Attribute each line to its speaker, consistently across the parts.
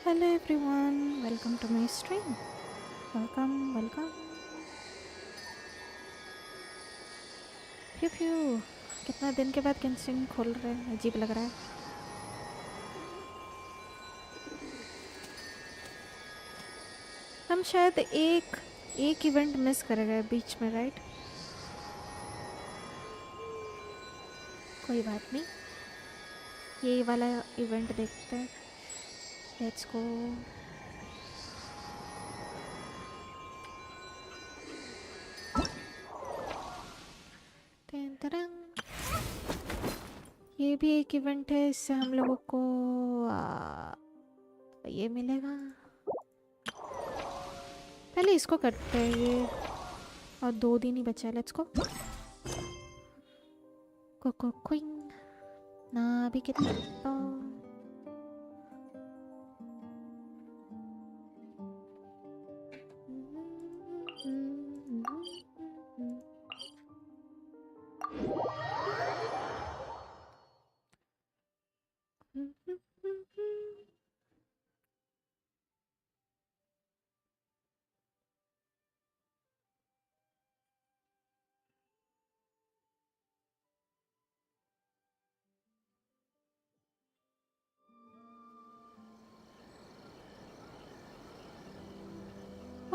Speaker 1: Hello everyone, welcome to my stream. Welcome. प्यू प्यू कितना दिन के बाद गेंशिन खोल रहे हैं, अजीब लग रहा है. हम शायद एक इवेंट मिस कर गए बीच में, राइट? कोई बात नहीं, ये वाला इवेंट देखते हैं. Let's go. ये भी एक इवेंट है, इससे हम लोगों को ये मिलेगा. पहले इसको करते हैं ये, और 2 दिन ही बचा है. Let's go. कोको क्वीन ना भी कितना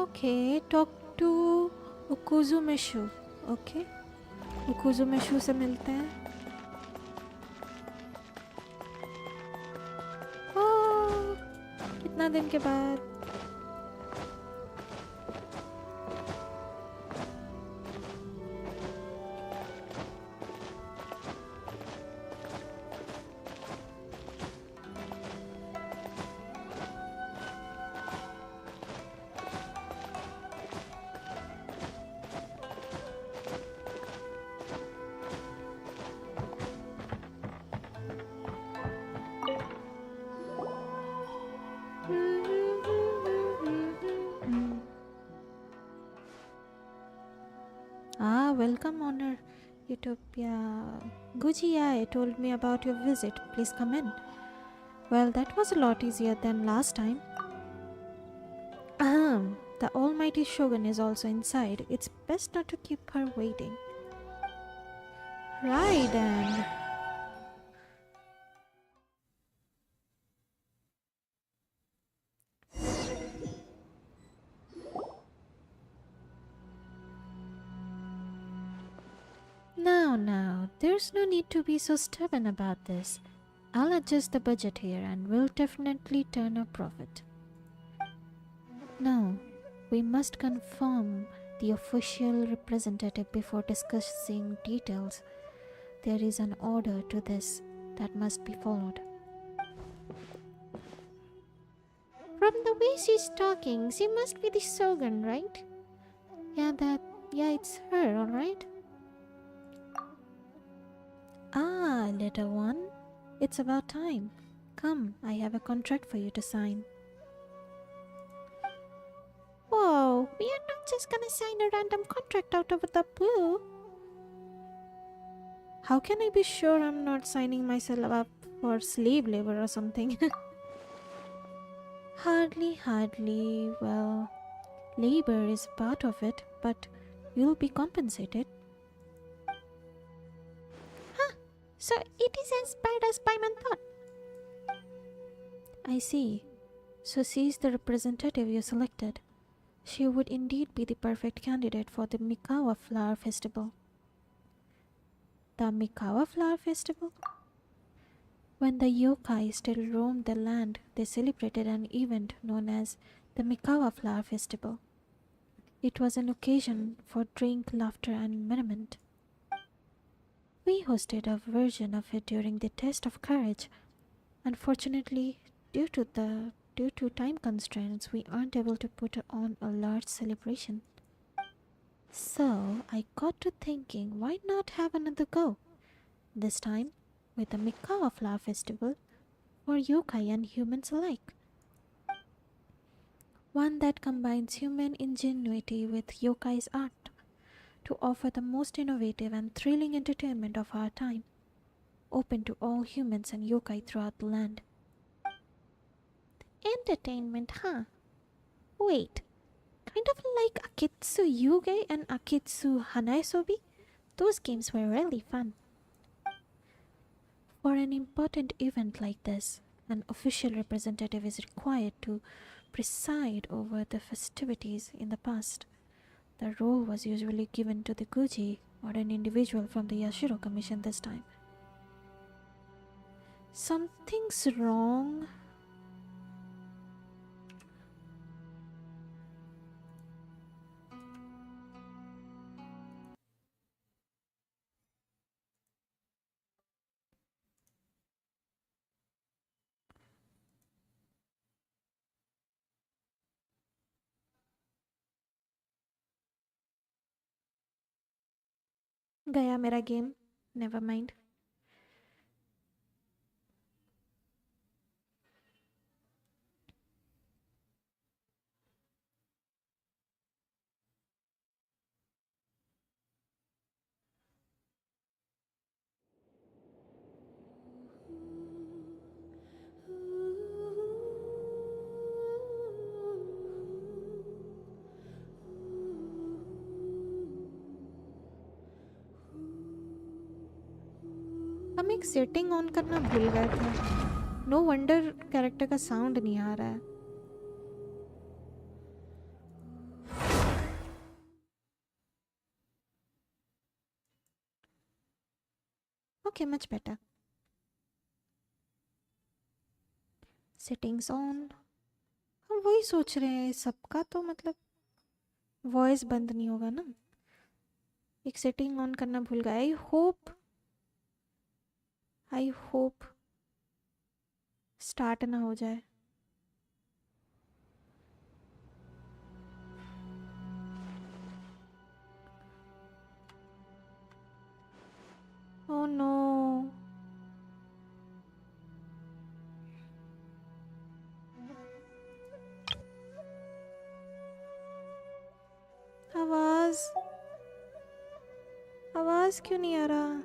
Speaker 1: Okay, talk to Ukuzumeshu. Okay, Ukuzumeshu से मिलते हैं. कितना दिन के बाद. Welcome, Honor Utopia. Gujiai told me about your visit. Please come in. Well, that was a lot easier than last time. Ahem. The almighty Shogun is also inside. It's best not to keep her waiting. Right then. Now, there's no need to be so stubborn about this. I'll adjust the budget here and we'll definitely turn a profit. Now, we must confirm the official representative before discussing details. There is an order to this that must be followed. From the way she's talking, she must be the Shogun, right? Yeah, it's her, alright? Ah, little one. It's about time. Come, I have a contract for you to sign. Whoa, we are not just gonna sign a random contract out of the blue. How can I be sure I'm not signing myself up for slave labor or something? Hardly. Well, labor is part of it, but you'll be compensated. So it is as bad as Paimon thought. I see. So she is the representative you selected. She would indeed be the perfect candidate for the Mikawa Flower Festival. The Mikawa Flower Festival? When the yokai still roamed the land, they celebrated an event known as the Mikawa Flower Festival. It was an occasion for drink, laughter, and merriment. We hosted a version of it during the test of courage. Unfortunately, due to time constraints, we aren't able to put on a large celebration. So I got to thinking, why not have another go? This time with the Mikawa Flower Festival for yokai and humans alike. One that combines human ingenuity with yokai's art to offer the most innovative and thrilling entertainment of our time, open to all humans and yokai throughout the land. Entertainment, huh? Wait, kind of like Akitsu Yuge and Akitsu Hanaisobi? Those games were really fun. For an important event like this, an official representative is required to preside over the festivities. In the past, the role was usually given to the Guji or an individual from the Yashiro Commission. This time, something's wrong. गया मेरा game. Never mind. हम एक setting on करना भूल गए थे. No wonder character का sound नहीं आ रहा है. Okay, much better. Settings on. हम वही सोच रहे हैं, सबका तो मतलब वॉइस बंद नहीं होगा ना. एक सेटिंग ऑन करना भूल गए. आई होप स्टार्ट ना हो जाए. Oh no. आवाज क्यों नहीं आ रहा?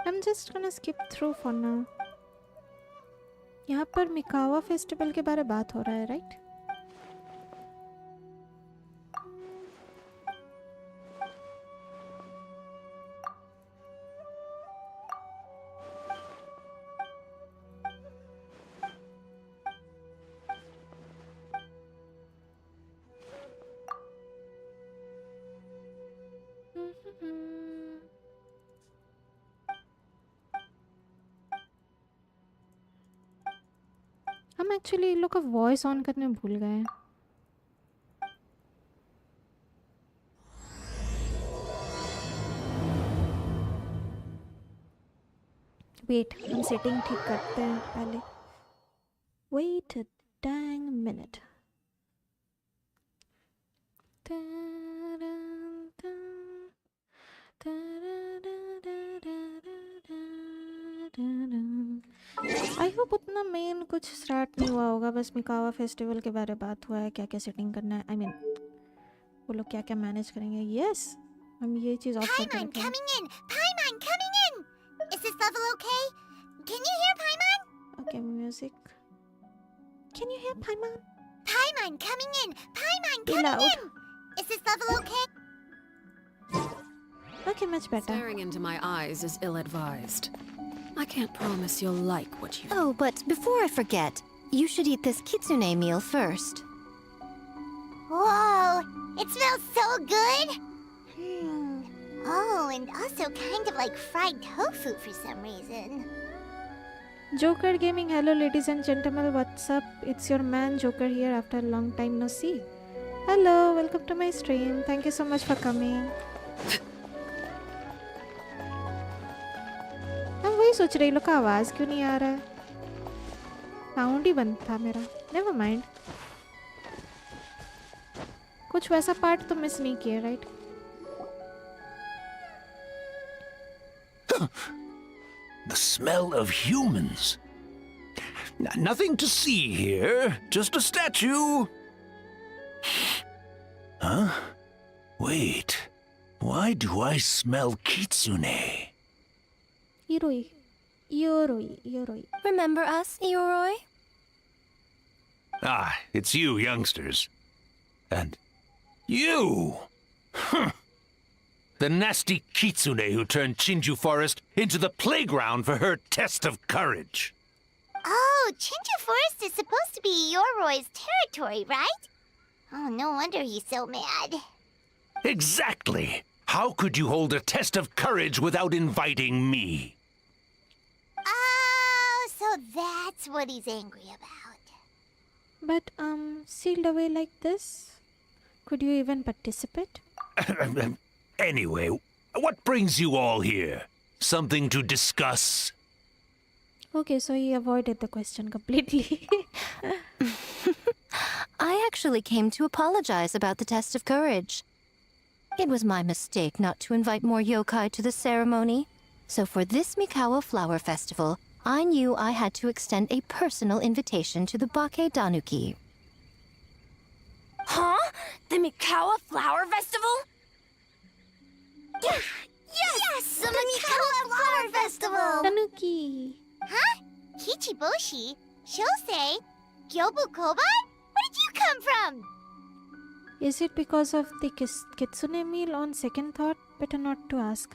Speaker 1: I'm just gonna skip through for now. यहाँ पर मिकावा फेस्टिवल के बारे में बात हो रहा है, राइट? हम एक्चुअली इन लोग का वॉइस ऑन करने भूल गए हैं. वेट, हम सेटिंग ठीक करते हैं पहले. Wait a dang minute. I hope उतना मेन कुछ स्टार्ट नहीं हुआ होगा. बस मिकावा फेस्टिवल के बारे में बात हुआ है, क्या क्या सेटिंग करना है. आई मीन वो लोग क्या क्या मैनेज करेंगे. यस, हम ये चीज ऑफ कर देंगे.
Speaker 2: Paimon coming in. Is this level okay? Can you hear Paimon?
Speaker 1: Okay, music. Can you hear Paimon?
Speaker 2: Paimon coming in. Paimon
Speaker 1: Be
Speaker 2: coming
Speaker 1: loud.
Speaker 2: in. Is this level okay?
Speaker 1: Okay, much better.
Speaker 3: Staring into my eyes is ill-advised. I can't promise you'll like what you...
Speaker 4: Oh, but before I forget, you should eat this kitsune meal first.
Speaker 2: Whoa, it smells so good. Oh, and also kind of like fried tofu for some reason.
Speaker 1: Joker Gaming, hello ladies and gentlemen, what's up? It's your man Joker here after a long time no see. Hello, welcome to my stream. Thank you so much for coming. हम वही सोच रही, लोग का आवाज क्यों नहीं आ रहा है. साउंड ही बंद था मेरा. Never mind. कुछ वैसा पार्ट तो मिस नहीं किया, right?
Speaker 5: The smell of humans. Nothing to see here, just a statue. Huh? Wait, why do I smell kitsune?
Speaker 1: Yoroi. Yoroi. Yoroi.
Speaker 4: Remember us, Ioroi?
Speaker 5: Ah, it's you youngsters. And you! The nasty kitsune who turned Chinju Forest into the playground for her test of courage.
Speaker 2: Oh, Chinju Forest is supposed to be Yorroy's territory, right? Oh, no wonder he's so mad.
Speaker 5: Exactly. How could you hold a test of courage without inviting me?
Speaker 2: Oh, so that's what he's angry about.
Speaker 1: But, sealed away like this? Could you even participate?
Speaker 5: Anyway, what brings you all here? Something to discuss?
Speaker 1: Okay, so he avoided the question completely.
Speaker 4: I actually came to apologize about the test of courage. It was my mistake not to invite more yokai to the ceremony. So for this Mikawa Flower Festival, I knew I had to extend a personal invitation to the Bake Danuki.
Speaker 6: Huh? The Mikawa Flower Festival?
Speaker 2: Yes! The Mikawa Flower Festival!
Speaker 1: Tanuki!
Speaker 2: Huh? Kichiboshi? Shosei? Gyobu Koban? Where did you come from?
Speaker 1: Is it because of the kitsune meal on second thought? Better not to ask.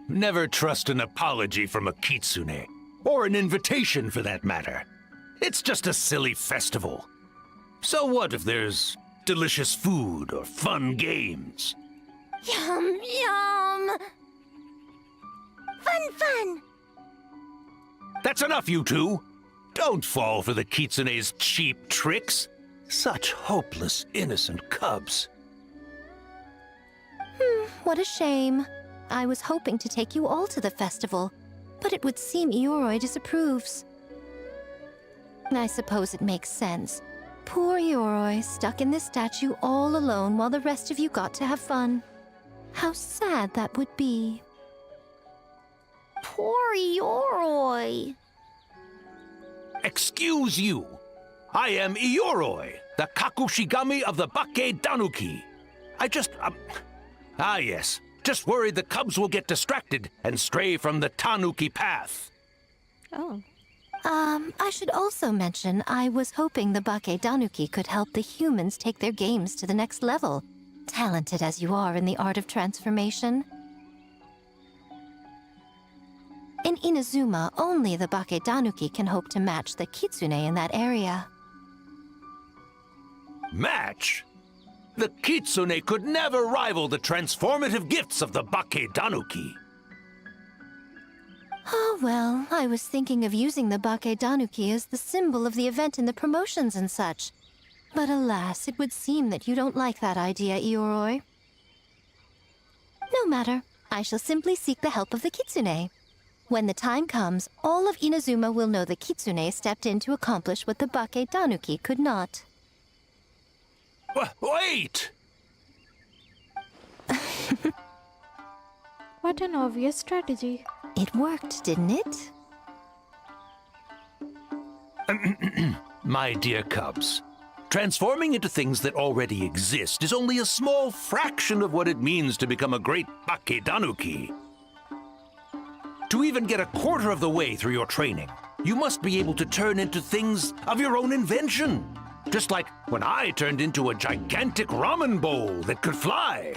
Speaker 5: Never trust an apology from a kitsune, or an invitation for that matter. It's just a silly festival. So what if there's delicious food or fun games?
Speaker 6: Yum, yum!
Speaker 2: Fun!
Speaker 5: That's enough, you two! Don't fall for the kitsune's cheap tricks. Such hopeless, innocent cubs.
Speaker 4: What a shame. I was hoping to take you all to the festival, but it would seem Ioroi disapproves. I suppose it makes sense. Poor Ioroi, stuck in this statue all alone while the rest of you got to have fun. How sad that would be.
Speaker 6: Poor Yoroi.
Speaker 5: Excuse you. I am Ioroi, the Kakushigami of the Bake Danuki. Yes. Just worried the cubs will get distracted and stray from the Tanuki path.
Speaker 1: Oh.
Speaker 4: I should also mention I was hoping the Bake Danuki could help the humans take their games to the next level, talented as you are in the art of transformation. In Inazuma, only the Bake Danuki can hope to match the kitsune in that area.
Speaker 5: Match? The kitsune could never rival the transformative gifts of the Bake Danuki.
Speaker 4: Oh, well, I was thinking of using the Bake Danuki as the symbol of the event in the promotions and such. But alas, it would seem that you don't like that idea, Ioroi. No matter. I shall simply seek the help of the kitsune. When the time comes, all of Inazuma will know the kitsune stepped in to accomplish what the Bake Danuki could not.
Speaker 5: Wait!
Speaker 1: What an obvious strategy.
Speaker 4: It worked, didn't it?
Speaker 5: My dear cubs, transforming into things that already exist is only a small fraction of what it means to become a great Bake Danuki. To even get a quarter of the way through your training, you must be able to turn into things of your own invention. Just like when I turned into a gigantic ramen bowl that could fly.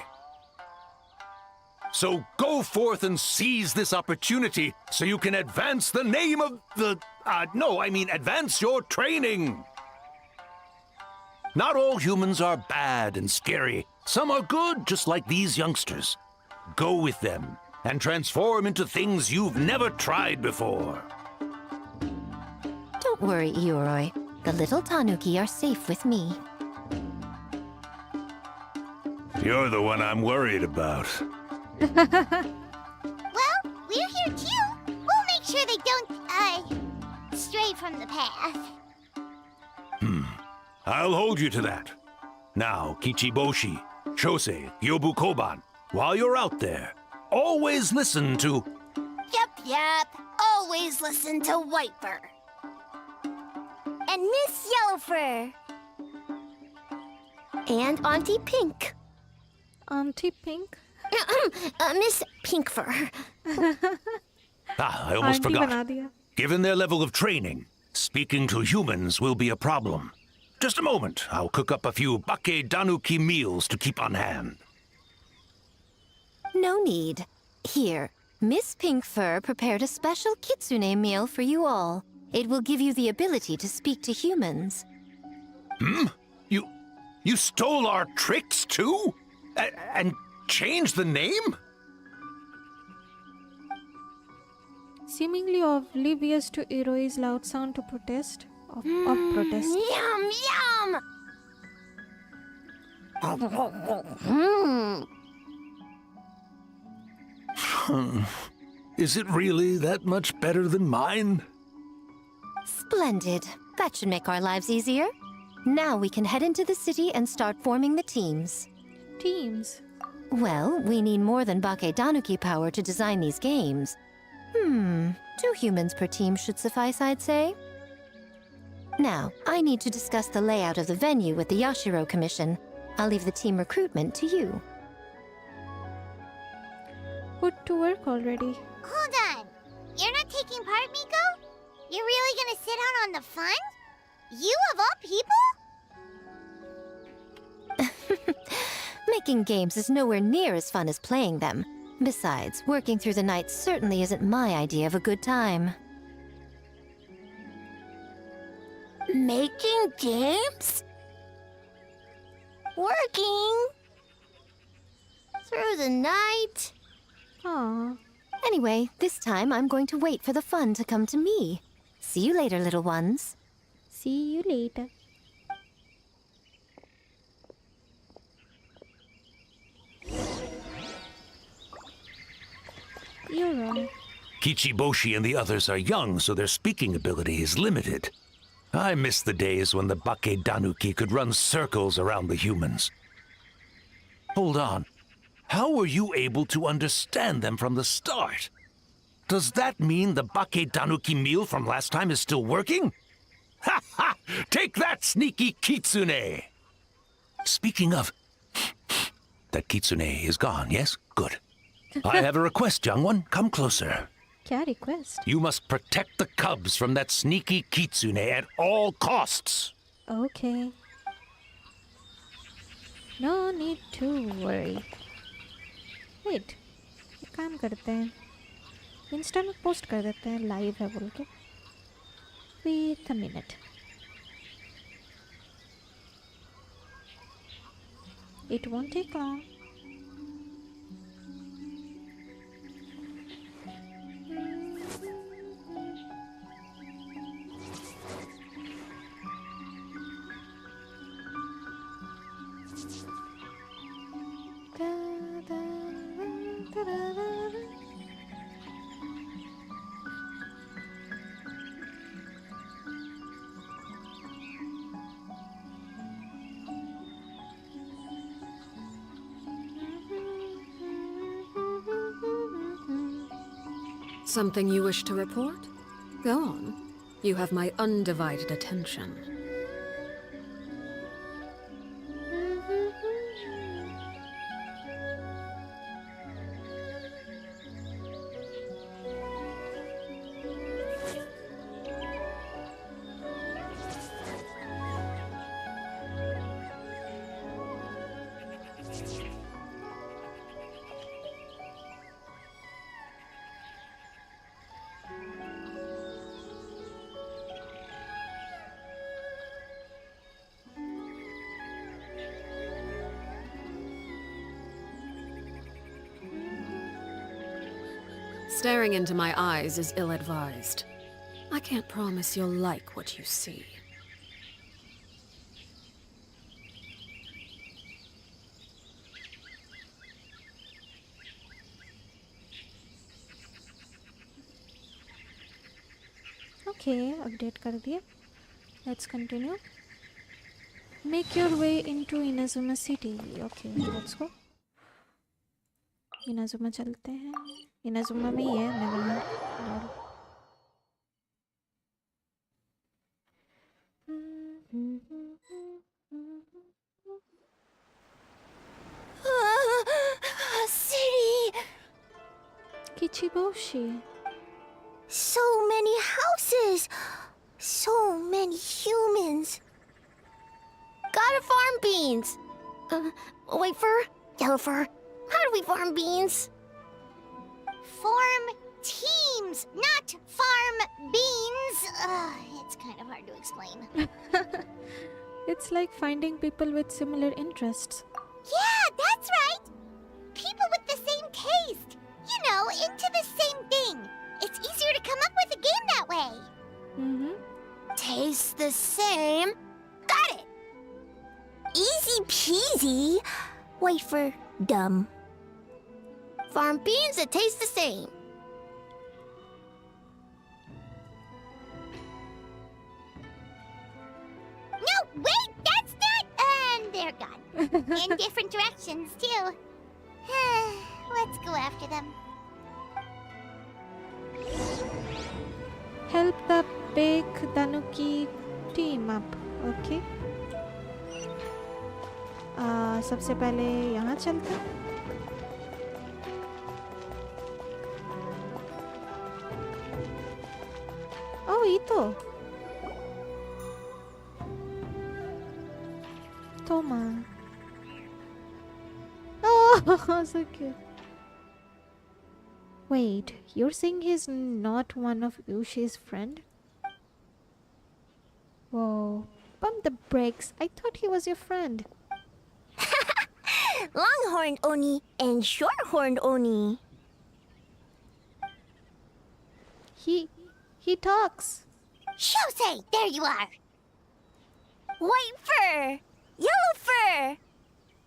Speaker 5: So go forth and seize this opportunity so you can advance the name of the... advance your training. Not all humans are bad and scary. Some are good, just like these youngsters. Go with them and transform into things you've never tried before.
Speaker 4: Don't worry, Ioroi. The little Tanuki are safe with me.
Speaker 5: You're the one I'm worried about.
Speaker 2: Well, we're here too. We'll make sure they don't, stray from the path.
Speaker 5: I'll hold you to that. Now, Kichiboshi, Shosei, Yobu Koban, while you're out there, Always listen to...
Speaker 6: Yep. Always listen to Whitefur. And Miss Yellowfur. And Auntie Pink.
Speaker 1: Auntie Pink?
Speaker 6: Miss Pinkfur.
Speaker 5: I almost
Speaker 1: Auntie
Speaker 5: forgot.
Speaker 1: बना दिया.
Speaker 5: Given their level of training, speaking to humans will be a problem. Just a moment. I'll cook up a few Bake Danuki meals to keep on hand.
Speaker 4: No need. Here, Miss Pinkfur prepared a special kitsune meal for you all. It will give you the ability to speak to humans.
Speaker 5: You stole our tricks too? And changed the name?
Speaker 1: Seemingly oblivious to Iroi's loud sound to protest. Of protest.
Speaker 6: Yum, yum!
Speaker 5: Is it really that much better than mine?
Speaker 4: Splendid. That should make our lives easier. Now we can head into the city and start forming the teams.
Speaker 1: Teams.
Speaker 4: Well, we need more than Bake Danuki power to design these games. 2 humans per team should suffice, I'd say. Now, I need to discuss the layout of the venue with the Yashiro Commission. I'll leave the team recruitment to you.
Speaker 1: Put to work already.
Speaker 2: Hold on. You're not taking part, Miko? You're really gonna sit out on the fun? You of all people?
Speaker 4: Making games is nowhere near as fun as playing them. Besides, working through the night certainly isn't my idea of a good time.
Speaker 6: Making games? Working? Through the night?
Speaker 1: Aww.
Speaker 4: Anyway, this time I'm going to wait for the fun to come to me. See you later, little ones.
Speaker 1: See you later. Yoroi.
Speaker 5: Kichiboshi and the others are young, so their speaking ability is limited. I miss the days when the Bake Danuki could run circles around the humans. Hold on. How were you able to understand them from the start? Does that mean the Bake Danuki meal from last time is still working? Ha ha! Take that, sneaky kitsune! Speaking of... That kitsune is gone, yes? Good. I have a request, young one. Come closer.
Speaker 1: क्या request?
Speaker 5: You must protect the cubs from that sneaky kitsune at all costs.
Speaker 1: Okay. No need to worry. Wait. एक काम करते हैं. Insta में post कर देते हैं live है बोल के. Wait a minute. It won't take long.
Speaker 3: Something you wish to report? Go on. You have my undivided attention. Staring into my eyes is ill-advised. I can't promise you'll like what you see.
Speaker 1: Okay, update कर दिया. Let's continue. Make your way into Inazuma City. Okay, let's go. Inazuma चलते हैं. Inazuma में ही है. Never mind.
Speaker 6: City!
Speaker 1: Kichiboshi.
Speaker 6: So many houses! So many humans! Gotta farm beans! White fur? Yellow fur? How do we farm beans?
Speaker 2: Farm teams, not farm beans. It's kind of hard to explain.
Speaker 1: It's like finding people with similar interests.
Speaker 2: Yeah, that's right. People with the same taste. You know, into the same thing. It's easier to come up with a game that way.
Speaker 1: Mm-hmm.
Speaker 6: Tastes the same. Got it! Easy peasy. Wait for dumb. Farm beans that taste the same.
Speaker 2: No, wait, that's not. And they're gone. In different directions, too. Let's go after them.
Speaker 1: Help the big Tanuki team up. Okay. सबसे पहले यहाँ चलते हैं. Oh, Ito. Toma. Oh, so cute. Wait, you're saying he's not one of Yushi's friend? Whoa. Pump the brakes. I thought he was your friend.
Speaker 6: Longhorned Oni and shorthorned Oni.
Speaker 1: He talks.
Speaker 2: Shosei, there you are.
Speaker 6: White fur! Yellow fur!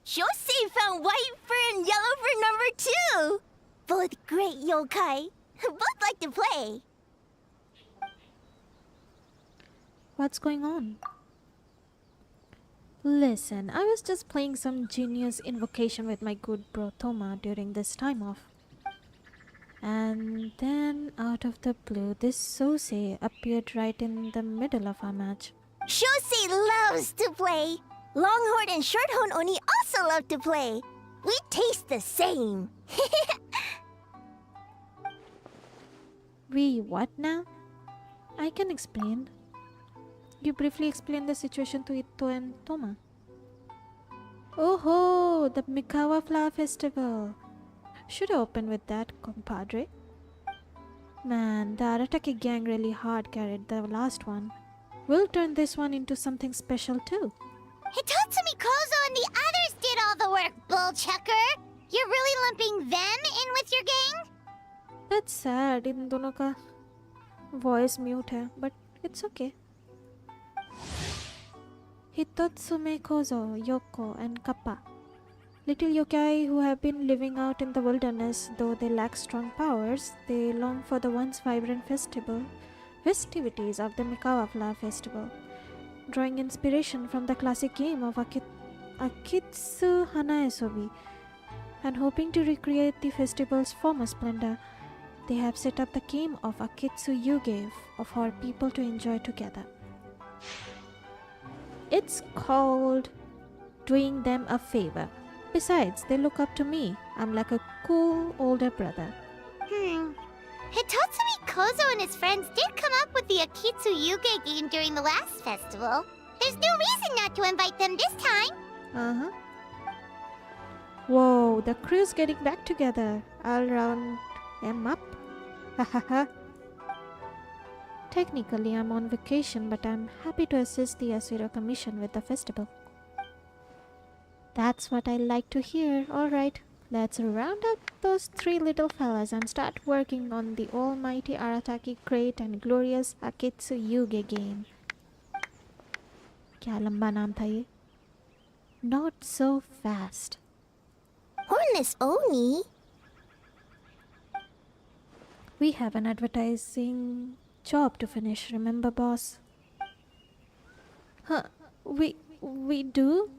Speaker 6: Shosei found white fur and yellow fur number 2! Both great yokai. Both like to play.
Speaker 1: What's going on? Listen, I was just playing some genius invocation with my good bro Toma during this time off. And then, out of the blue, this Sose appeared right in the middle of our match.
Speaker 6: Shosei loves to play. Longhorn and shorthorn Oni also love to play. We taste the same.
Speaker 1: We what now? I can explain. You briefly explain the situation to Ito and Toma. Oh ho, the Mikawa Flower Festival. Should I open with that, compadre? Man, the Arataki gang really hard carried the last one. We'll turn this one into something special too.
Speaker 2: Hitatsumi Kozo and the others did all the work, bullchucker. You're really lumping them in with your gang?
Speaker 1: That's sad, इन दोनों का voice mute है, but it's okay. Hitotsume Kozo, Yoko, and Kappa. Little yokai who have been living out in the wilderness, though they lack strong powers, they long for the once vibrant festivities of the Mikawa Flower Festival. Drawing inspiration from the classic game of Akitsu Hanaesobi, and hoping to recreate the festival's former splendor, they have set up the game of Akitsu Yuge for people to enjoy together. It's called Doing Them a Favor. Besides, they look up to me. I'm like a cool older brother.
Speaker 2: Hitatsumi Kozo and his friends did come up with the Akitsu Yuge game during the last festival. There's no reason not to invite them this time.
Speaker 1: Uh-huh. Whoa, the crew's getting back together. I'll round them up. Hahaha. Technically, I'm on vacation, but I'm happy to assist the Acer Commission with the festival. That's what I like to hear. Alright, let's round up those three little fellas and start working on the almighty Arataki Krte and glorious Akitsu Yuge game. क्या लंबा नाम था ये? Not so fast.
Speaker 6: Hornless Oni?
Speaker 1: We have an advertising job to finish, remember, boss? Huh, we do?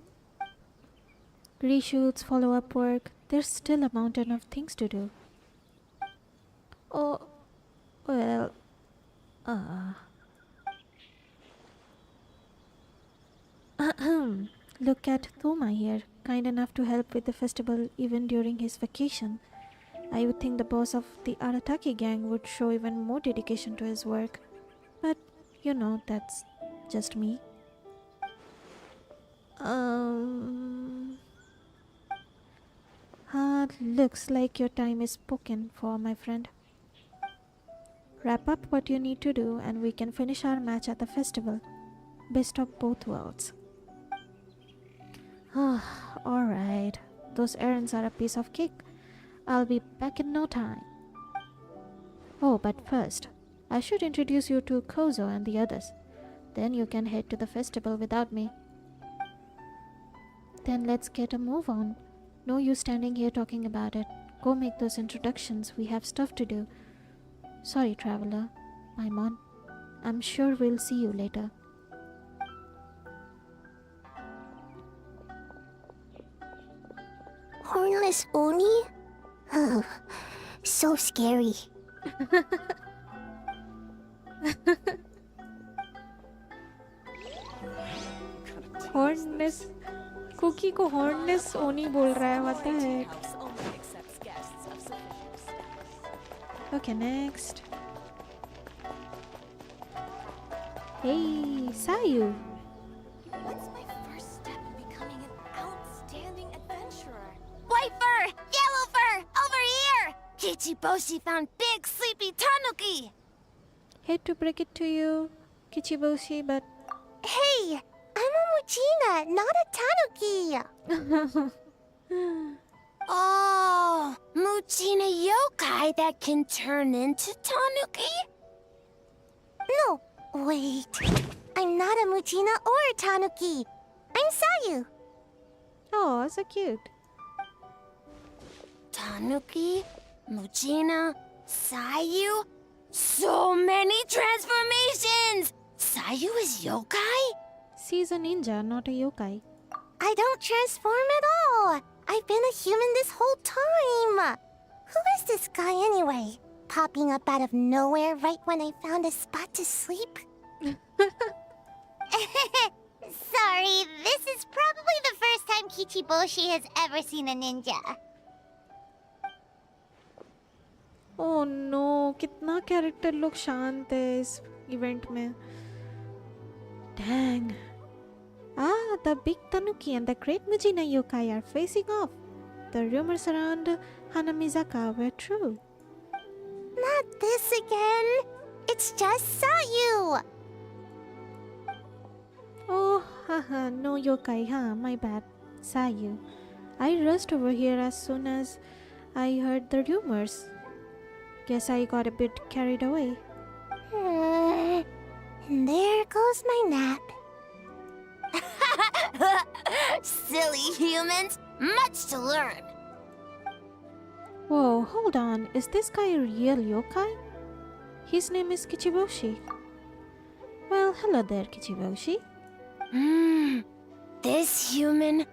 Speaker 1: Reshoots, follow-up work. There's still a mountain of things to do. Oh, well, look at Thoma here, kind enough to help with the festival even during his vacation. I would think the boss of the Arataki gang would show even more dedication to his work. But, you know, that's just me. Looks like your time is spoken for, my friend. Wrap up what you need to do and we can finish our match at the festival. Best of both worlds. Alright. Those errands are a piece of cake. I'll be back in no time. Oh, but first, I should introduce you to Kozo and the others. Then you can head to the festival without me. Then let's get a move on. No use standing here talking about it. Go make those introductions. We have stuff to do. Sorry, traveler. Maimon. I'm sure we'll see you later.
Speaker 2: Hornless Oni? Oh, so scary.
Speaker 1: Hornless cookie को hornless ओनी बोल रहा है. What the heck? Okay, next. Hey, Sayu.
Speaker 6: What's my first step in becoming an outstanding adventurer?
Speaker 2: White fur! Yellow fur! Over here! Kichiboshi found big sleepy tanuki!
Speaker 1: Hate to break it to you, Kichiboshi, but
Speaker 2: Hey! I'm a Muchina, not a tanuki!
Speaker 6: Oh, Muchina yokai that can turn into tanuki?
Speaker 2: No, wait. I'm not a Muchina or a tanuki. I'm Sayu.
Speaker 1: oh, so cute.
Speaker 6: Tanuki, Muchina, Sayu. So many transformations! Sayu is yokai?
Speaker 1: She's a ninja, not a yokai.
Speaker 2: I don't transform at all. I've been a human this whole time. Who is this guy anyway? Popping up out of nowhere right when I found a spot to sleep? Sorry, this is probably the first time Kichiboshi has ever seen a ninja.
Speaker 1: Oh no, कितना character लोग शांत है इस event में. Dang. Ah, the big Tanuki and the great Mujina yokai are facing off. The rumors around Hanamizaka were true.
Speaker 2: Not this again. It's just Sayu.
Speaker 1: Oh, haha, no yokai, huh? My bad. Sayu. I rushed over here as soon as I heard the rumors. Guess I got a bit carried away.
Speaker 2: And there goes my nap.
Speaker 6: Silly humans, much to learn.
Speaker 1: Whoa, hold on. Is this guy a real yokai? His name is Kichiboshi. Well, hello there, Kichiboshi.
Speaker 6: This human,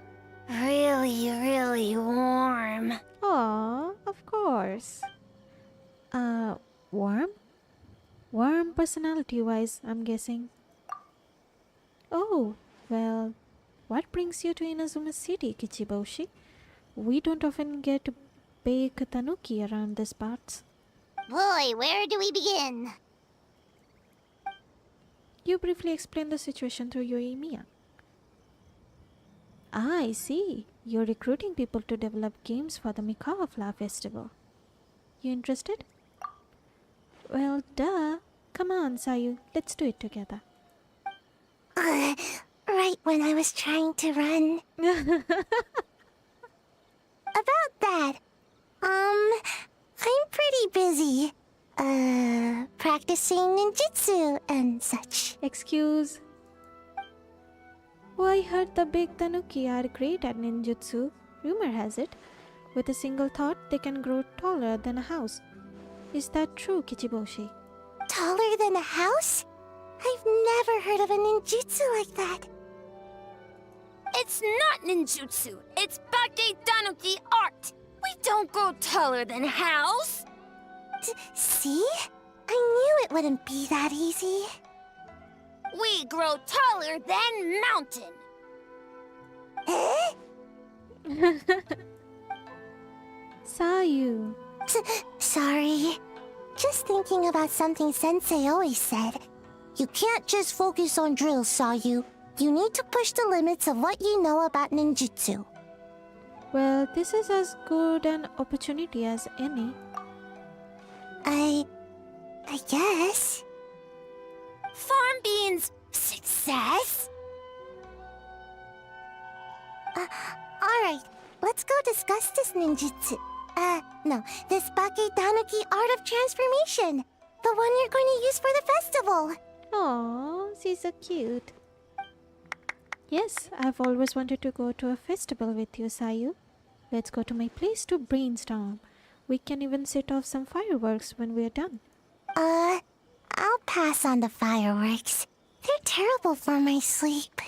Speaker 6: really warm.
Speaker 1: Aw, of course. Warm? Warm personality-wise, I'm guessing. Oh, well, what brings you to Inazuma City, Kichiboshi? We don't often get big tanuki around these parts.
Speaker 2: Boy, where do we begin?
Speaker 1: You briefly explained the situation through your Emiya. Ah, I see. You're recruiting people to develop games for the Mikawa Flower Festival. You interested? Well, duh. Come on, Sayu. Let's do it together.
Speaker 2: Right when I was trying to run. About that, I'm pretty busy. Practicing ninjutsu and such.
Speaker 1: Excuse. Oh, I heard the big tanuki are great at ninjutsu. Rumor has it, with a single thought, they can grow taller than a house. Is that true, Kichiboshi?
Speaker 2: Taller than a house? I've never heard of a ninjutsu like that.
Speaker 6: It's not ninjutsu, it's Bake Tanuki art! We don't grow taller than house!
Speaker 2: See? I knew it wouldn't be that easy.
Speaker 6: We grow taller than mountain!
Speaker 2: Eh?
Speaker 1: Sayu.
Speaker 2: Sorry. Just thinking about something Sensei always said. You can't just focus on drills, Sayu. You need to push the limits of what you know about ninjutsu.
Speaker 1: Well, this is as good an opportunity as any.
Speaker 2: I guess.
Speaker 6: Farm beans, success?
Speaker 2: Alright, let's go discuss this ninjutsu. No, this Bake Tanuki art of transformation. The one you're going to use for the festival.
Speaker 1: Oh, she's so cute. Yes, I've always wanted to go to a festival with you, Sayu. Let's go to my place to brainstorm. We can even set off some fireworks when we're done.
Speaker 2: I'll pass on the fireworks. They're terrible for my sleep.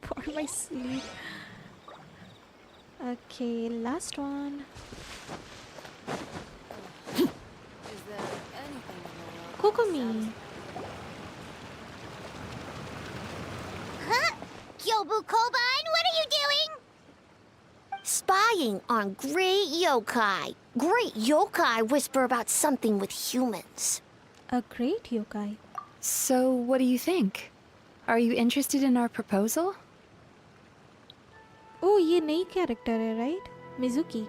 Speaker 1: For my sleep. Okay, last one. Kokomi.
Speaker 6: Huh? Gyobu Koban, what are you doing?
Speaker 2: Spying on great yokai. Great yokai whisper about something with humans.
Speaker 1: A great yokai.
Speaker 7: So, what do you think? Are you interested in our proposal?
Speaker 1: Oh, ये नई character है, right? Mizuki.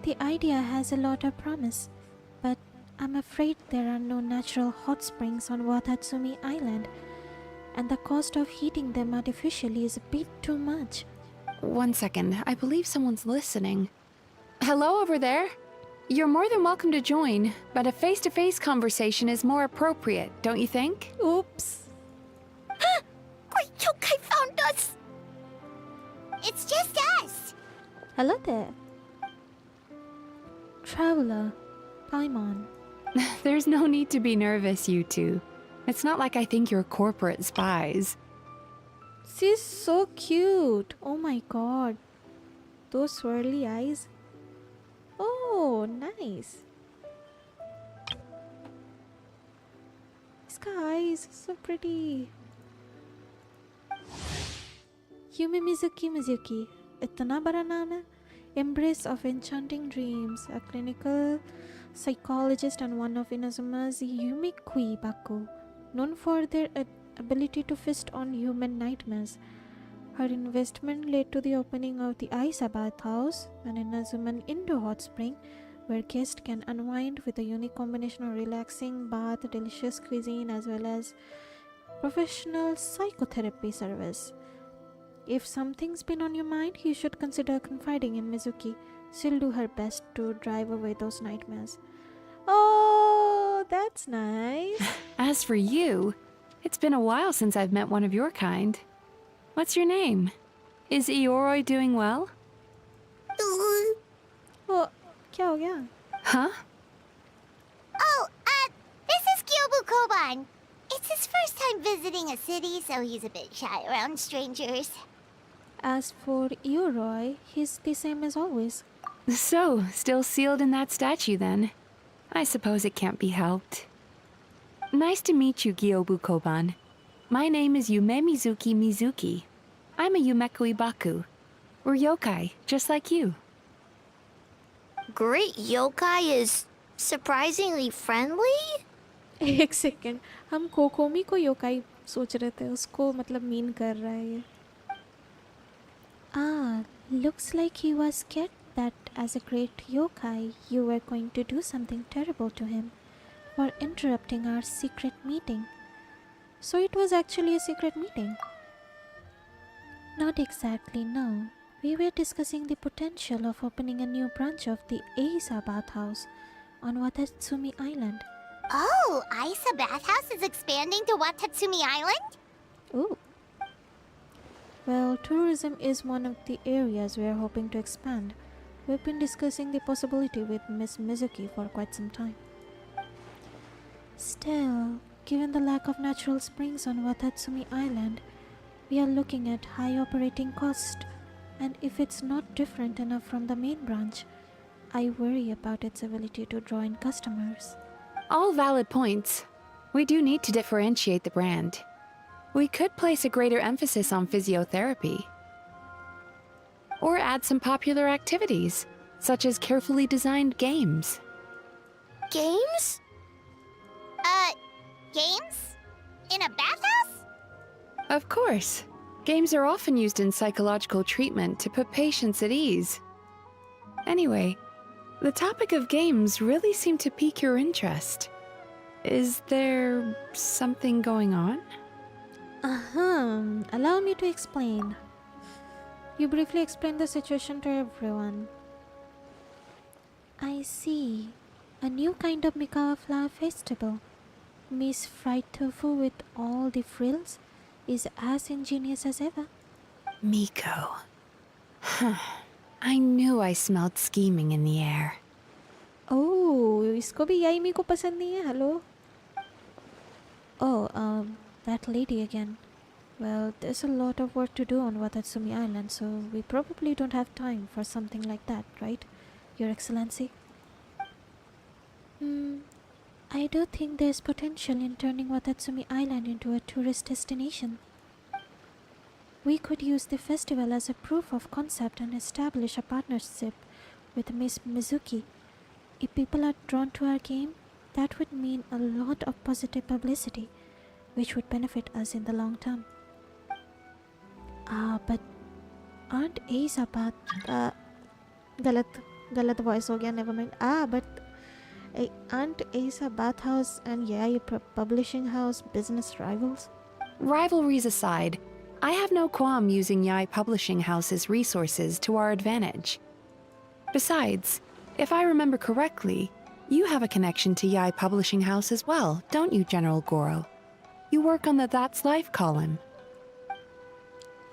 Speaker 1: The idea has a lot of promise, but I'm afraid there are no natural hot springs on Watatsumi Island, and the cost of heating them artificially is a bit too much.
Speaker 7: 1 second, I believe someone's listening. Hello over there? You're more than welcome to join, but a face-to-face conversation is more appropriate, don't you think?
Speaker 1: Oops.
Speaker 6: Great yokai found us! It's just us!
Speaker 1: Hello there. Traveler, Paimon.
Speaker 7: There's no need to be nervous, you two. It's not like I think you're corporate spies.
Speaker 1: She's so cute. Oh my god. Those swirly eyes. Oh, nice. Skies, so pretty. Yume Mizuki. इतना बड़ा नाम है. Embrace of Enchanting Dreams, a clinical psychologist and one of Inazuma's Yumikui Baku, known for their ability to feast on human nightmares. Her investment led to the opening of the Acer bathhouse, an Inazuman indoor hot spring where guests can unwind with a unique combination of relaxing bath, delicious cuisine, as well as professional psychotherapy service. If something's been on your mind, you should consider confiding in Mizuki. She'll do her best to drive away those nightmares. Oh, that's nice.
Speaker 7: As for you, it's been a while since I've met one of your kind. What's your name? Is Ioroi doing well?
Speaker 1: Oh, क्या हो गया?
Speaker 7: Huh?
Speaker 6: Oh, this is Gyobu Koban. It's his first time visiting a city, so he's a bit shy around strangers.
Speaker 1: As for Ioroi, he's the same as always.
Speaker 7: So, still sealed in that statue then. I suppose it can't be helped. Nice to meet you, Gyobu Koban. My name is Yume Mizuki. I'm a Yumeku Ibaku. We're yokai, just like you.
Speaker 2: Great yokai is surprisingly friendly?
Speaker 1: एक second, हम कोकोमी को yokai सोच रहे थे, उसको मतलब mean कर रहा है ये. Ah, looks like he was scared that as a great yokai you were going to do something terrible to him for interrupting our secret meeting. So it was actually a secret meeting? Not exactly, no. We were discussing the potential of opening a new branch of the Acer bathhouse on Watatsumi Island.
Speaker 6: Oh, Aisa Bathhouse is expanding to Watatsumi Island?
Speaker 1: Ooh. Well, tourism is one of the areas we are hoping to expand. We've been discussing the possibility with Miss Mizuki for quite some time. Still, given the lack of natural springs on Watatsumi Island, We are looking at high operating cost, and if it's not different enough from the main branch, I worry about its ability to draw in customers.
Speaker 7: All valid points. We do need to differentiate the brand. We could place a greater emphasis on physiotherapy. Or add some popular activities, such as carefully designed games.
Speaker 2: Games? Games? In a bathhouse?
Speaker 7: Of course. Games are often used in psychological treatment to put patients at ease. Anyway, the topic of games really seemed to pique your interest. Is there something going on?
Speaker 1: Allow me to explain. You briefly explained the situation to everyone. I see. A new kind of Mikawa flower festival. Miss Fried Tofu with all the frills is as ingenious as ever.
Speaker 7: Miko. I knew I smelled scheming in the air.
Speaker 1: Oh, इसको भी यही Miko पसंद नहीं है. Hello. Oh, that lady again. Well, there's a lot of work to do on Watatsumi Island, so we probably don't have time for something like that, right, Your Excellency? I do think there's potential in turning Watatsumi Island into a tourist destination. We could use the festival as a proof of concept and establish a partnership with Miss Mizuki. If people are drawn to our game, that would mean a lot of positive publicity, which would benefit us in the long term. But aren't Acer गलत voice हो गया, never mind. But aren't Acer Bathhouse and Yai Publishing House business rivals?
Speaker 7: Rivalries aside, I have no qualm using Yai Publishing House's resources to our advantage. Besides, if I remember correctly, you have a connection to Yai Publishing House as well, don't you, General Goro? You work on the That's Life column.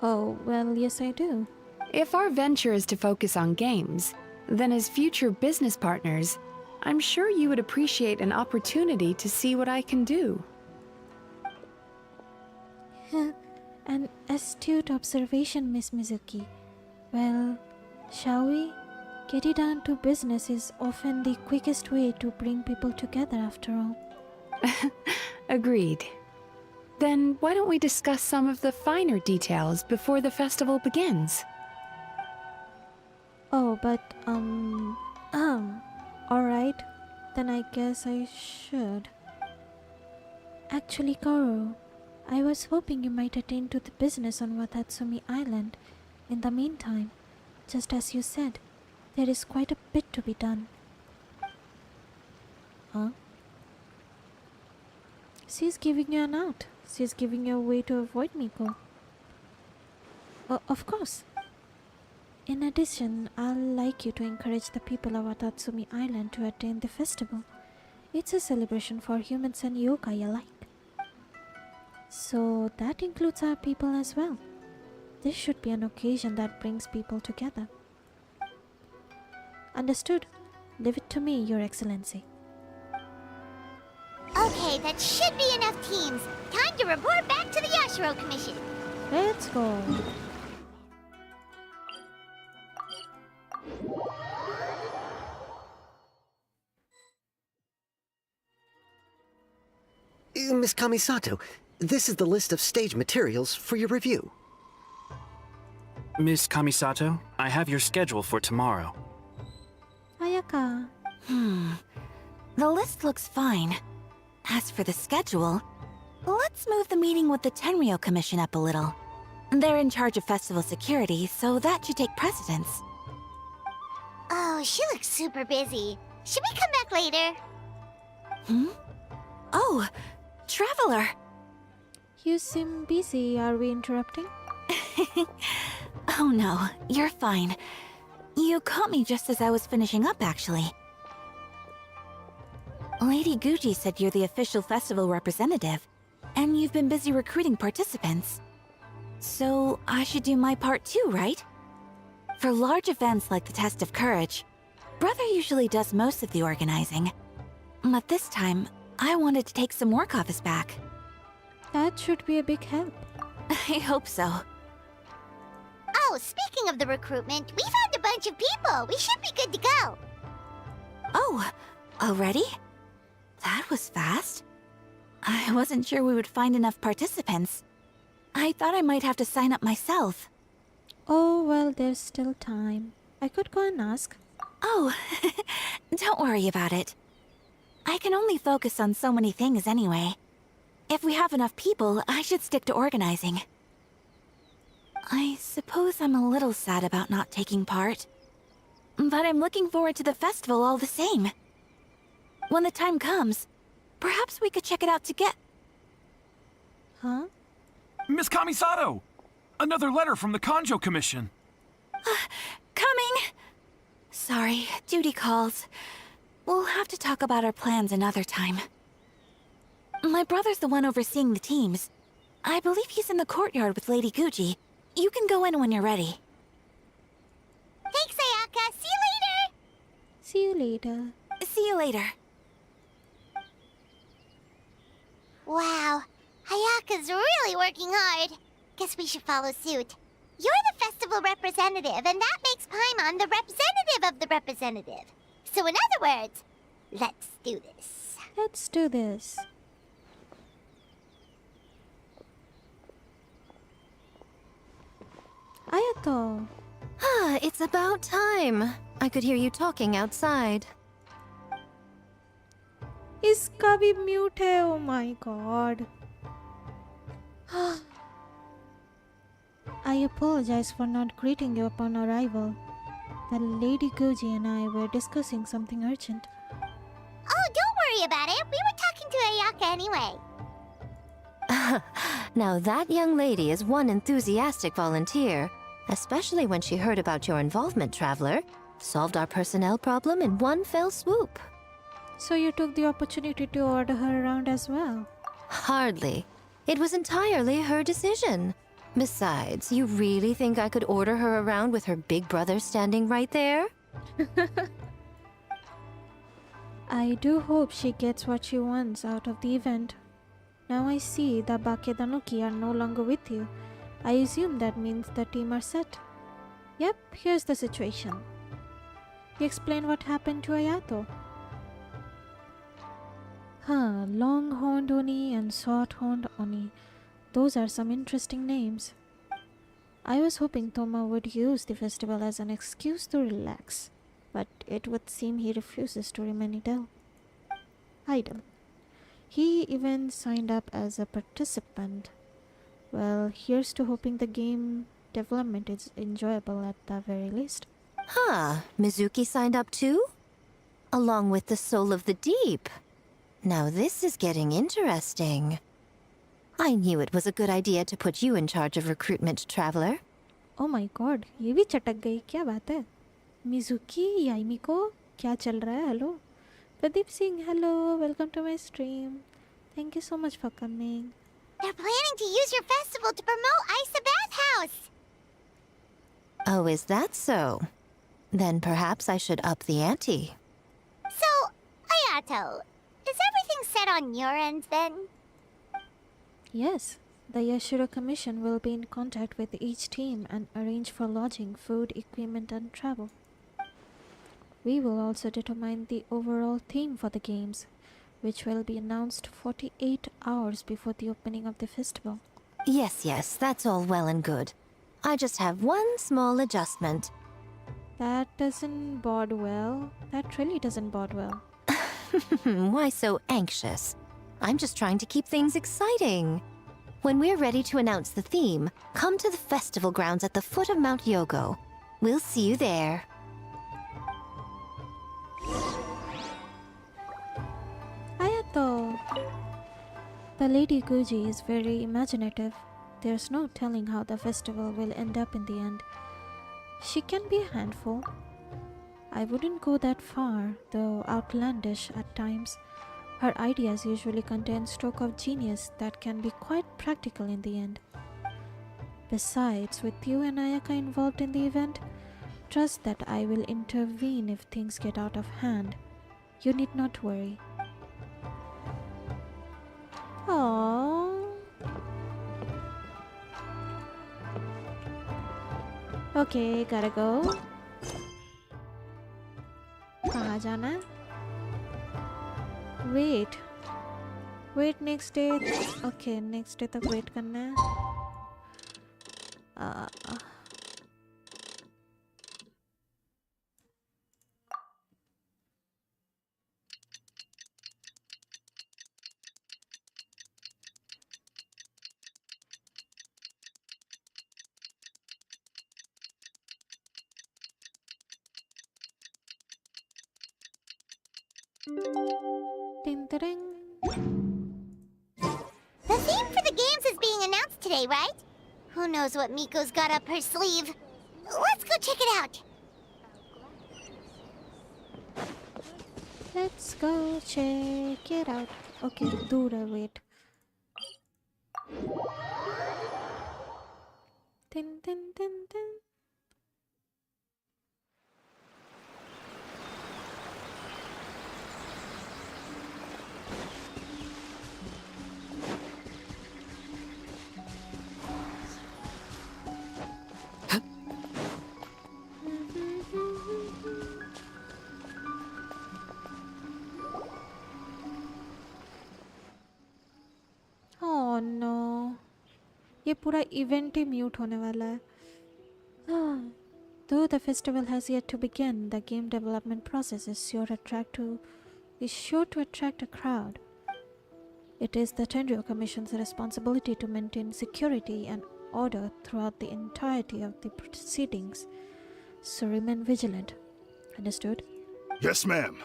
Speaker 1: Oh, well, yes I do.
Speaker 7: If our venture is to focus on games, then as future business partners, I'm sure you would appreciate an opportunity to see what I can do.
Speaker 1: An astute observation, Miss Mizuki. Well, shall we? Getting down to business is often the quickest way to bring people together after all.
Speaker 7: Agreed. Then why don't we discuss some of the finer details before the festival begins?
Speaker 1: Oh, but, alright. Then I guess I should. Actually, Kaoru, I was hoping you might attend to the business on Watatsumi Island. In the meantime, just as you said, there is quite a bit to be done. Huh? She's giving you an out. She's giving you a way to avoid Miko. Of course. In addition, I'd like you to encourage the people of Watatsumi Island to attend the festival. It's a celebration for humans and yokai alike. So that includes our people as well. This should be an occasion that brings people together. Understood. Leave it to me, Your Excellency.
Speaker 2: Okay, that should be enough teams. Time to report back to the Yashiro Commission.
Speaker 1: Let's go.
Speaker 8: Miss Kamisato, this is the list of stage materials for your review.
Speaker 9: Miss Kamisato, I have your schedule for tomorrow.
Speaker 1: Ayaka.
Speaker 6: The list looks fine. As for the schedule, let's move the meeting with the Tenryo Commission up a little. They're in charge of festival security, so that should take precedence.
Speaker 2: Oh, she looks super busy. Should we come back later?
Speaker 6: Oh, Traveler!
Speaker 1: You seem busy. Are we interrupting?
Speaker 6: Oh no, you're fine. You caught me just as I was finishing up, actually. Lady Guji said you're the official festival representative, and you've been busy recruiting participants. So I should do my part too, right? For large events like the Test of Courage, Brother usually does most of the organizing. But this time, I wanted to take some work off his back.
Speaker 1: That should be a big help.
Speaker 6: I hope so. Oh, speaking of the recruitment, we found a bunch of people. We should be good to go. Oh, already? That was fast. I wasn't sure we would find enough participants. I thought I might have to sign up myself.
Speaker 1: Oh, well, there's still time. I could go and ask.
Speaker 6: Oh, don't worry about it. I can only focus on so many things anyway. If we have enough people, I should stick to organizing. I suppose I'm a little sad about not taking part. But I'm looking forward to the festival all the same. When the time comes, perhaps we could check it out together.
Speaker 1: Huh?
Speaker 10: Miss Kamisato! Another letter from the Kanjo Commission.
Speaker 6: Coming! Sorry, duty calls. We'll have to talk about our plans another time. My brother's the one overseeing the teams. I believe he's in the courtyard with Lady Guji. You can go in when you're ready. Thanks, Ayaka. See you later!
Speaker 1: See you later.
Speaker 6: See you later. Wow, Ayaka's really working hard. Guess we should follow suit. You're the festival representative, and that makes Paimon the representative of the representative. So in other words, let's do this.
Speaker 1: Let's do this. Ayato.
Speaker 4: Ah, it's about time. I could hear you talking outside.
Speaker 1: इसका भी mute है. Oh my god. I apologize for not greeting you upon arrival. The Lady Guji and I were discussing something urgent.
Speaker 6: Oh, don't worry about it. We were talking to Ayaka anyway.
Speaker 4: Now that young lady is one enthusiastic volunteer, especially when she heard about your involvement, Traveler. Solved our personnel problem in one fell swoop.
Speaker 1: So you took the opportunity to order her around as well?
Speaker 4: Hardly. It was entirely her decision. Besides, you really think I could order her around with her big brother standing right there?
Speaker 1: I do hope she gets what she wants out of the event. Now I see the Bakedanuki are no longer with you. I assume that means the team are set. Yep, here's the situation. You explain what happened to Ayato. Huh, long-horned Oni and short-horned Oni. Those are some interesting names. I was hoping Toma would use the festival as an excuse to relax, but it would seem he refuses to remain idle. He even signed up as a participant. Well, here's to hoping the game development is enjoyable at the very least.
Speaker 4: Huh, Mizuki signed up too? Along with the Soul of the Deep. Now this is getting interesting. I knew it was a good idea to put you in charge of recruitment, Traveler.
Speaker 1: Oh my god, ये भी चटक गई, क्या बात है? Mizuki, Yaimiko, क्या चल रहा है? Hello. Pradeep Singh, hello, welcome to my stream. Thank you so much for coming.
Speaker 6: They're planning to use your festival to promote Isa Bathhouse.
Speaker 4: Oh, is that so? Then perhaps I should up the ante.
Speaker 6: So, Ayato, is everything set on your end then?
Speaker 1: Yes, the Yashiro Commission will be in contact with each team and arrange for lodging, food, equipment and travel. We will also determine the overall theme for the games, which will be announced 48 hours before the opening of the festival.
Speaker 4: Yes, that's all well and good. I just have one small adjustment.
Speaker 1: That doesn't bode well. That really doesn't bode well.
Speaker 4: Why so anxious? I'm just trying to keep things exciting. When we're ready to announce the theme, come to the festival grounds at the foot of Mount Yogo. We'll see you there.
Speaker 1: Ayato! The Lady Guji is very imaginative. There's no telling how the festival will end up in the end. She can be a handful. I wouldn't go that far, though outlandish at times. Her ideas usually contain stroke of genius that can be quite practical in the end. Besides, with you and Ayaka involved in the event, trust that I will intervene if things get out of hand. You need not worry. Aww. Okay, gotta go. कहाँ जाना है? Wait next day. Okay, next day तक wait करना है. Ting-ting.
Speaker 2: The theme for the games is being announced today, right? Who knows what Miko's got up her sleeve? Let's go check it out.
Speaker 1: Let's go check it out. Okay, दूर है, wait. Tin tin tin tin. Oh no, ये पूरा event ही mute होने वाला है. Though the festival has yet to begin, the game development process is sure to attract a crowd. It is the Tenryo Commission's responsibility to maintain security and order throughout the entirety of the proceedings, so remain vigilant. Understood?
Speaker 11: Yes, ma'am.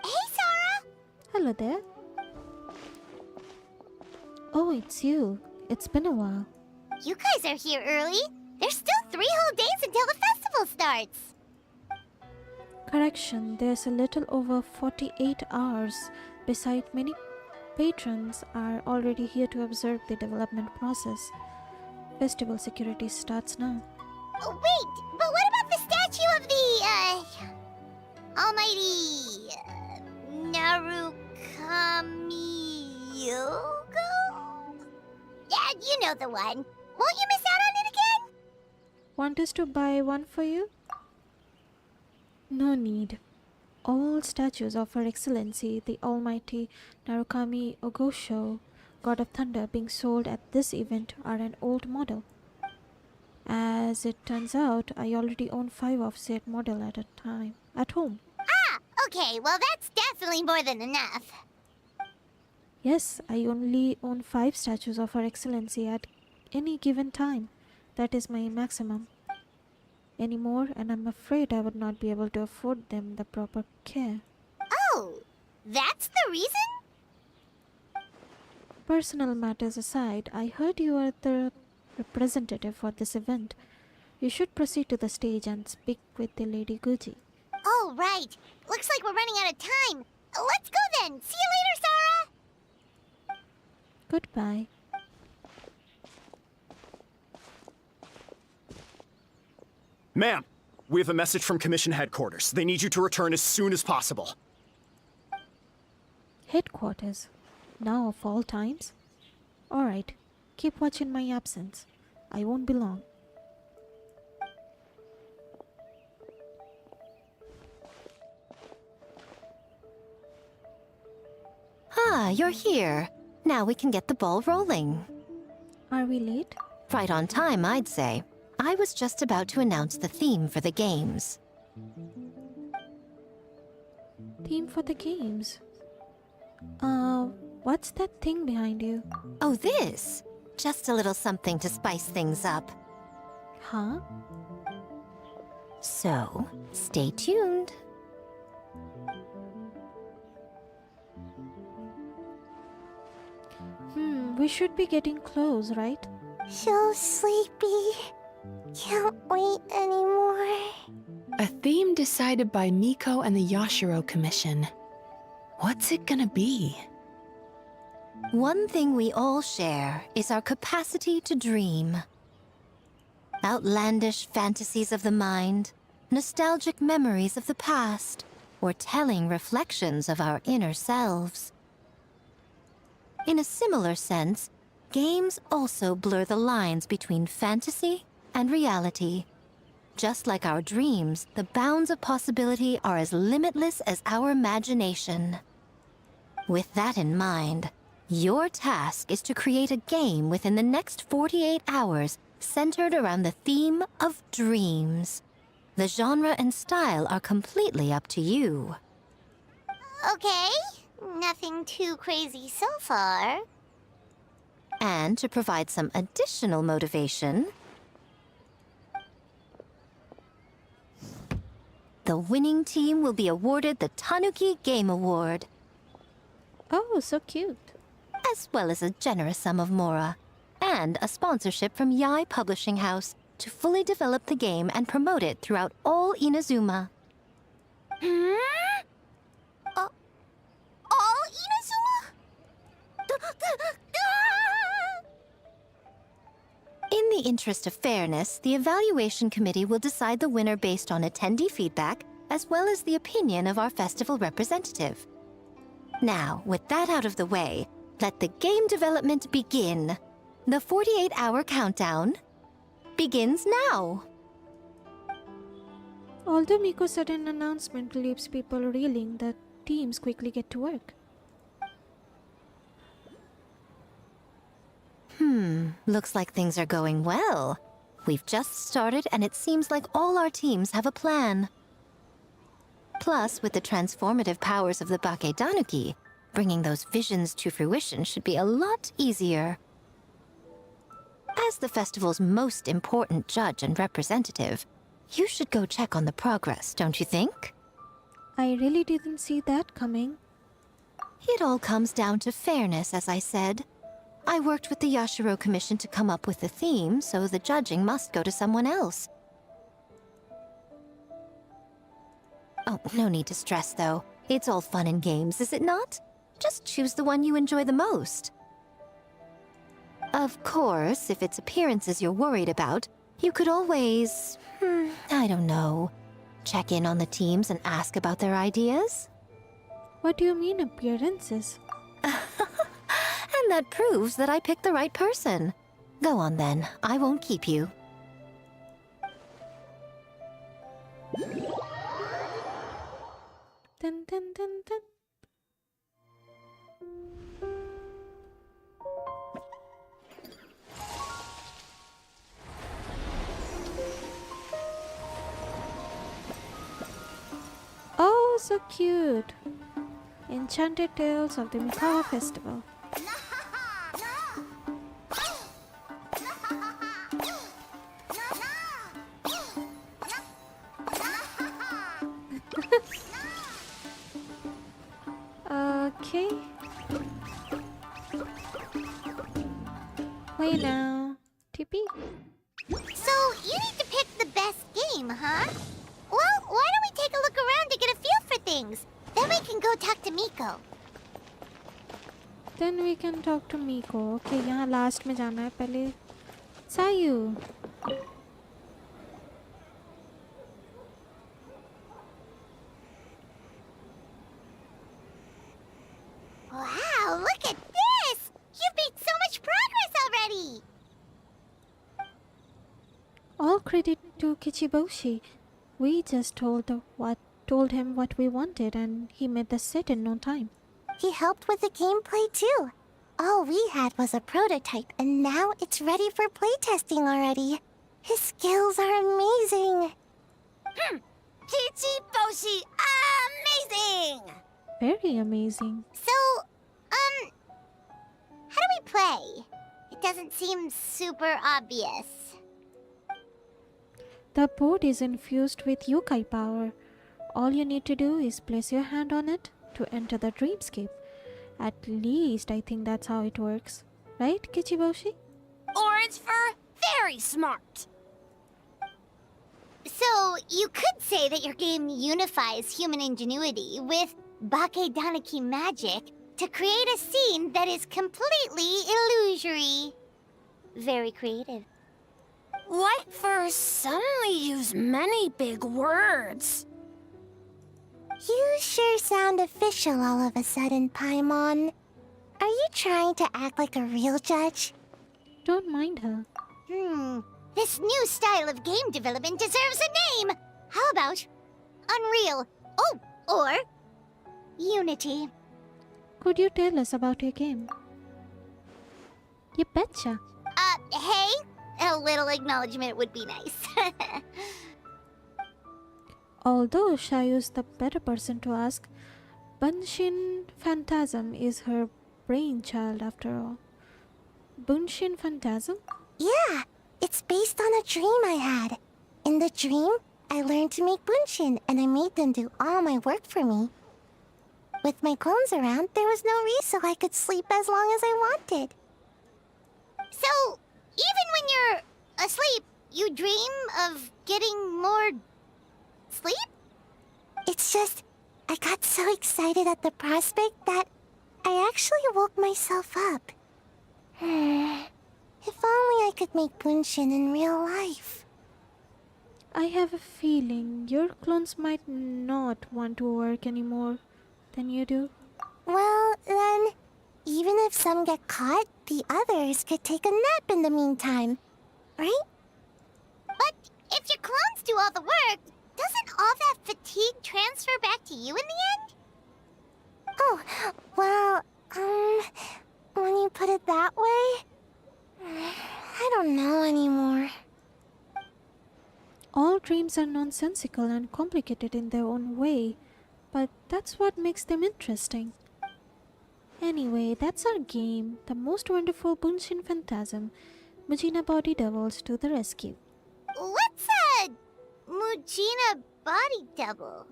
Speaker 2: Hey, Sarah!
Speaker 1: Hello there. Oh, it's you. It's been a while.
Speaker 2: You guys are here early. There's still 3 whole days until the festival starts.
Speaker 1: Correction, there's a little over 48 hours. Besides, many patrons are already here to observe the development process. Festival security starts now.
Speaker 2: Oh, wait, but what about the statue of the, almighty, Narukami-yogo? Yeah, you know the one. Won't you miss out on it again?
Speaker 1: Want us to buy one for you? No need. All statues of Her Excellency, the Almighty Narukami Ogosho, God of Thunder, being sold at this event are an old model. As it turns out, I already own 5 of said model at home.
Speaker 2: Ah, okay, well that's definitely more than enough.
Speaker 1: Yes, I only own 5 statues of Her Excellency at any given time. That is my maximum. Any more, and I'm afraid I would not be able to afford them the proper care.
Speaker 2: Oh, that's the reason?
Speaker 1: Personal matters aside, I heard you are the representative for this event. You should proceed to the stage and speak with the Lady Guji.
Speaker 2: Oh, right. Looks like we're running out of time. Let's go then. See you later, Sarah.
Speaker 1: Goodbye.
Speaker 12: Ma'am, we have a message from Commission Headquarters. They need you to return as soon as possible.
Speaker 1: Headquarters? Now of all times? Alright, keep watch in my absence. I won't be long.
Speaker 4: Ah, you're here. Now we can get the ball rolling.
Speaker 1: Are we late?
Speaker 4: Right on time, I'd say. I was just about to announce the theme for the games.
Speaker 1: Theme for the games? What's that thing behind you?
Speaker 4: Oh, this? Just a little something to spice things up.
Speaker 1: Huh?
Speaker 4: So, stay tuned.
Speaker 1: We should be getting close, right?
Speaker 2: So sleepy. Can't wait anymore.
Speaker 7: A theme decided by Miko and the Yashiro Commission. What's it gonna be?
Speaker 4: One thing we all share is our capacity to dream. Outlandish fantasies of the mind, nostalgic memories of the past, or telling reflections of our inner selves. In a similar sense, games also blur the lines between fantasy and reality. Just like our dreams, the bounds of possibility are as limitless as our imagination. With that in mind, your task is to create a game within the next 48 hours centered around the theme of dreams. The genre and style are completely up to you.
Speaker 2: Okay, nothing too crazy so far.
Speaker 4: And to provide some additional motivation, the winning team will be awarded the Tanuki Game Award,
Speaker 1: Oh, so cute.
Speaker 4: as well as a generous sum of mora, and a sponsorship from Yai Publishing House to fully develop the game and promote it throughout all Inazuma.
Speaker 2: All Inazuma?
Speaker 4: In the interest of fairness, the evaluation committee will decide the winner based on attendee feedback, as well as the opinion of our festival representative. Now, with that out of the way, let the game development begin. The 48-hour countdown begins now.
Speaker 1: Although Miko's sudden announcement leaves people reeling, the teams quickly get to work.
Speaker 4: Looks like things are going well. We've just started, and it seems like all our teams have a plan. Plus, with the transformative powers of the Bakedanuki, bringing those visions to fruition should be a lot easier. As the festival's most important judge and representative, you should go check on the progress, don't you think?
Speaker 1: I really didn't see that coming.
Speaker 4: It all comes down to fairness, as I said. I worked with the Yashiro Commission to come up with the theme, so the judging must go to someone else. Oh, no need to stress, though. It's all fun and games, is it not? Just choose the one you enjoy the most. Of course, if it's appearances you're worried about, you could always, I don't know, check in on the teams and ask about their ideas.
Speaker 1: What do you mean, appearances?
Speaker 4: And that proves that I picked the right person. Go on then, I won't keep you.
Speaker 1: Dun, dun, dun, dun. Oh, so cute. Enchanted Tales of the Mikawa Festival. Okay. Wait now. TP?
Speaker 2: So, you need to pick the best game, huh? Well, why don't we take a look around to get a feel for things? Then we can go talk to Miko.
Speaker 1: Then we can talk to Miko. Okay, यहाँ last में जाना है पहले. Sayu.
Speaker 2: Wow, look at this! You've made so much progress already!
Speaker 1: All credit to Kichiboshi. We just told him what we wanted, and he made the set in no time.
Speaker 2: He helped with the gameplay too. All we had was a prototype, and now it's ready for playtesting already. His skills are amazing. Kichiboshi, amazing!
Speaker 1: Very amazing.
Speaker 2: So, how do we play? It doesn't seem super obvious.
Speaker 1: The board is infused with yokai power. All you need to do is place your hand on it to enter the dreamscape. At least I think that's how it works. Right, Kichiboshi?
Speaker 6: Orange for very smart.
Speaker 2: So, you could say that your game unifies human ingenuity with Bakedanuki magic to create a scene that is completely illusory. Very creative.
Speaker 6: White fur suddenly use many big words.
Speaker 2: You sure sound official all of a sudden, Paimon. Are you trying to act like a real judge?
Speaker 1: Don't mind her.
Speaker 6: This new style of game development deserves a name. How about Unreal? Oh, or Unity.
Speaker 1: Could you tell us about your game? You betcha.
Speaker 6: Hey, a little acknowledgement would be nice.
Speaker 1: Although Shayu's the better person to ask, Bunshin Phantasm is her brainchild after all. Bunshin Phantasm?
Speaker 2: Yeah, it's based on a dream I had. In the dream, I learned to make bunshin, and I made them do all my work for me. With my clones around, there was no reason I could sleep as long as I wanted.
Speaker 6: So, even when you're asleep, you dream of getting more sleep?
Speaker 2: It's just, I got so excited at the prospect that I actually woke myself up. If only I could make bunshin in real life.
Speaker 1: I have a feeling your clones might not want to work any more than you do.
Speaker 2: Well, then, even if some get caught, the others could take a nap in the meantime, right?
Speaker 6: But if your clones do all the work, doesn't all that fatigue transfer back to you in the end?
Speaker 2: Oh, well, when you put it that way, I don't know anymore.
Speaker 1: All dreams are nonsensical and complicated in their own way, but that's what makes them interesting. Anyway, that's our game, the most wonderful Bunshin Phantasm. Mujina Body Devils to the rescue.
Speaker 6: What's a Mujina body double?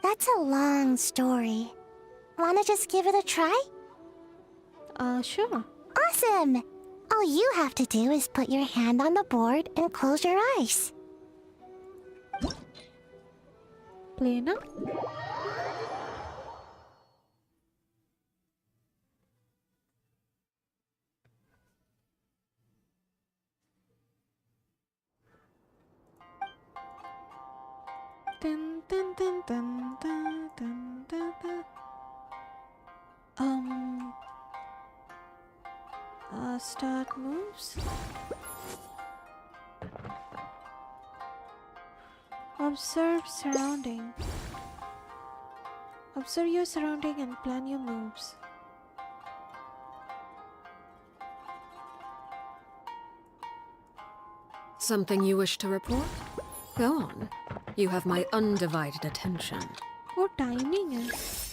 Speaker 2: That's a long story. Wanna just give it a try?
Speaker 1: Sure.
Speaker 2: Awesome! All you have to do is put your hand on the board and close your eyes.
Speaker 1: Play now. Dun, dun, dun, dun, dun, dun, dun, dun. Start moves. Observe surrounding. Observe your surrounding and plan your moves.
Speaker 3: Something you wish to report? Go on. You have my undivided attention.
Speaker 1: What timing है?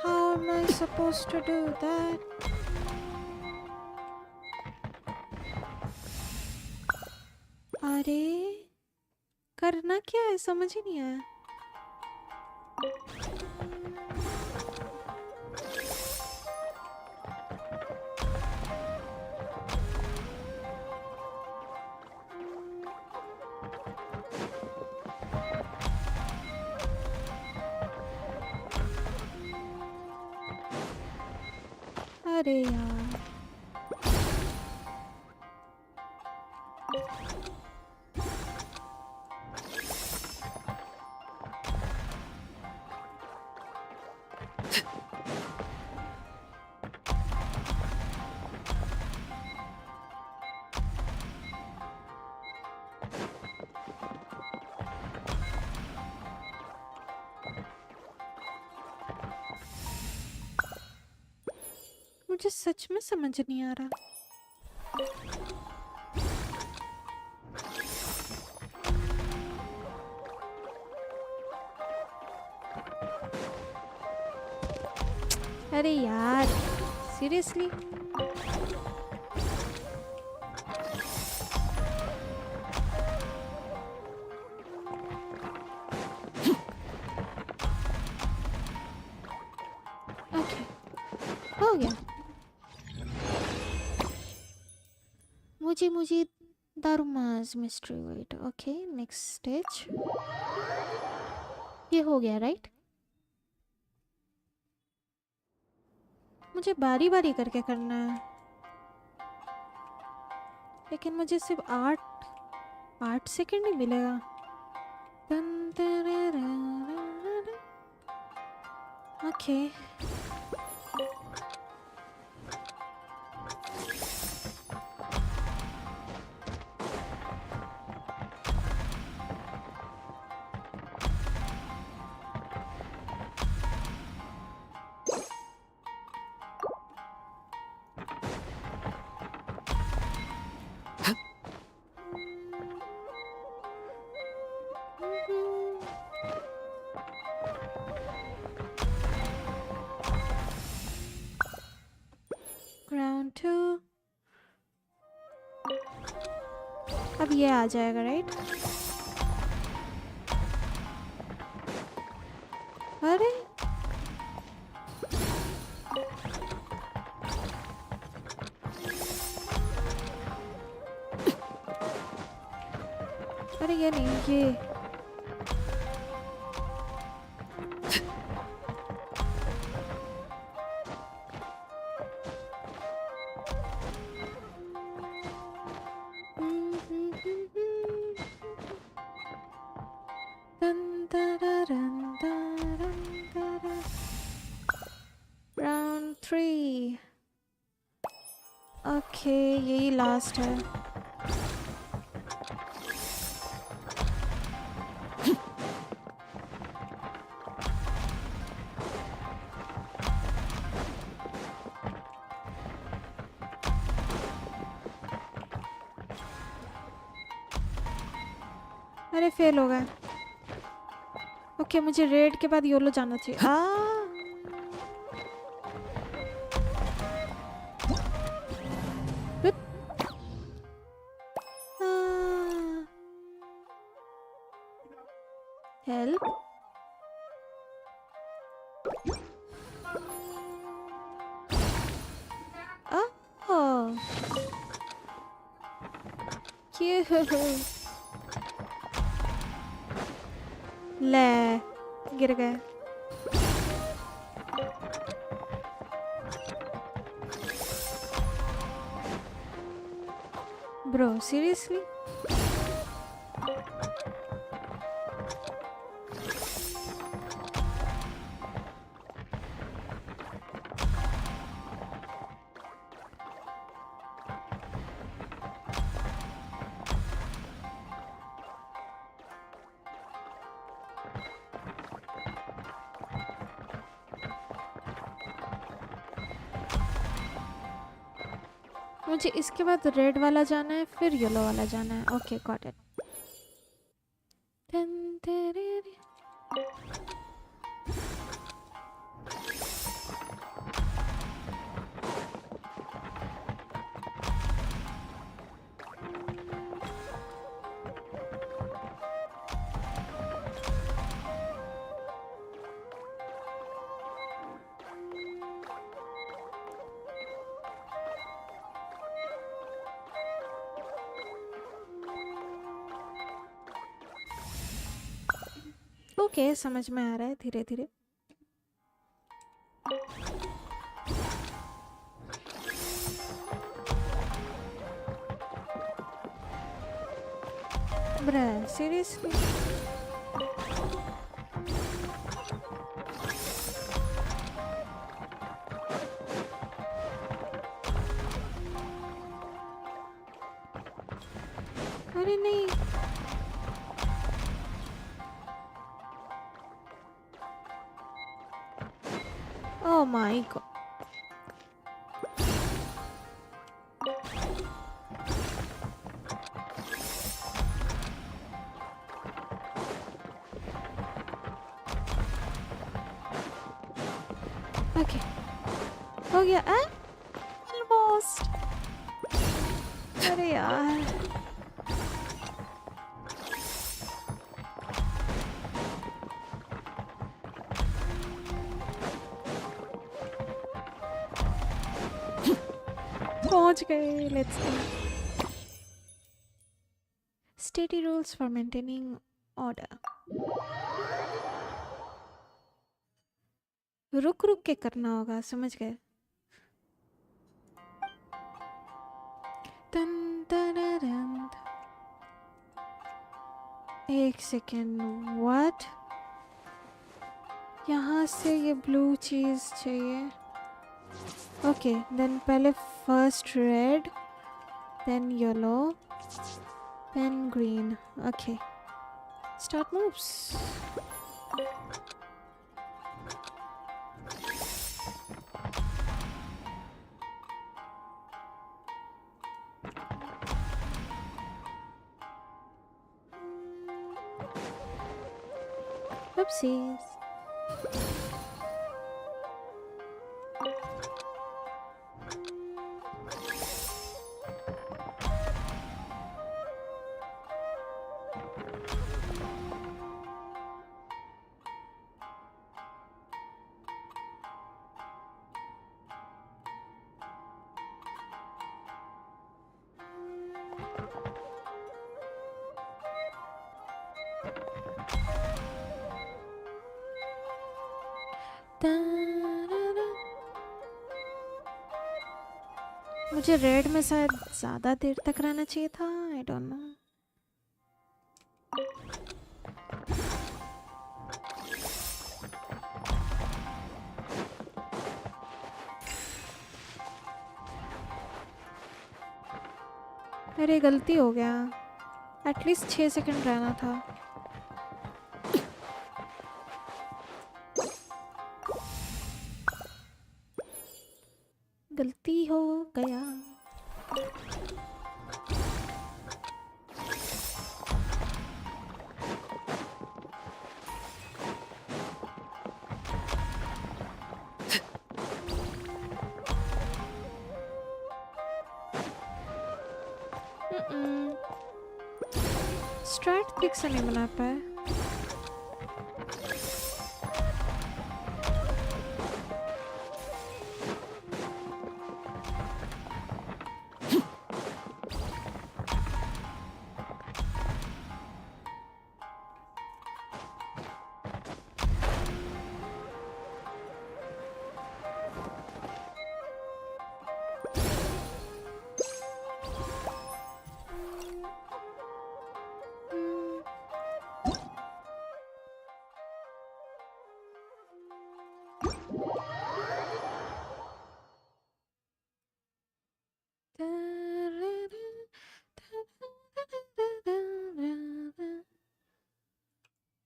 Speaker 1: How am I supposed to do that? अरे करना क्या है समझ ही नहीं आया. अरे यार मुझे सच में समझ नहीं आ रहा. अरे यार सीरियसली ओके हो गया. मुझे Darumas mystery wait. Okay next stage. ये हो गया राइट. मुझे बारी बारी करके करना है लेकिन मुझे सिर्फ 8 8 सेकंड ही मिलेगा। ओके राउंड 2 अब ये आ जाएगा राइट। अरे अरे ये नहीं ये राउंड 3 ओके यही लास्ट है। अरे फेल हो गया। ओके मुझे रेड के बाद योलो जाना चाहिए। हेल्प ले गिर गए। ब्रो सीरियसली मुझे इसके बाद रेड वाला जाना है फिर येलो वाला जाना है। Okay got it. ओके समझ में आ रहा है धीरे धीरे। ब्रा सीरियसली अरे नहीं Oh my god. Okay. हो गया almost. अरे यार पहुंच गए। Let's go. Steady rules for maintaining order. रुक रुक के करना होगा समझ गए। तन तररन एक सेकेंड, व्हाट? यहाँ से ये ब्लू चीज़ चाहिए. ओके, देन पहले first red, then yellow, then green. Okay, start moves. Oopsies. मुझे रेड में शायद ज़्यादा देर तक रहना चाहिए था. I don't know. अरे गलती हो गया. एटलीस्ट 6 सेकंड रहना था. गलती हो गया. स्ट्रैट ठीक से नहीं बना पाया.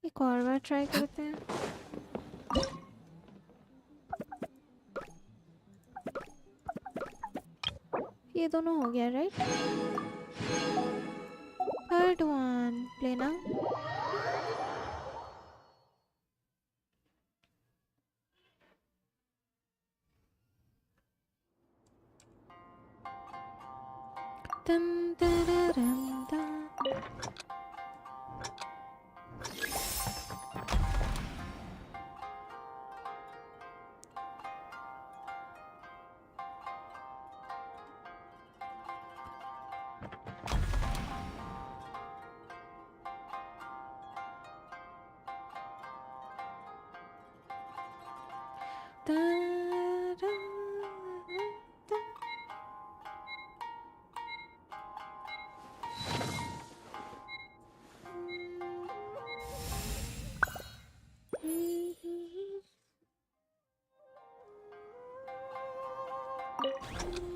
Speaker 1: एक और बार ट्राई करते हैं. ये दोनों हो गया right. Third one play now. Dun, da, da, dun, da. Da, da, da.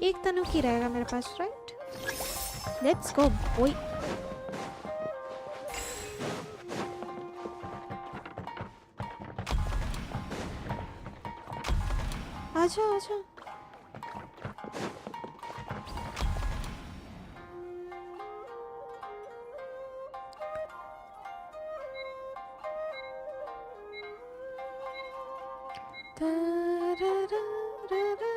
Speaker 1: एक तनुकी रहेगा मेरे पास राइट. Let's go boy. आजा आजा. Da, da, da, da, da.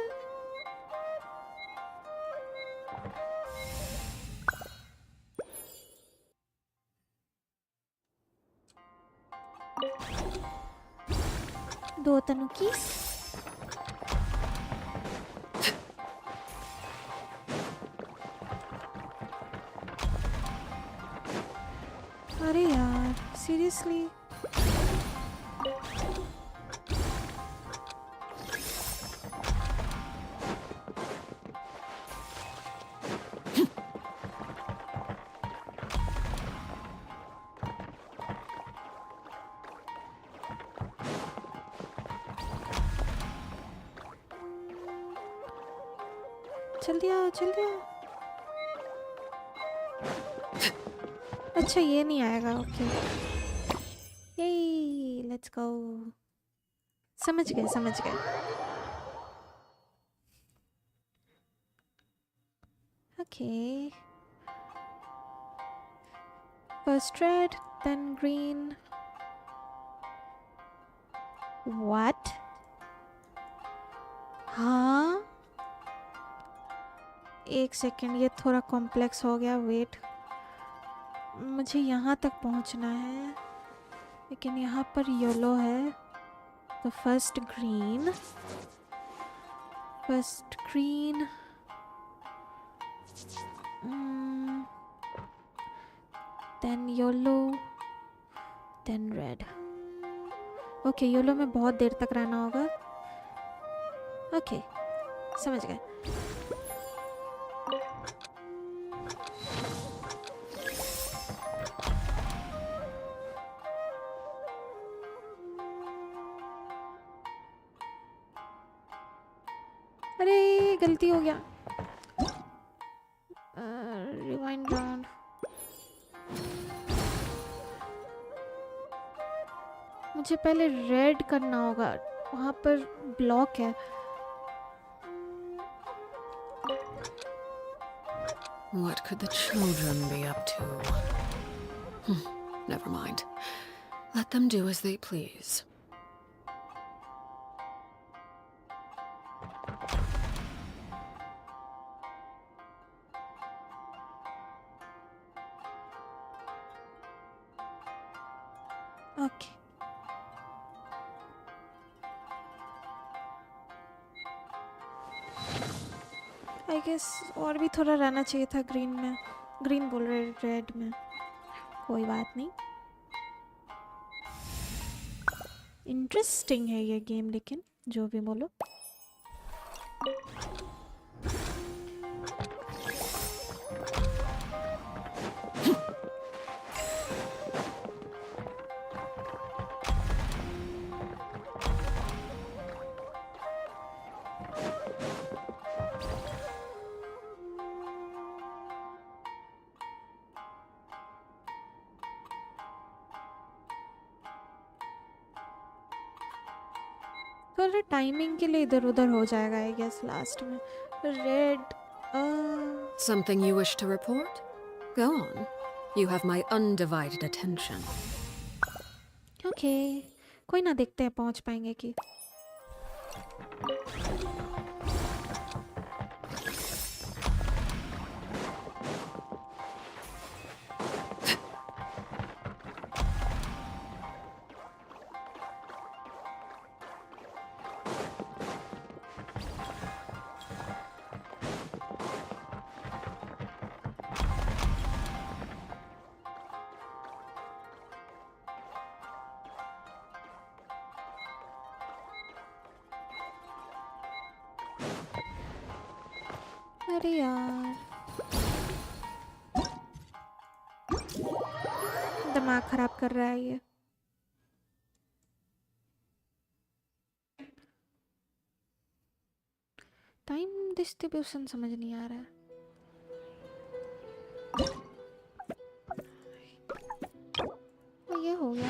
Speaker 1: दो तनुकीस. अरे यार सीरियसली. जल्दी आओ जल्दी आओ। अच्छा ये नहीं आएगा, ओके। ये लेट्स गो। समझ गए समझ गए। Okay, first red then green. What? हाँ, एक सेकेंड, ये थोड़ा कॉम्प्लेक्स हो गया। वेट, मुझे यहाँ तक पहुँचना है, लेकिन यहाँ पर येलो है। तो first green, then yellow, then red. Okay, yellow में बहुत देर तक रहना होगा। ओके, समझ गए। अरे गलती हो गया। Rewind round. मुझे पहले रेड करना होगा, वहाँ पर ब्लॉक है।
Speaker 3: What could the children be up to? Never mind. Let them do as they please.
Speaker 1: Okay, I guess और भी थोड़ा रहना चाहिए था ग्रीन में। ग्रीन बोल रहे, रेड में। कोई बात नहीं। इंटरेस्टिंग है ये गेम, लेकिन जो भी बोलो। थोड़ा टाइमिंग के लिए इधर उधर हो जाएगा आई गेस लास्ट में। Red.
Speaker 3: Something you wish to report? Go on. You have my undivided attention.
Speaker 1: Okay, कोई ना, देखते हैं पहुंच पाएंगे कि। अरे यार, दिमाग खराब कर रहा है ये। टाइम डिस्ट्रीब्यूशन समझ नहीं आ रहा है। ये हो गया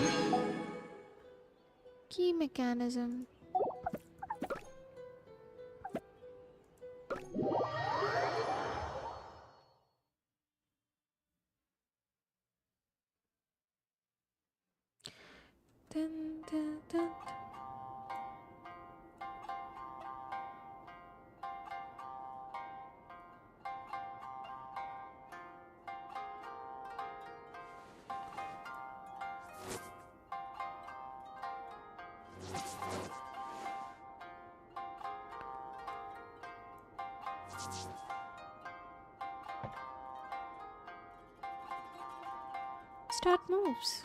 Speaker 1: की mechanism. Dun, dun, dun. Start moves.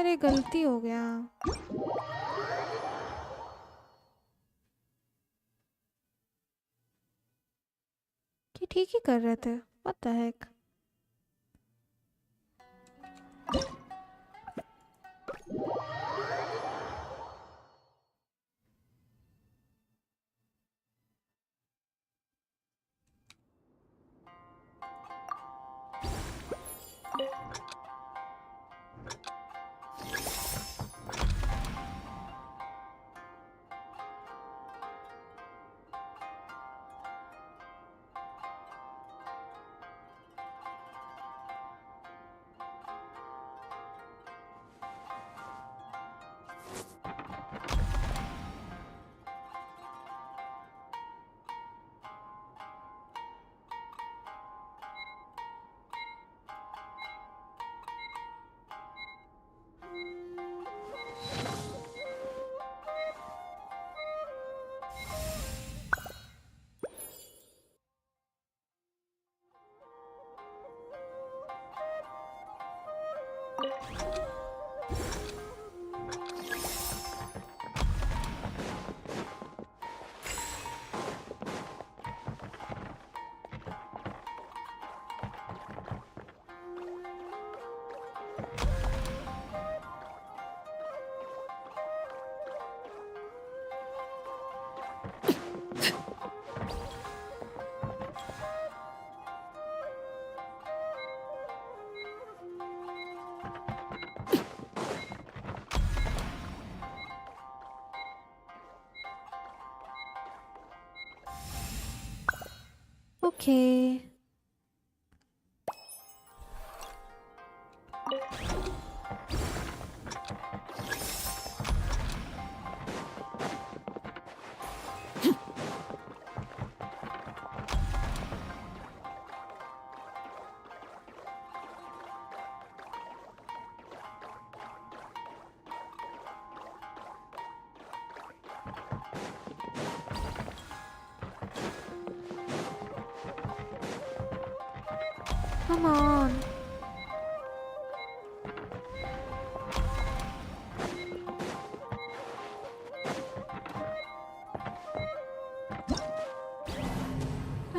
Speaker 1: अरे गलती हो गया। कि ठीक ही कर रहे थे। What the heck? Okay. Come on.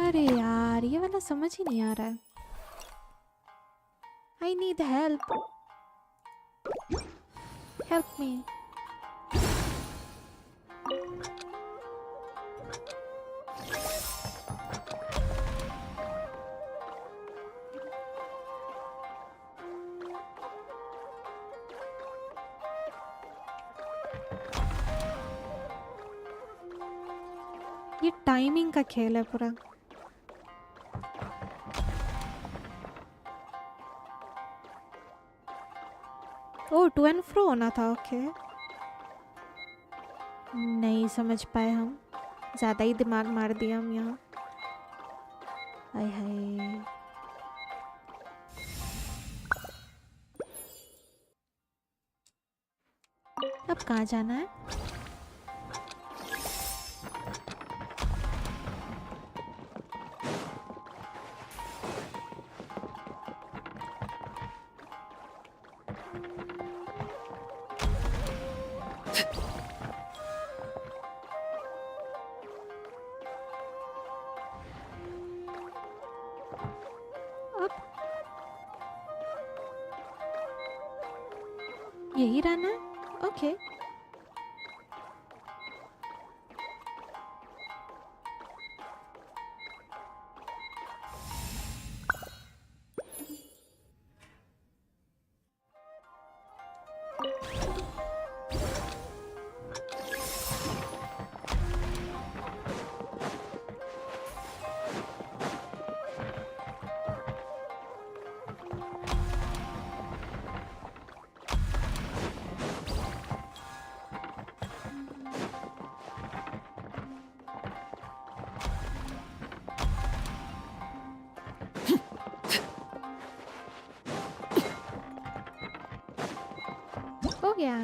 Speaker 1: अरे यार ये वाला समझ ही नहीं आ रहा है। I need help. Help me. ये टाइमिंग का खेल है पूरा। ओ टू एंड फ्रो होना था। ओके नहीं समझ पाए हम, ज़्यादा ही दिमाग मार दिया हम यहाँ। हाय हाय अब कहाँ जाना है? यही रहना है? ओके हो गया।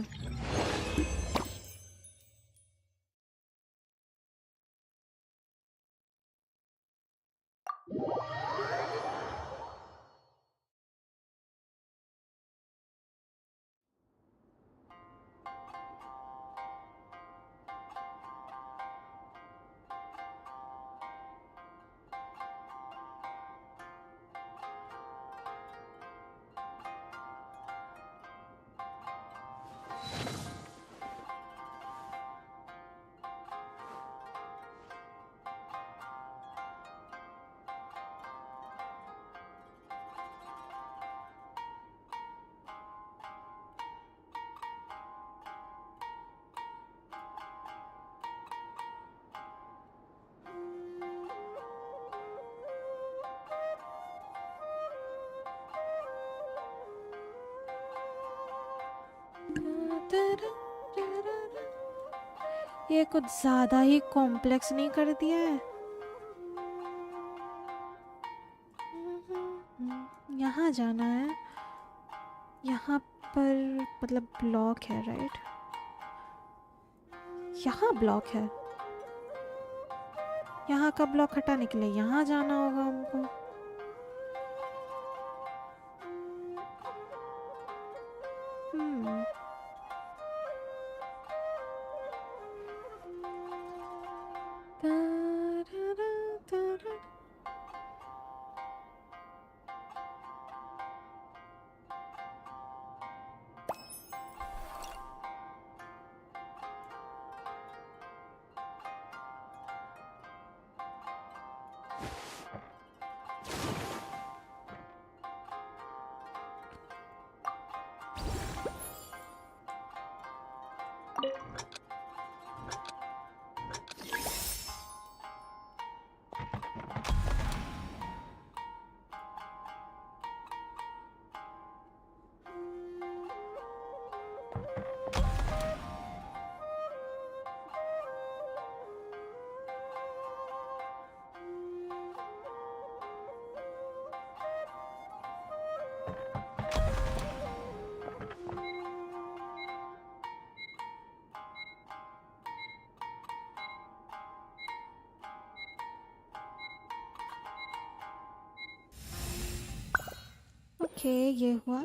Speaker 1: ये कुछ ज़्यादा ही कॉम्प्लेक्स नहीं कर दिया है? यहाँ जाना है, यहाँ पर मतलब ब्लॉक है, राइट? यहाँ ब्लॉक है, यहाँ का ब्लॉक हटाने के लिए यहाँ जाना होगा हमको। ओके, ये हुआ।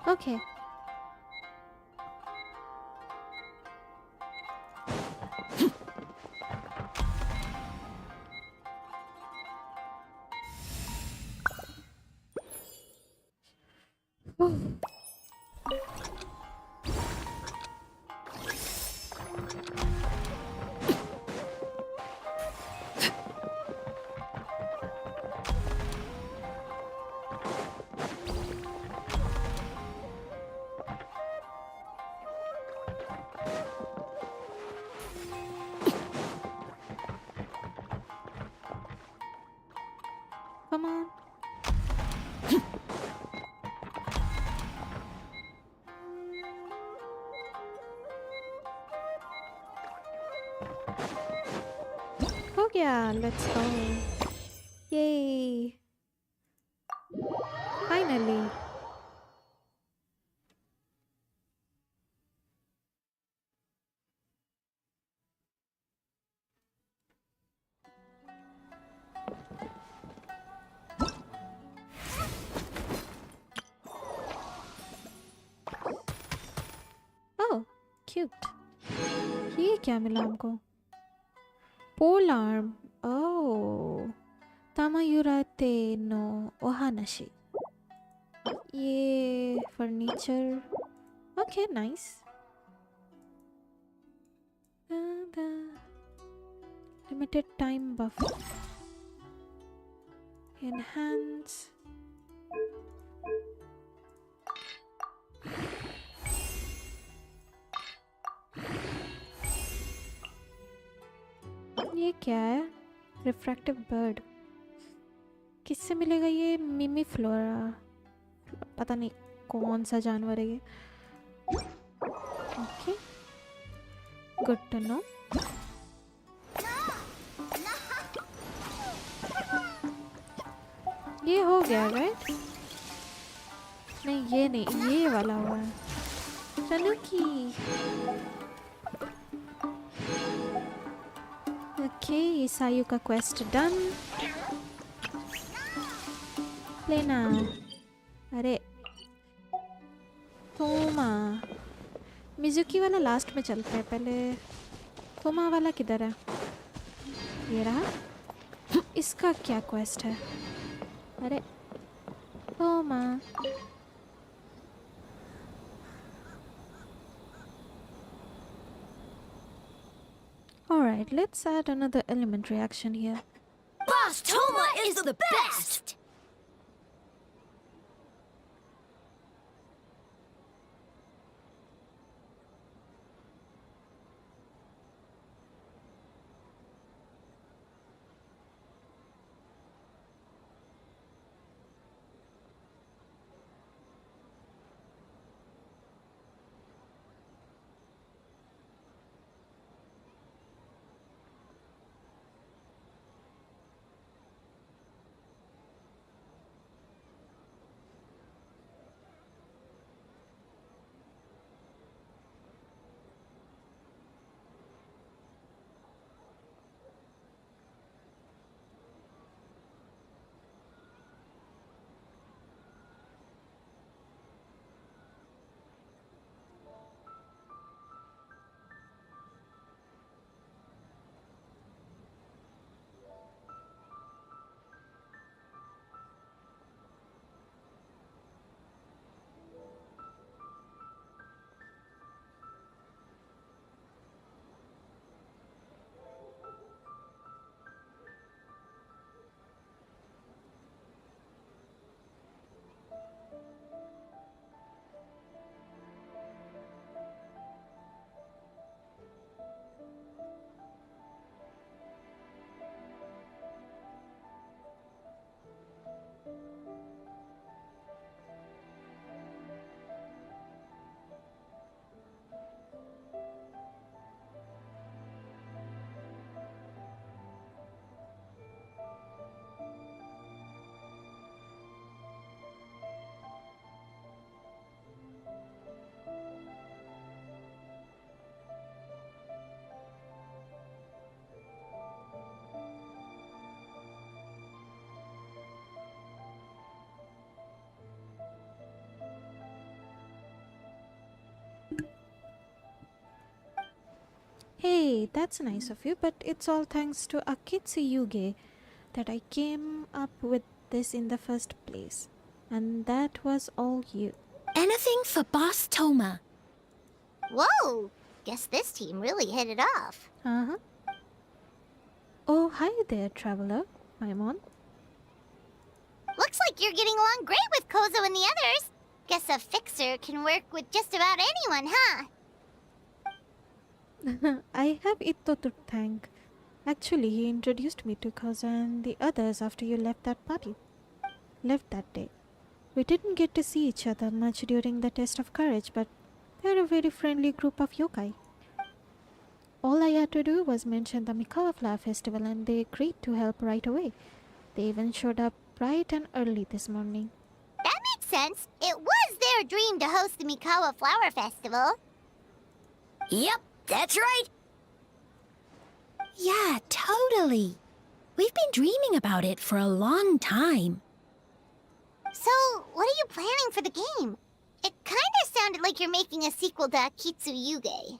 Speaker 1: Okay. Come on. Oh yeah, let's go. Yay. Finally. Oh, cute. ये क्या मिला हमको? Pole arm. Oh. Tamayurate no ohanashi. ये furniture. Okay, nice. Limited time buff. Enhance. ये क्या है? Refractive bird. किससे मिलेगा ये? मिमी फ्लोरा, पता नहीं कौन सा जानवर है ये। Okay, good to know. ये हो गया राइट? नहीं ये नहीं, ये वाला हुआ है। चलो की ओके, ईसायु का क्वेस्ट डन। लेना। अरे थोमा, मिजुकी वाला लास्ट में चलते हैं, पहले थोमा वाला किधर है? ये रहा। इसका क्या क्वेस्ट है? अरे थोमा, Alright, let's add another element reaction here.
Speaker 6: Boss Toma is the best!
Speaker 1: Hey, that's nice of you, but it's all thanks to Akitsu Yuge that I came up with this in the first place. And that was all you.
Speaker 6: Anything for Boss Toma. Whoa! Guess this team really hit it off.
Speaker 1: Uh-huh. Oh, hi there, traveler. I'm on.
Speaker 2: Looks like you're getting along great with Kozo and the others. Guess a fixer can work with just about anyone, huh?
Speaker 1: I have Itto to thank. Actually, he introduced me to Koza and the others after you left that day. We didn't get to see each other much during the test of courage, but they're a very friendly group of yokai. All I had to do was mention the Mikawa Flower Festival and they agreed to help right away. They even showed up bright and early this morning.
Speaker 2: That makes sense. It was their dream to host the Mikawa Flower Festival.
Speaker 6: Yep, that's right. Yeah, totally. We've been dreaming about it for a long time.
Speaker 2: So, what are you planning for the game? It kinda sounded like you're making a sequel to Akitsu Yuge.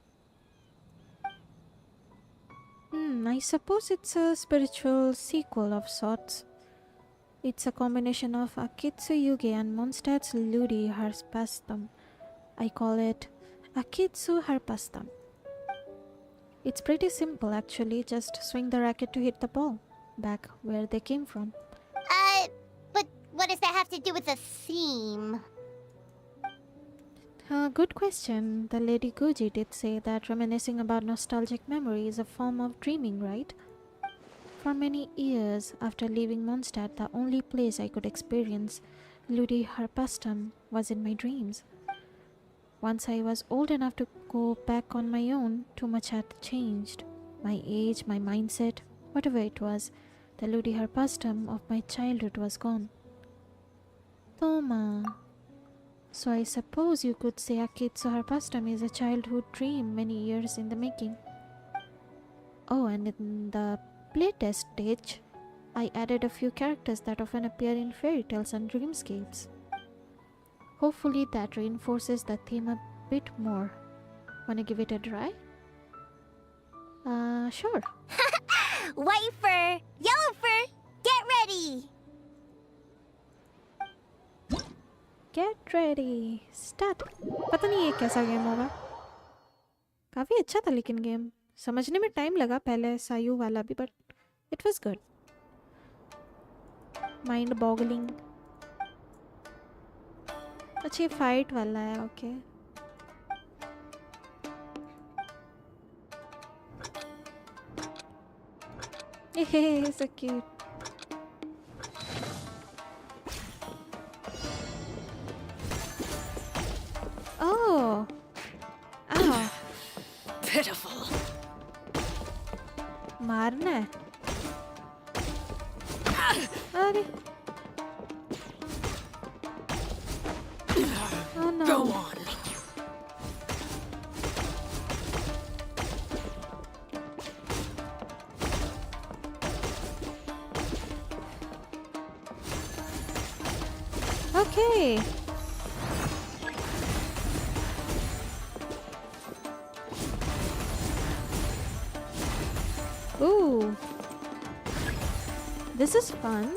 Speaker 1: I suppose it's a spiritual sequel of sorts. It's a combination of Akitsu Yuge and Mondstadt's Ludi Harpastum. I call it Akitsu Harpastum. It's pretty simple actually, just swing the racket to hit the ball, back where they came from.
Speaker 2: But what does that have to do with the theme?
Speaker 1: Good question. The Lady Guji did say that reminiscing about nostalgic memory is a form of dreaming, right? For many years after leaving Mondstadt, the only place I could experience Ludi Harpastum was in my dreams. Once I was old enough to go back on my own, too much had changed. My age, my mindset, whatever it was, the Ludi Harpastum of my childhood was gone. Toma. So I suppose you could say Akitsu Harpastum is a childhood dream many years in the making. Oh, and in the playtest stage, I added a few characters that often appear in fairy tales and dreamscapes. Hopefully that reinforces the theme a bit more. Wanna give it a try? Sure.
Speaker 6: White fur, yellow fur, get ready!
Speaker 1: Get ready. Start. पता नहीं ये कैसा game होगा. काफी अच्छा था लेकिन game. समझने में टाइम लगा पहले सायू वाला भी, but it was good. Mind boggling. अच्छा ये फाइट वाला है. Okay Hey, so cute. Oh. Ah.
Speaker 3: Pitiful.
Speaker 1: मारना है. अरे. Oh no.
Speaker 3: Go on.
Speaker 1: Okay. Ooh. This is fun.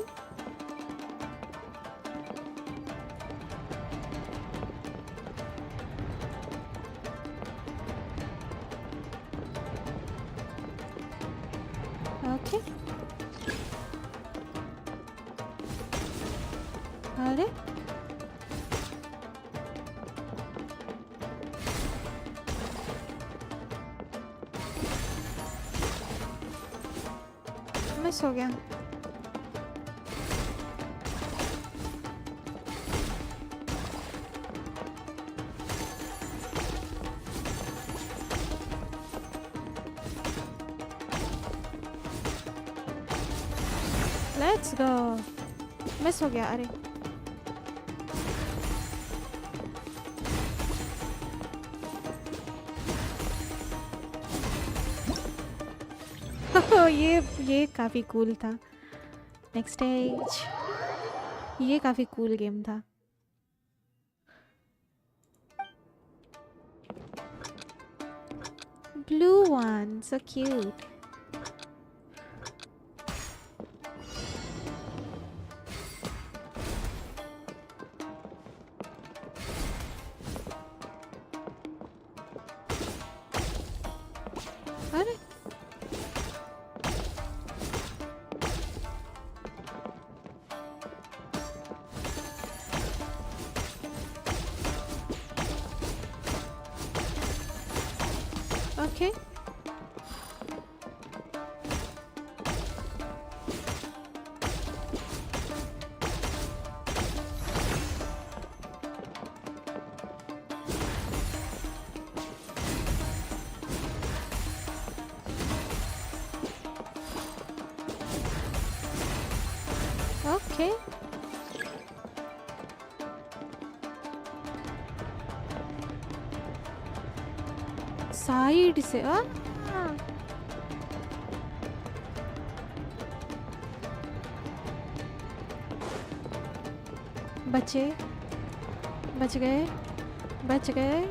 Speaker 1: Okay. अरे मिस हो गया. Let's go. मिस हो गया. अरे ये काफी कूल था. Next stage. ये काफी कूल गेम था. Blue one so cute. अरे okay. Okay. साइड से बचे. बच गए. बच गए.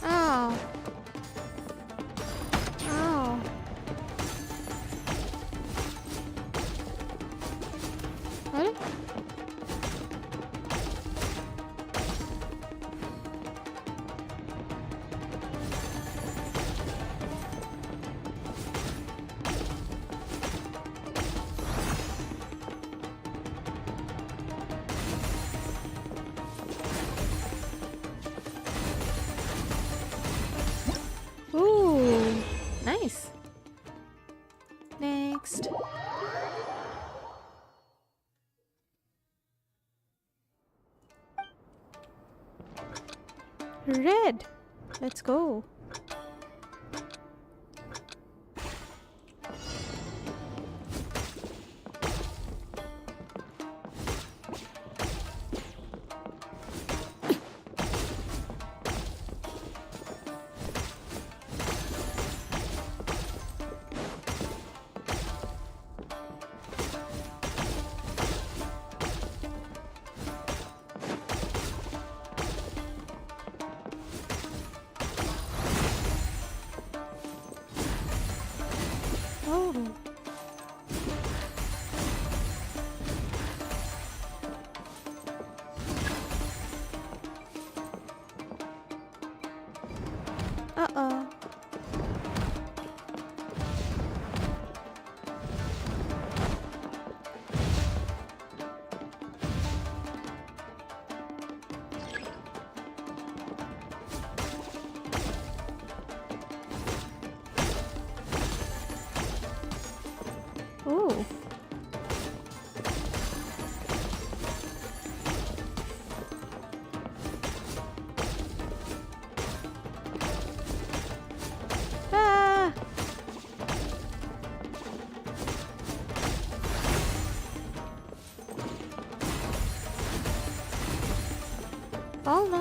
Speaker 1: आओ. आओ. अरे ooh, nice. Next. Red. Let's go. Oh.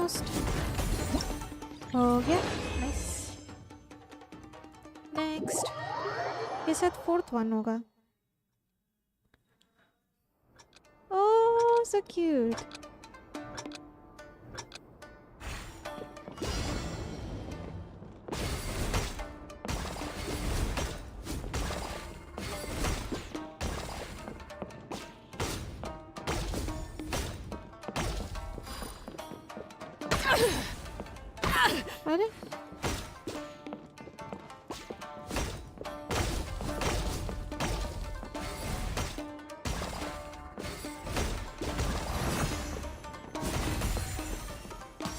Speaker 1: almost. हो गया. Nice. Next. ये शायद fourth one होगा. Oh, so cute. अरे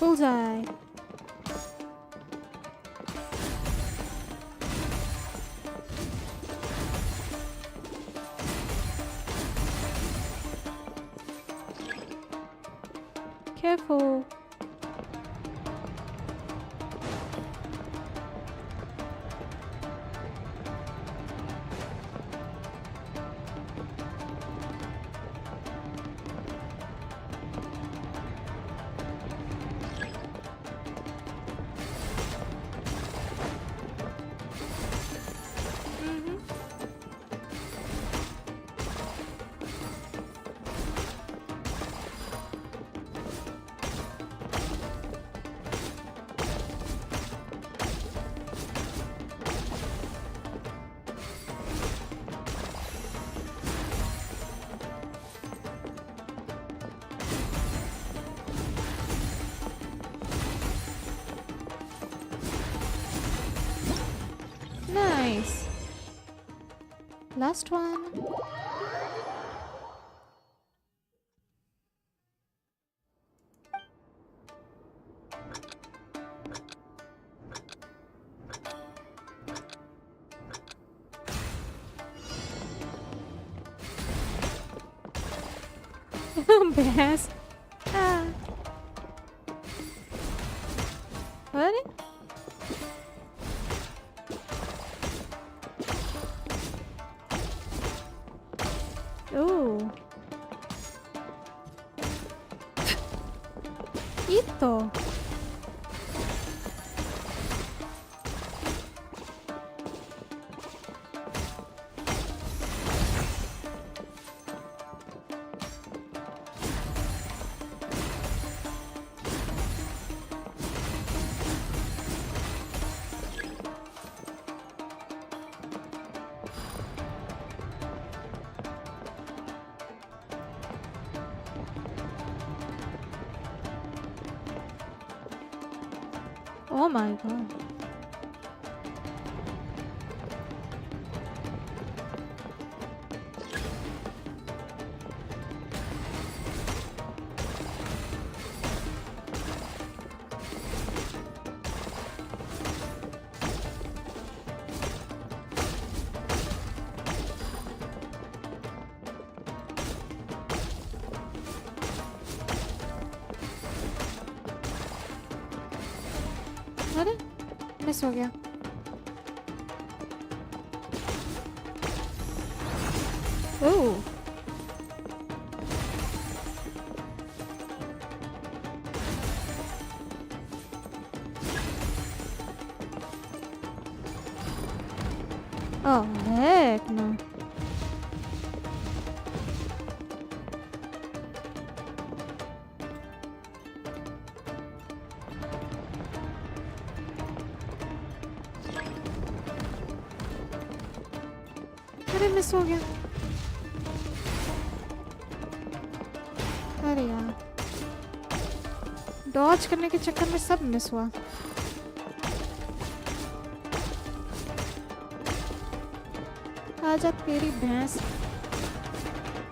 Speaker 1: bullseye. Careful. Nice. Last one. Bears. Ah. What? Oh. Ito. Oh my god. अरे मिस हो गया. ओह oh heck no. अरे मिस हो गया. अरे यार डॉज करने के चक्कर में सब मिस हुआ. आजा तेरी भैंस.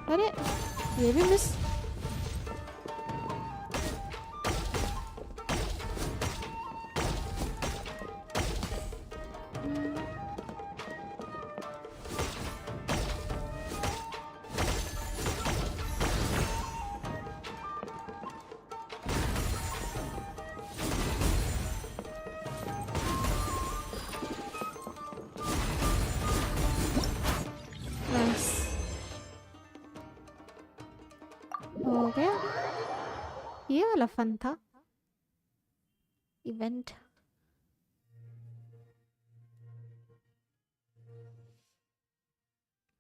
Speaker 1: अरे ये भी मिस. हो गया. ये वाला फन था. Event.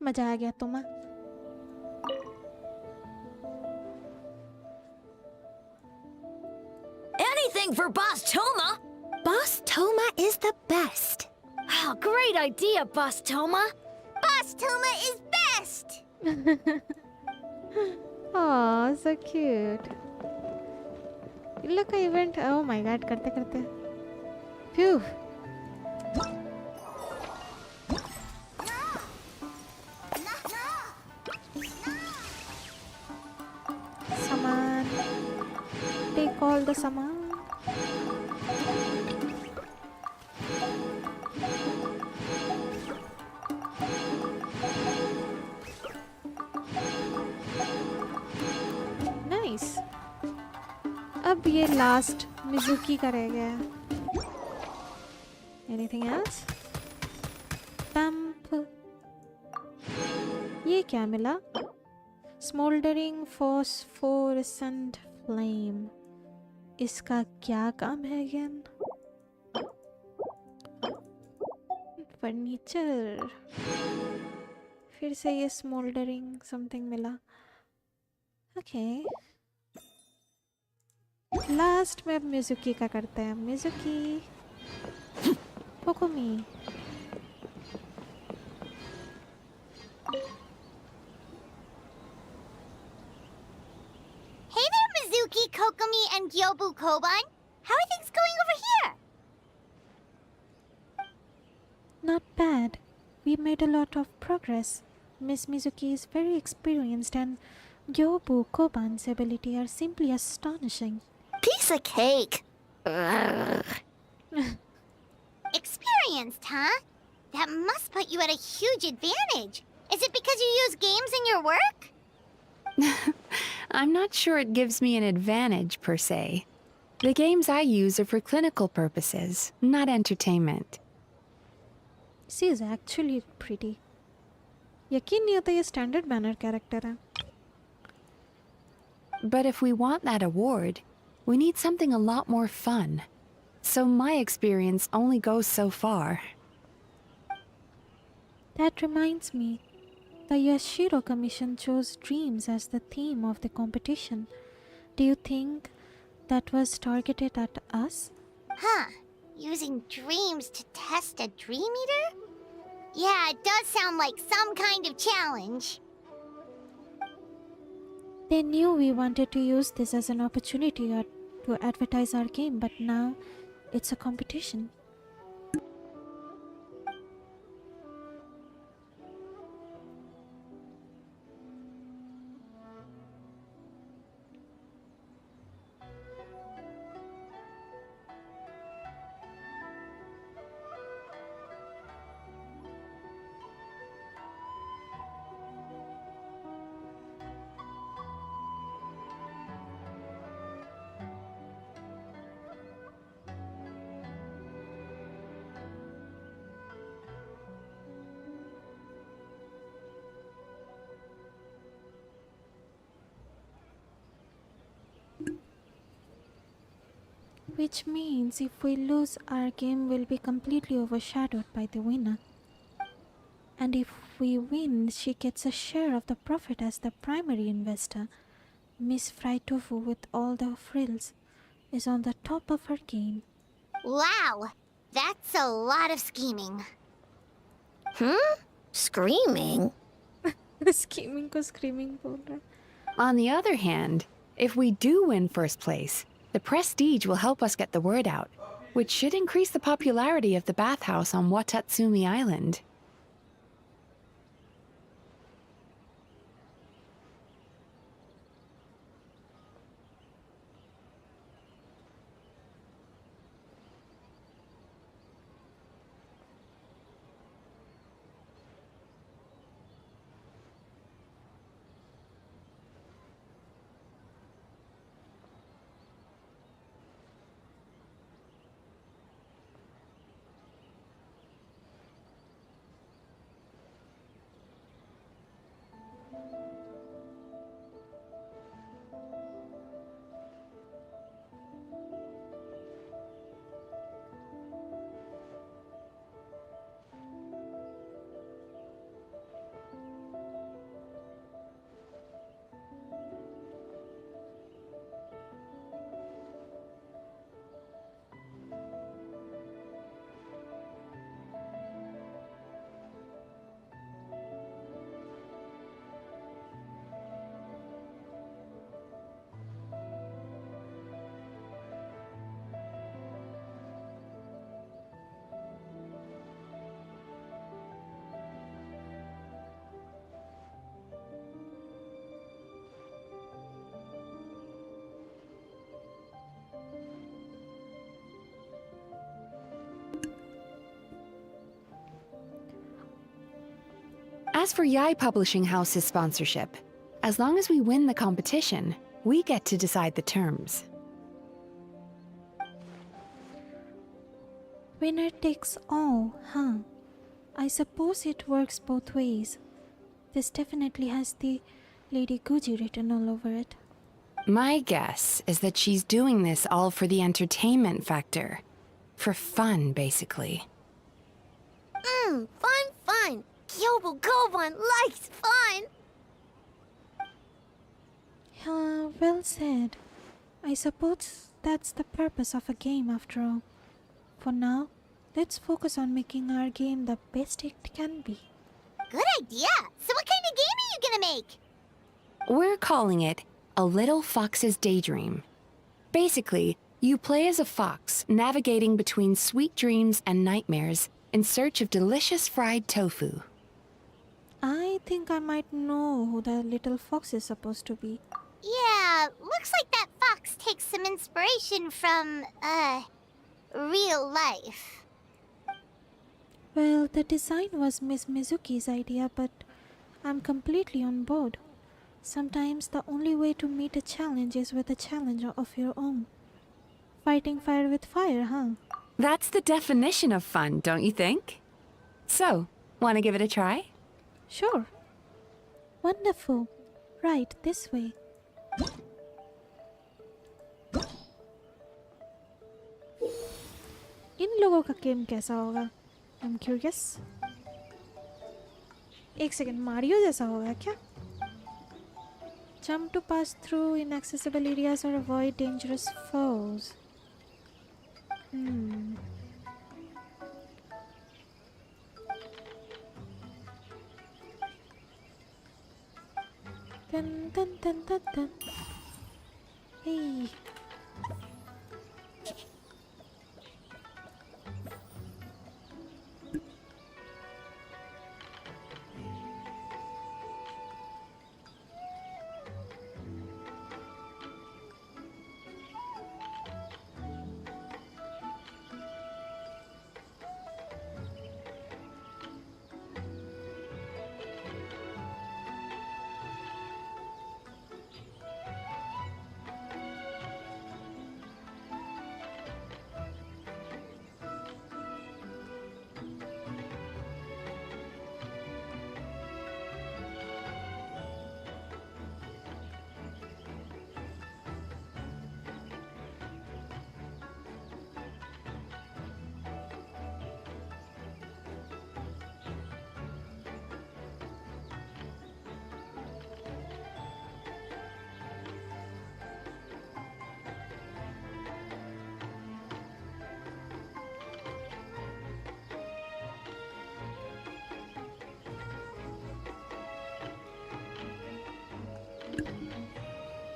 Speaker 1: मजा आ गया तुम्हें?
Speaker 6: Anything for Boss Toma!
Speaker 2: Boss Toma is the best.
Speaker 6: Oh, great idea, Boss Toma! Boss Toma is best!
Speaker 1: Oh, so cute. Look, event. Oh my god, करते करते. Phew. Saman. Take all the saman. Nice. अब ये last Mizuki का रह गया है. Anything else? Stamp. ये क्या मिला? Smoldering phosphorescent flame. इसका क्या काम है again? Furniture. फिर से ये smoldering something मिला. Okay. लास्ट में अब मिजुकी का करते हैं. Mizuki. Pokumi.
Speaker 2: Hey there, Mizuki, Kokomi, and Gyobu Koban. How are things going over here?
Speaker 1: Not bad. We made a lot of progress. Miss Mizuki is very experienced and Gyobu Koban's ability are simply astonishing.
Speaker 2: Piece of cake. Experienced, huh? That must put you at a huge advantage. Is it because you use games in your work?
Speaker 7: I'm not sure it gives me an advantage, per se. The games I use are for clinical purposes, not entertainment.
Speaker 1: She is actually pretty. यकीन नहीं होता ये standard banner character है.
Speaker 7: But if we want that award, we need something a lot more fun. So my experience only goes so far.
Speaker 1: That reminds me, the Yashiro Commission chose dreams as the theme of the competition. Do you think that was targeted at us?
Speaker 2: Huh. Using dreams to test a dream eater? Yeah, it does sound like some kind of challenge.
Speaker 1: They knew we wanted to use this as an opportunity to advertise our game, but now it's a competition. Which means if we lose, our game will be completely overshadowed by the winner. And if we win, she gets a share of the profit as the primary investor. Miss Tofu, with all the frills, is on the top of her game.
Speaker 2: Wow, that's a lot of scheming.
Speaker 4: Screaming?
Speaker 1: Scheming ko screaming बोल रहा है.
Speaker 7: On the other hand, if we do win first place, the prestige will help us get the word out, which should increase the popularity of the bathhouse on Watatsumi Island. As for Yai Publishing House's sponsorship, as long as we win the competition, we get to decide the terms.
Speaker 1: Winner takes all, huh? I suppose it works both ways. This definitely has the Lady Guji written all over it.
Speaker 7: My guess is that she's doing this all for the entertainment factor. For fun, basically.
Speaker 6: Fun. Kyobu Koban likes fun.
Speaker 1: Well said. I suppose that's the purpose of a game after all. For now, let's focus on making our game the best it can be.
Speaker 6: Good idea. So what kind of game are you gonna make?
Speaker 7: We're calling it A Little Fox's Daydream. Basically, you play as a fox navigating between sweet dreams and nightmares in search of delicious fried tofu.
Speaker 1: I think I might know who the little fox is supposed to be.
Speaker 6: Yeah, looks like that fox takes some inspiration from, real life.
Speaker 1: Well, the design was Miss Mizuki's idea, but I'm completely on board. Sometimes the only way to meet a challenge is with a challenge of your own. Fighting fire with fire, huh?
Speaker 7: That's the definition of fun, don't you think? So, want to give it a try?
Speaker 1: Sure. Wonderful. Right, this way. इन लोगों का game कैसा होगा? I'm curious. एक second, Mario जैसा होगा क्या? Jump to pass through inaccessible areas or avoid dangerous foes. Dun dun dun dun dun. Hey.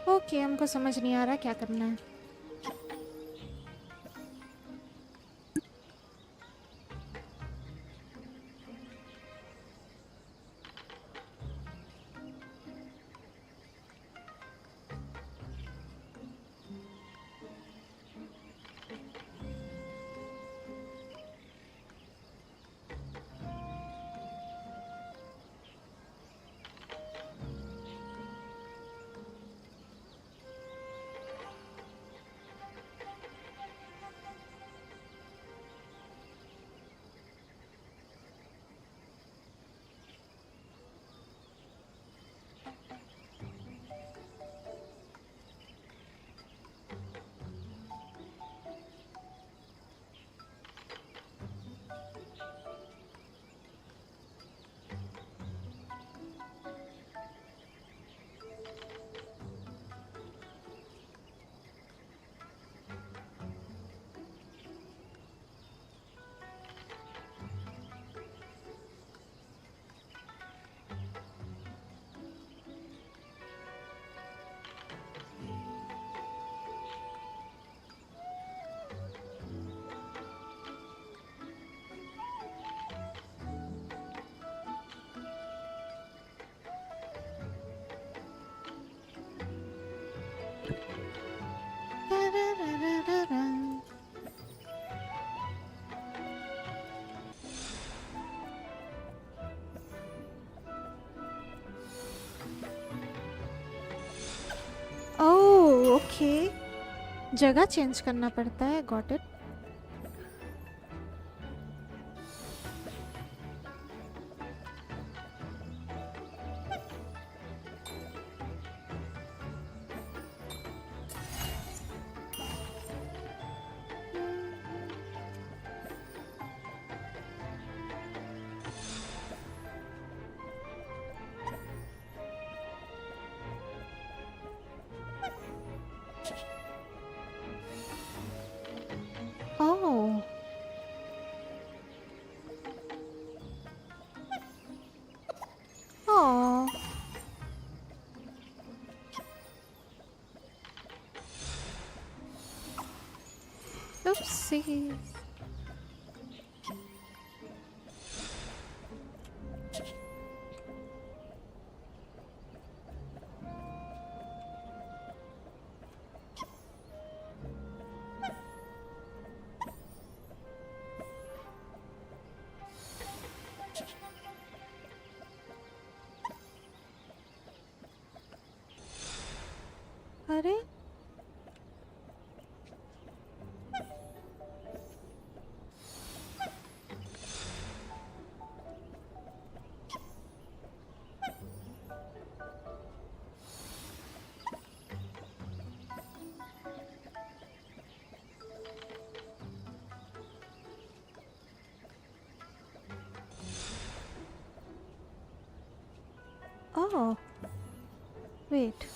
Speaker 1: Okay, हमको समझ नहीं आ रहा क्या करना है. ओके, जगह चेंज करना पड़ता है. Got it. Oh. Oh. Oopsie. अरे oh, wait.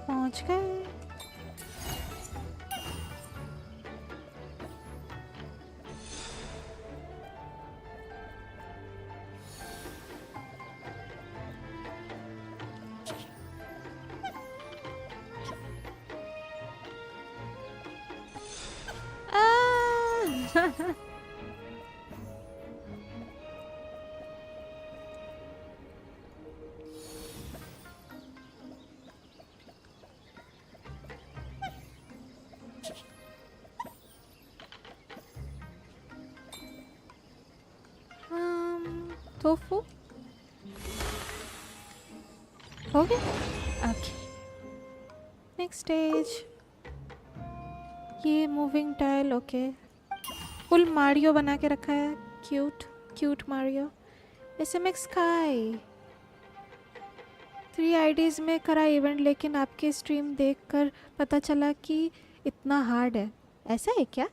Speaker 1: पहुंच गए. टोफू हो गया. Okay, next stage. ये moving tile. Okay, full Mario बना के रखा है. Cute cute Mario. SMX sky 3 IDs में करा इवेंट, लेकिन आपके स्ट्रीम देखकर पता चला कि इतना हार्ड है. ऐसा है क्या?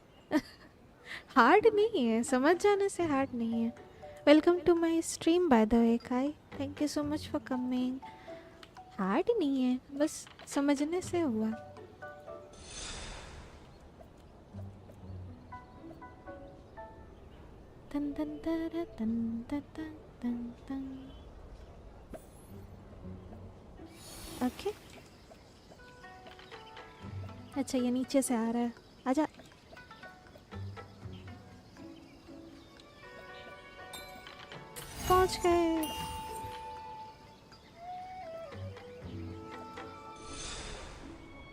Speaker 1: हार्ड नहीं है, समझ जाने से हार्ड नहीं है. Welcome to my stream by the way Kai. Thank you so much for coming. Hard नहीं है, बस समझने से हुआ. तन तन तन तन तन तन तन. ओके, अच्छा ये नीचे से आ रहा है. आजा. पहुंच गए.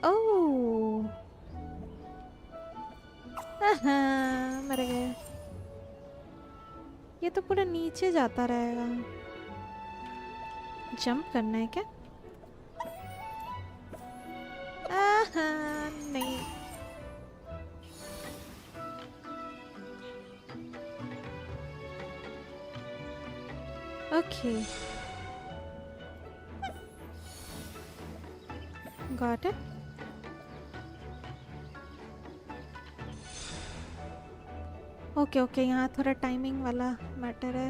Speaker 1: ओह, मर गए. ये तो पूरा नीचे जाता रहेगा. जंप करना है क्या? नहीं. Okay, got it. Okay okay, यहाँ थोड़ा टाइमिंग वाला मैटर है.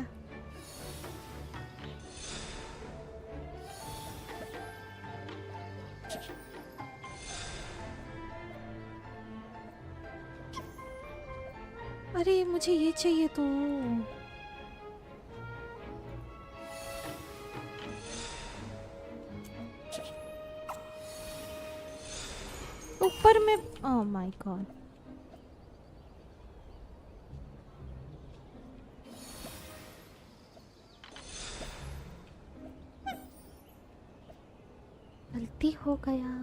Speaker 1: अरे मुझे ये चाहिए तो। ऊपर में, ओह माय गॉड। गलती हो गया।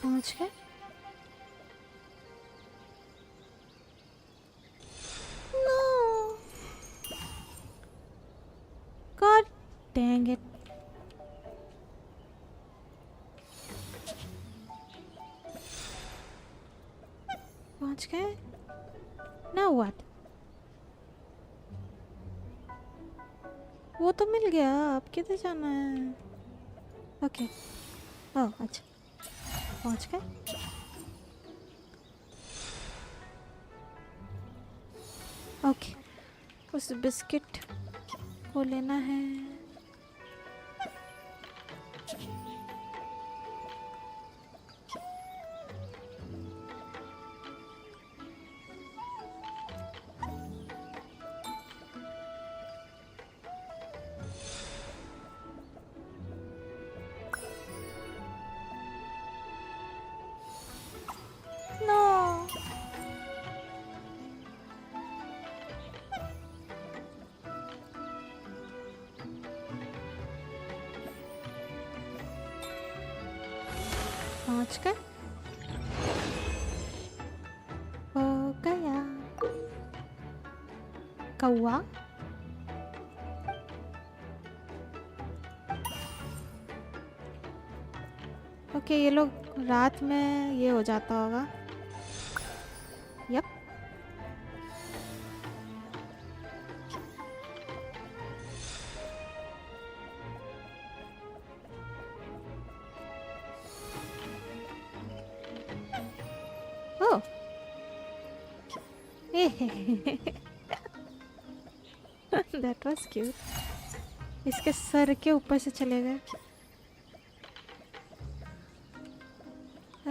Speaker 1: पहुंच गए। No. God dang it. पहुंच गए। Now what? वो तो मिल गया, अब किधर जाना है? ओके। ओह अच्छा, पहुंच गए। ओके, उस बिस्किट को लेना है। No. पहुंच गए। हो गया। कौवा। ओके, ये लोग रात में ये हो जाता होगा। Yup. Oh. That was cute. इसके सर के ऊपर से चले गए।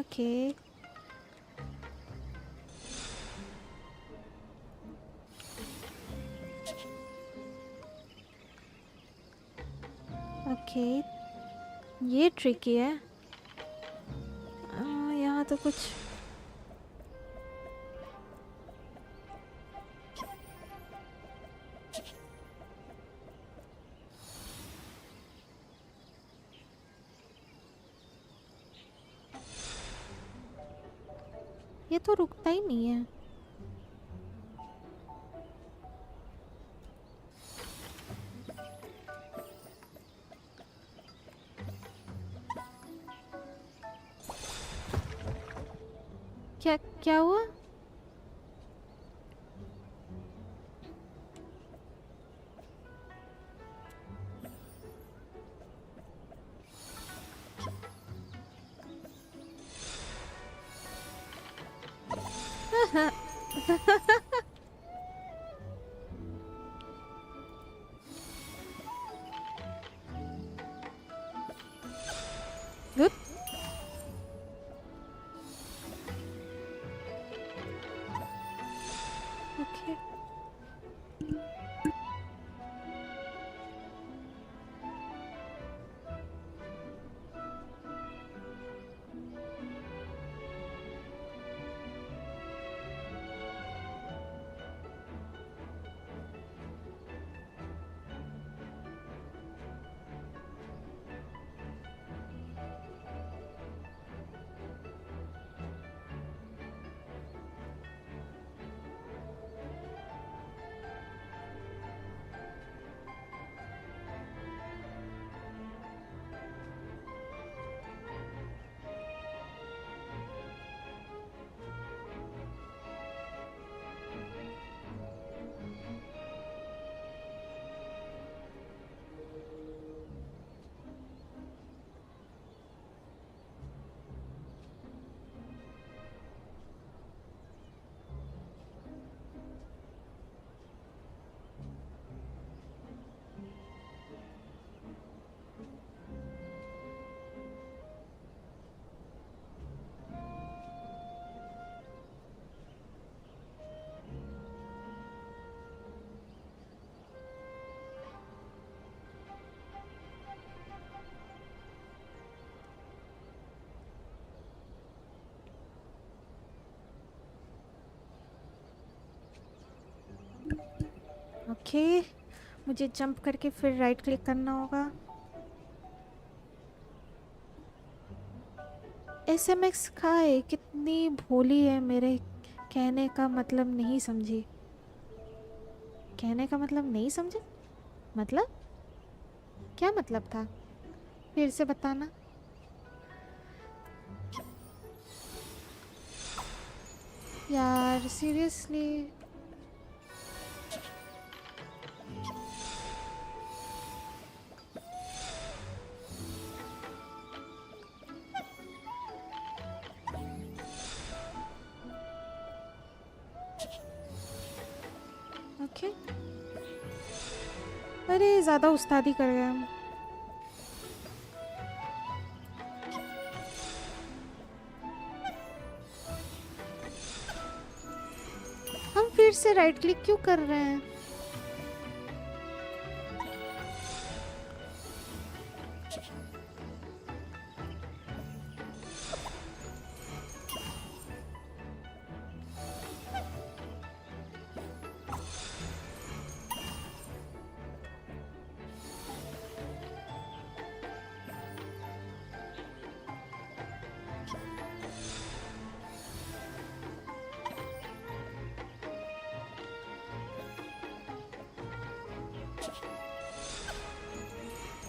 Speaker 1: ओके। ओके, ये ट्रिकी है। यहाँ तो कुछ ये तो रुकता ही नहीं है। क्या क्या हुआ? Good. Okay. ओके, मुझे जंप करके फिर राइट क्लिक करना होगा। SMX खाए, कितनी भोली है, मेरे कहने का मतलब नहीं समझी। कहने का मतलब नहीं समझे? मतलब क्या मतलब था? फिर से बताना। यार सीरियसली। ओके, अरे ज़्यादा उस्तादी कर गए हम। हम फिर से राइट क्लिक क्यों कर रहे हैं?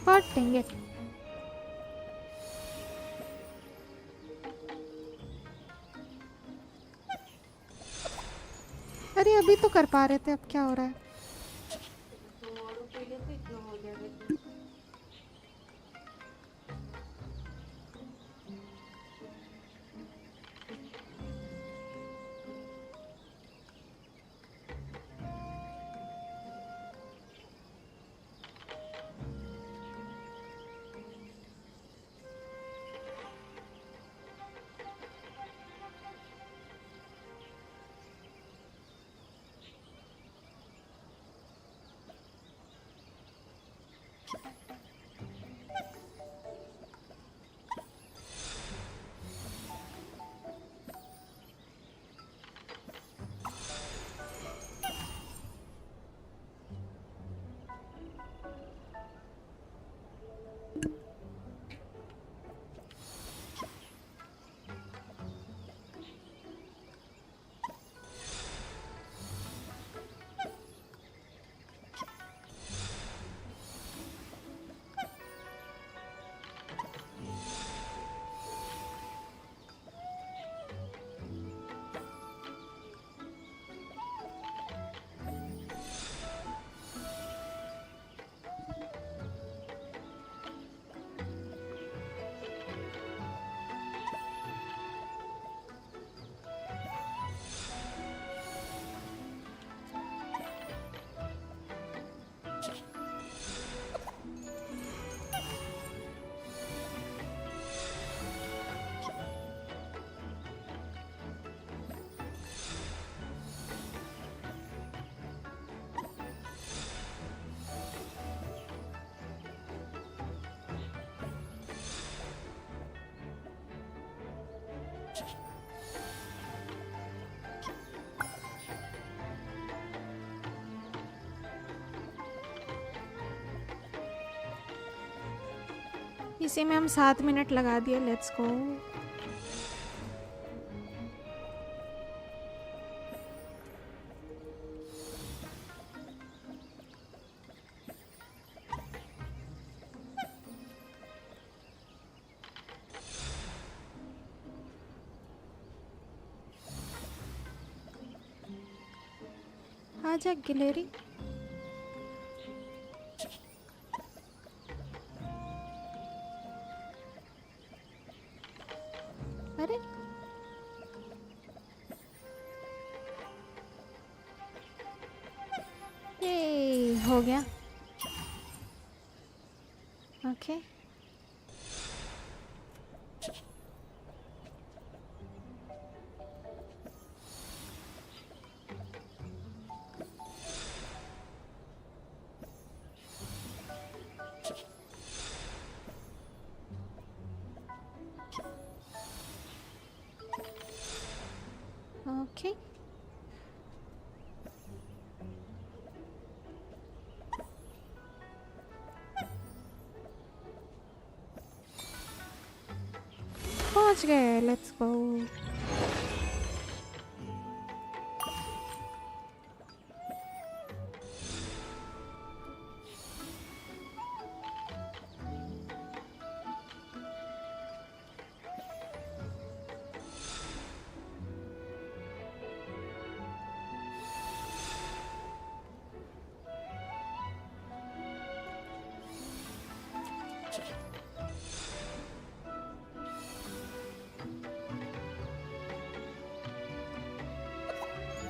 Speaker 1: God dang it. अरे अभी तो कर पा रहे थे, अब क्या हो रहा है? इसी में हम 7 मिनट लगा दिए। Let's go. आजा गिलेरी। अरे ये हो गया। ओके ओके पहुंच गए, लेट्स गो।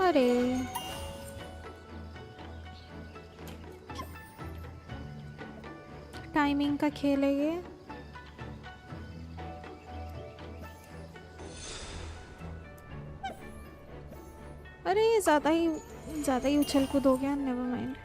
Speaker 1: अरे टाइमिंग का खेल है ये। अरे ज़्यादा ही उछल कूद हो गया, never mind.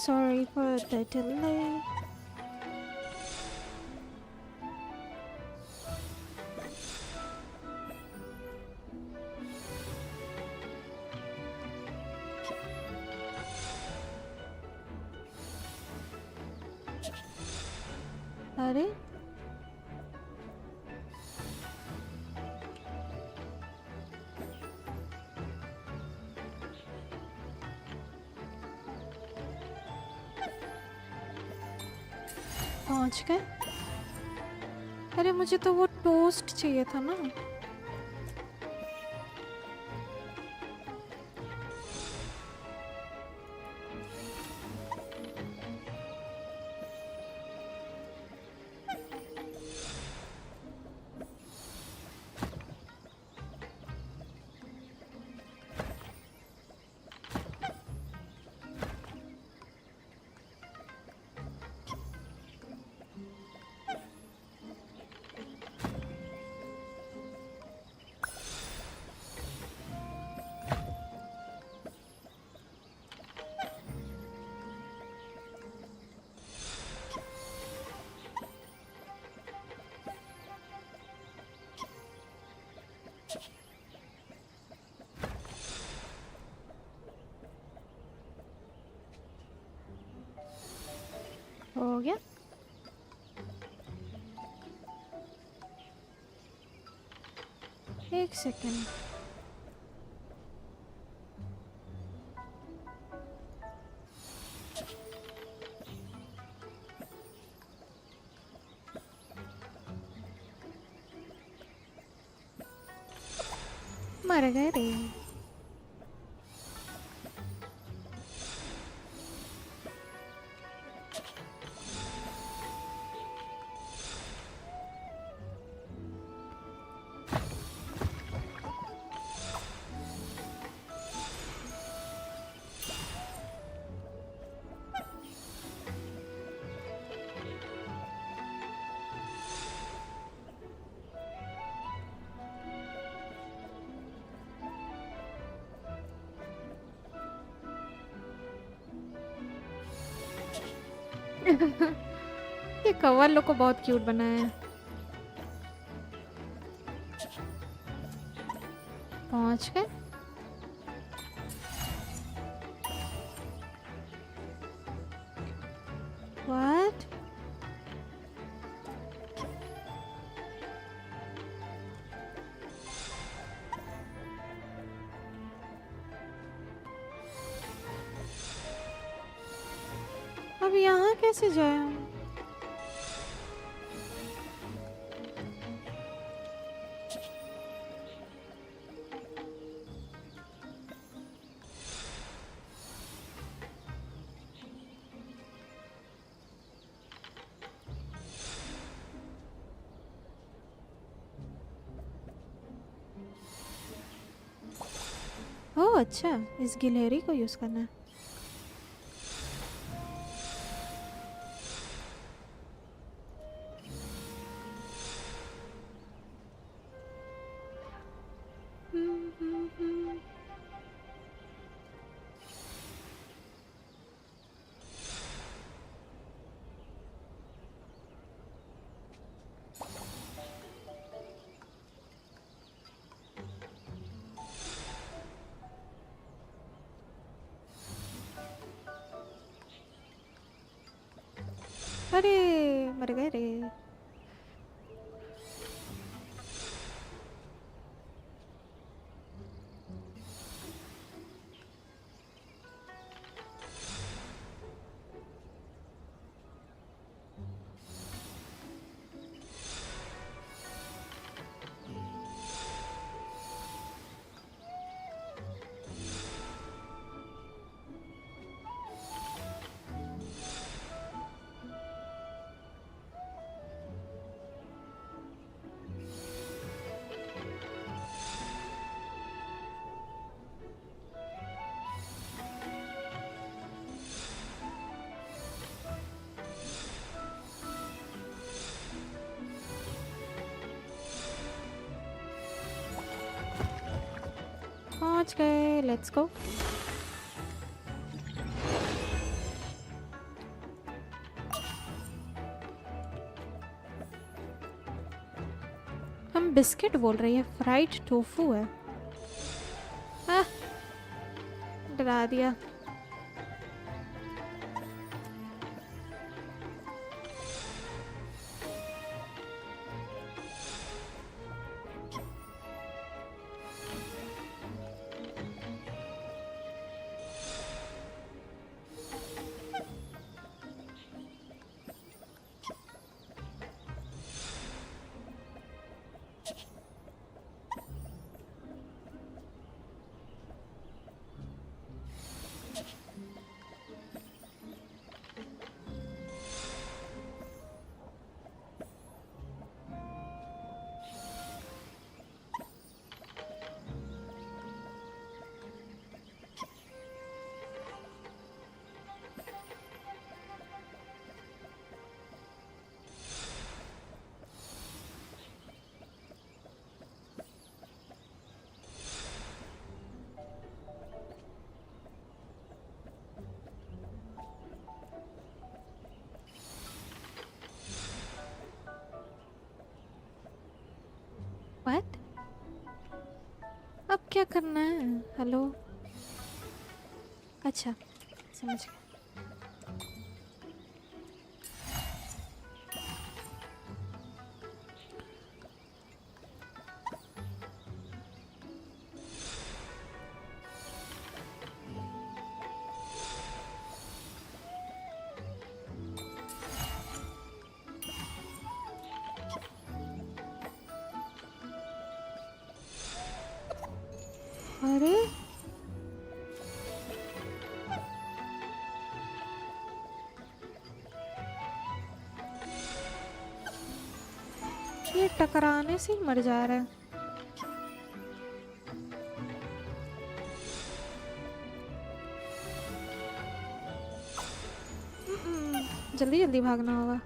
Speaker 1: sorry for the delay. अरे पहुंच गए। अरे मुझे तो वो टोस्ट चाहिए था ना। हो गया। एक सेकेंड। मर गए रे। ये कवर लोग को बहुत क्यूट बनाया है। पहुंच गए। What? अब यहाँ कैसे जाए हम? ओह अच्छा, इस गिलहरी को यूज करना है। अरे मर गए रे। पहुंच गए। Let's go. मैम बिस्किट बोल रही है, फ्राइड टोफू है। डरा दिया। What? अब क्या करना है? हेलो? अच्छा, समझ गया। अरे ये टकराने से ही मर जा रहा है। जल्दी जल्दी भागना होगा।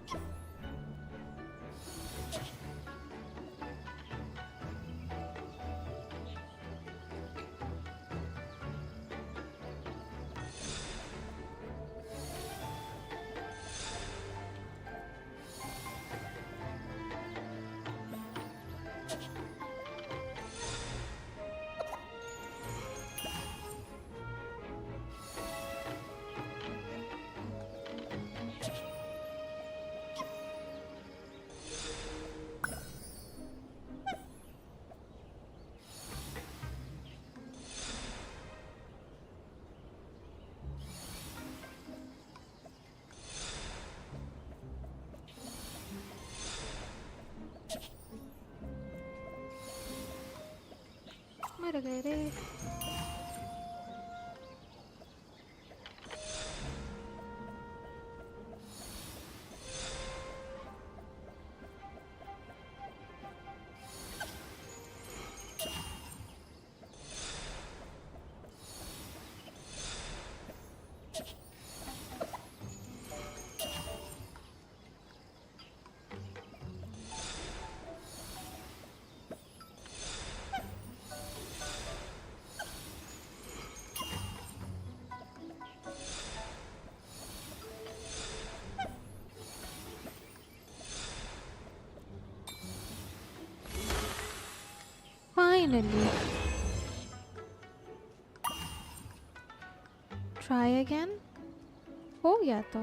Speaker 1: मर गए रे। Finally. Try again. हो गया तो।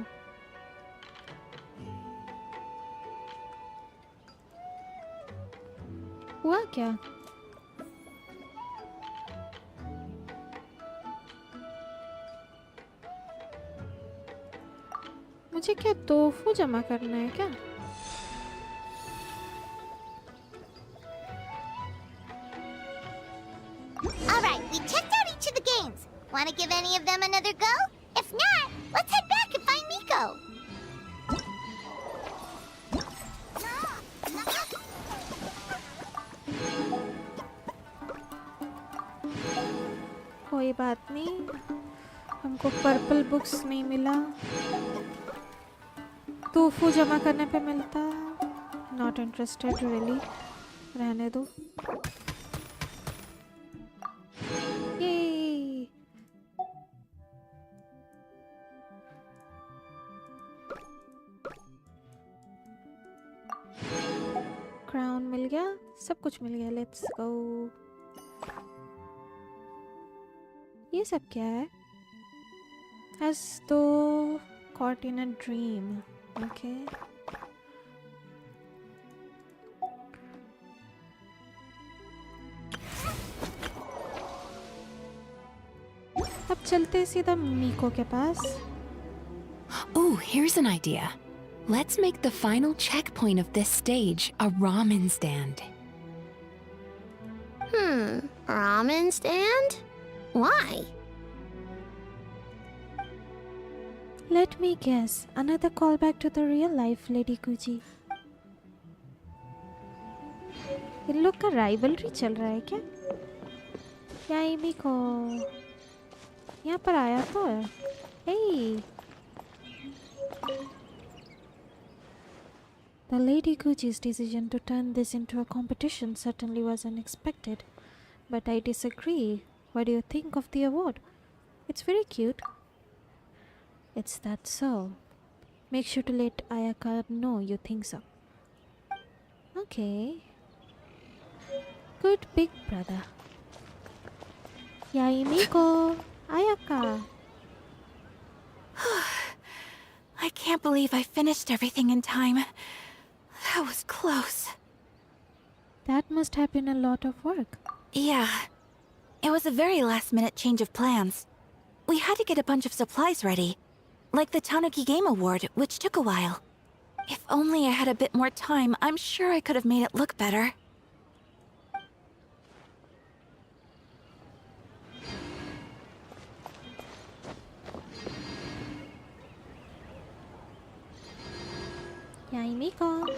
Speaker 1: हुआ क्या? मुझे क्या टोफू जमा करना है क्या?
Speaker 2: Alright, we checked out each of the games. Wanna give any of them another go? If not, let's head back and find Nico.
Speaker 1: कोई बात नहीं, हमको पर्पल बुक्स नहीं मिला, टोफू जमा करने पे मिलता। नॉट इंटरेस्टेड रियली, रहने दो। ये क्राउन मिल गया। सब कुछ मिल गया. Let's go. ये सब क्या है? As though caught in a dream. Okay. अब चलते सीधा मीको के पास.
Speaker 7: Ooh, here's an idea. Let's make the final checkpoint of this stage a ramen stand.
Speaker 2: Ramen stand? Why?
Speaker 1: Let me guess. Another callback to the real life Lady Guji. इन लोग का rivalry चल रहा है क्या? या इमी को यहाँ पर आया तो है. Hey. The Lady Guji's decision to turn this into a competition certainly was unexpected, but I disagree. What do you think of the award? It's very cute. It's that so. Make sure to let Ayaka know you think so. Okay. Good big brother. Yaimiko, Ayaka.
Speaker 6: I can't believe I finished everything in time. That was close.
Speaker 1: That must have been a lot of work.
Speaker 6: Yeah. It was a very last-minute change of plans. We had to get a bunch of supplies ready. Like the Tanuki Game Award, which took a while. If only I had a bit more time, I'm sure I could have made it look better.
Speaker 1: Yaimiko.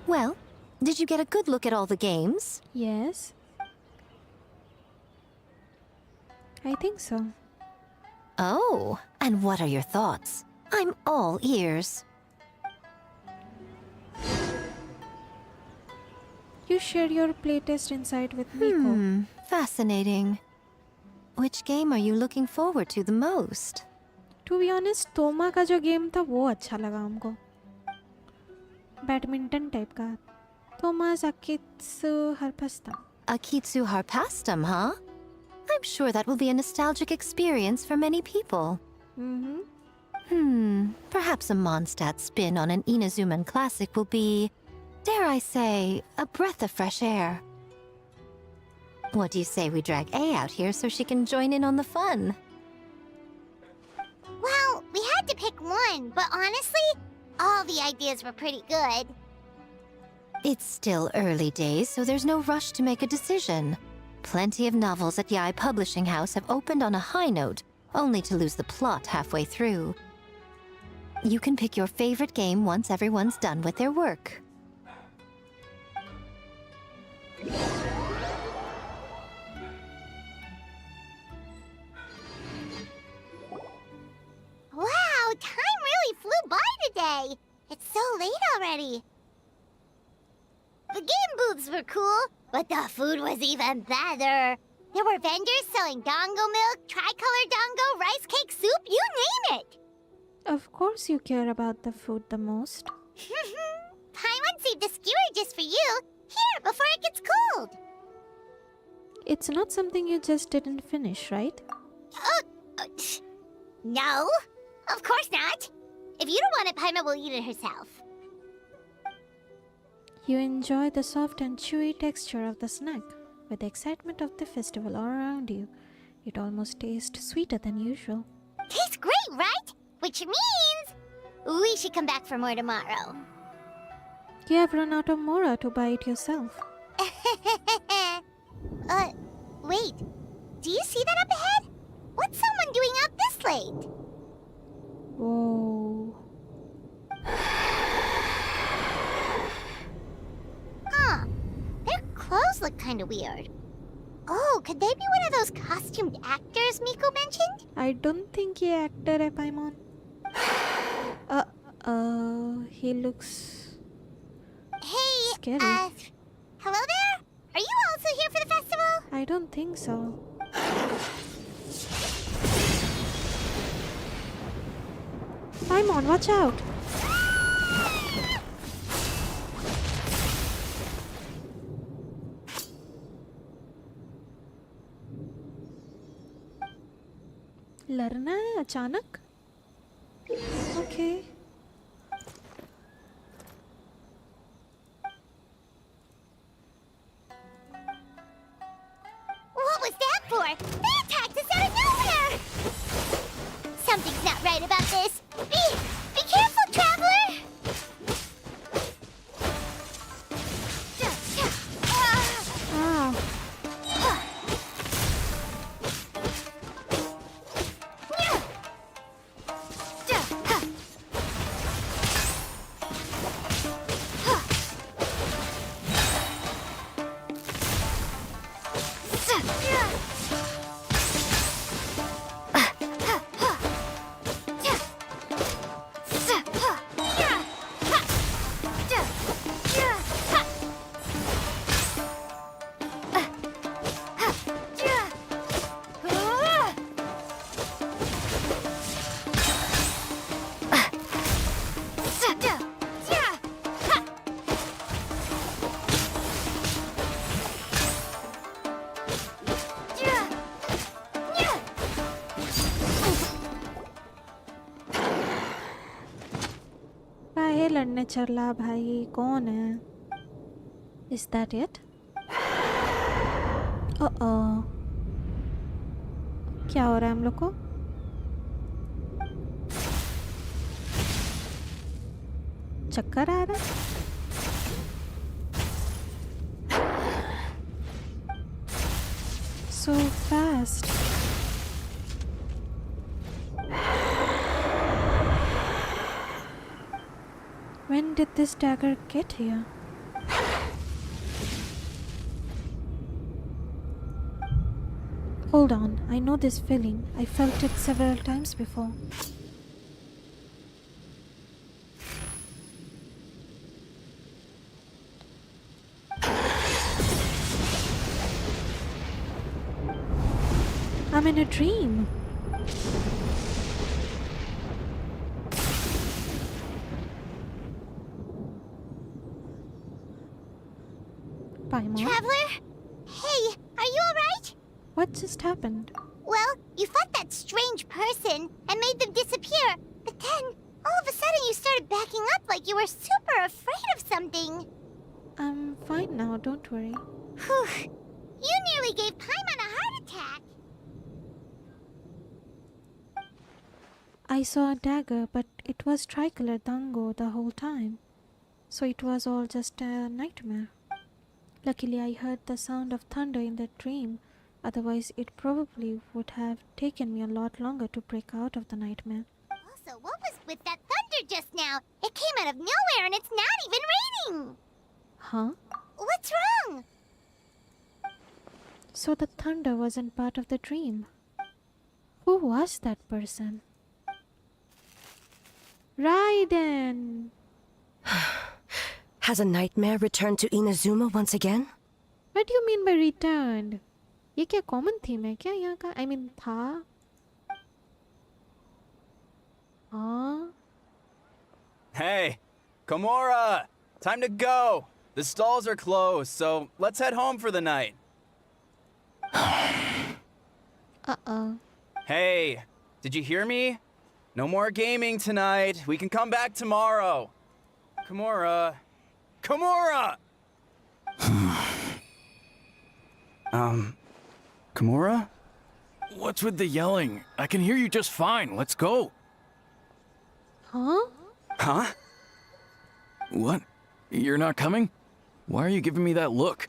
Speaker 4: Well, did you get a good look at all the games?
Speaker 1: Yes. I think so.
Speaker 4: Oh, and what are your thoughts? I'm all ears.
Speaker 1: You share your playtest insight with Miko.
Speaker 4: Fascinating. Which game are you looking forward to the most?
Speaker 1: To be honest, तोमा का जो game था वो अच्छा लगा हमको. Badminton type का. तोमा's Akitsu Harpastam.
Speaker 4: Akitsu Harpastam, huh? I'm sure that will be a nostalgic experience for many people. Perhaps a Mondstadt spin on an Inazuman classic will be, dare I say, a breath of fresh air. What do you say we drag A out here so she can join in on the fun?
Speaker 2: Well, we had to pick one, but honestly, all the ideas were pretty good.
Speaker 4: It's still early days, so there's no rush to make a decision. Plenty of novels at Yai Publishing House have opened on a high note, only to lose the plot halfway through. You can pick your favorite game once everyone's done with their work.
Speaker 2: Wow, time really flew by today. It's so late already. The game booths were cool, but the food was even better. There were vendors selling dango milk, tricolor dango, rice cake soup, you name it.
Speaker 1: Of course you care about the food the most.
Speaker 2: Paimon saved a skewer just for you. Here, before it gets cold.
Speaker 1: It's not something you just didn't finish, right?
Speaker 2: No, of course not. If you don't want it, Paimon will eat it herself.
Speaker 1: You enjoy the soft and chewy texture of the snack, with the excitement of the festival all around you. It almost tastes sweeter than usual.
Speaker 2: Tastes great, right? Which means we should come back for more tomorrow.
Speaker 1: You have run out of Mora to buy it yourself.
Speaker 2: Wait. Do you see that up ahead? What's someone doing up this late?
Speaker 1: Whoa.
Speaker 2: Huh. Their clothes look kind of weird. Oh, could they be one of those costumed actors Miko mentioned?
Speaker 1: I don't think he actor hai, Paimon. He looks
Speaker 2: Hey,
Speaker 1: scary.
Speaker 2: Hello there? Are you also here for the festival?
Speaker 1: I don't think so. Paimon, watch out! लड़ना है अचानक? Okay
Speaker 6: What was that for? They attacked us out of nowhere! Something's not right about this. Be careful, traveler!
Speaker 1: ah काहे लड़ने चला भाई? कौन है? Is that it? क्या हो रहा है हम लोग को? चक्कर आ रहा है? So fast. When did this dagger get here? Hold on, I know this feeling. I felt it several times before. I'm in a dream. Paimon?
Speaker 6: Traveler? Hey, are you alright?
Speaker 1: What just happened?
Speaker 6: Well, you fought that strange person and made them disappear. But then, all of a sudden you started backing up like you were super afraid of something.
Speaker 1: I'm fine now, don't worry.
Speaker 6: Whew. You nearly gave Paimon a heart attack.
Speaker 1: I saw a dagger, but it was tricolor dango the whole time. So it was all just a nightmare. Luckily, I heard the sound of thunder in that dream. Otherwise, it probably would have taken me a lot longer to break out of the nightmare.
Speaker 6: Also, what was with that thunder just now? It came out of nowhere and it's not even raining.
Speaker 1: Huh?
Speaker 6: What's wrong?
Speaker 1: So the thunder wasn't part of the dream. Who was that person? Raiden!
Speaker 8: Has a nightmare returned to Inazuma once again?
Speaker 1: What do you mean by returned? ये क्या common theme है क्या यहाँ का? I mean था? हाँ?
Speaker 11: Hey, Komura! Time to go! The stalls are closed, so let's head home for the night.
Speaker 1: Uh-oh.
Speaker 11: Hey, did you hear me? No more gaming tonight. We can come back tomorrow. Komura. Komura! Komura?
Speaker 10: What's with the yelling? I can hear you just fine. Let's go.
Speaker 1: Huh?
Speaker 11: Huh?
Speaker 10: What? You're not coming? Why are you giving me that look?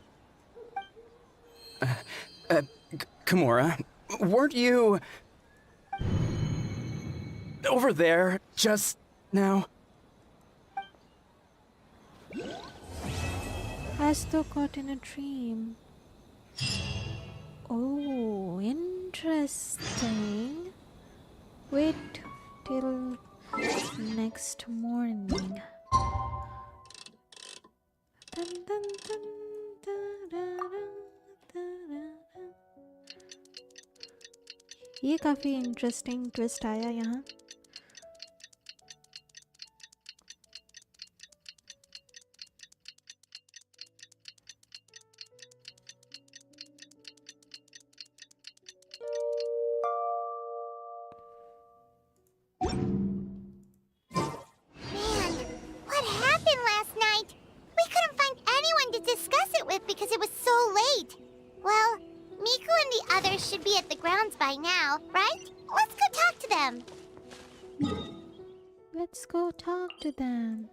Speaker 11: Komura, weren't you over there just now?
Speaker 1: As though caught in a dream. Oh, interesting. Wait till next morning. Dun, dun, dun, da, da, da, da, da. ये काफी interesting twist आया यहाँ.
Speaker 2: because it was so late. Well, Miku and the others should be at the grounds by now, right? Let's go talk to them.
Speaker 1: Let's go talk to them.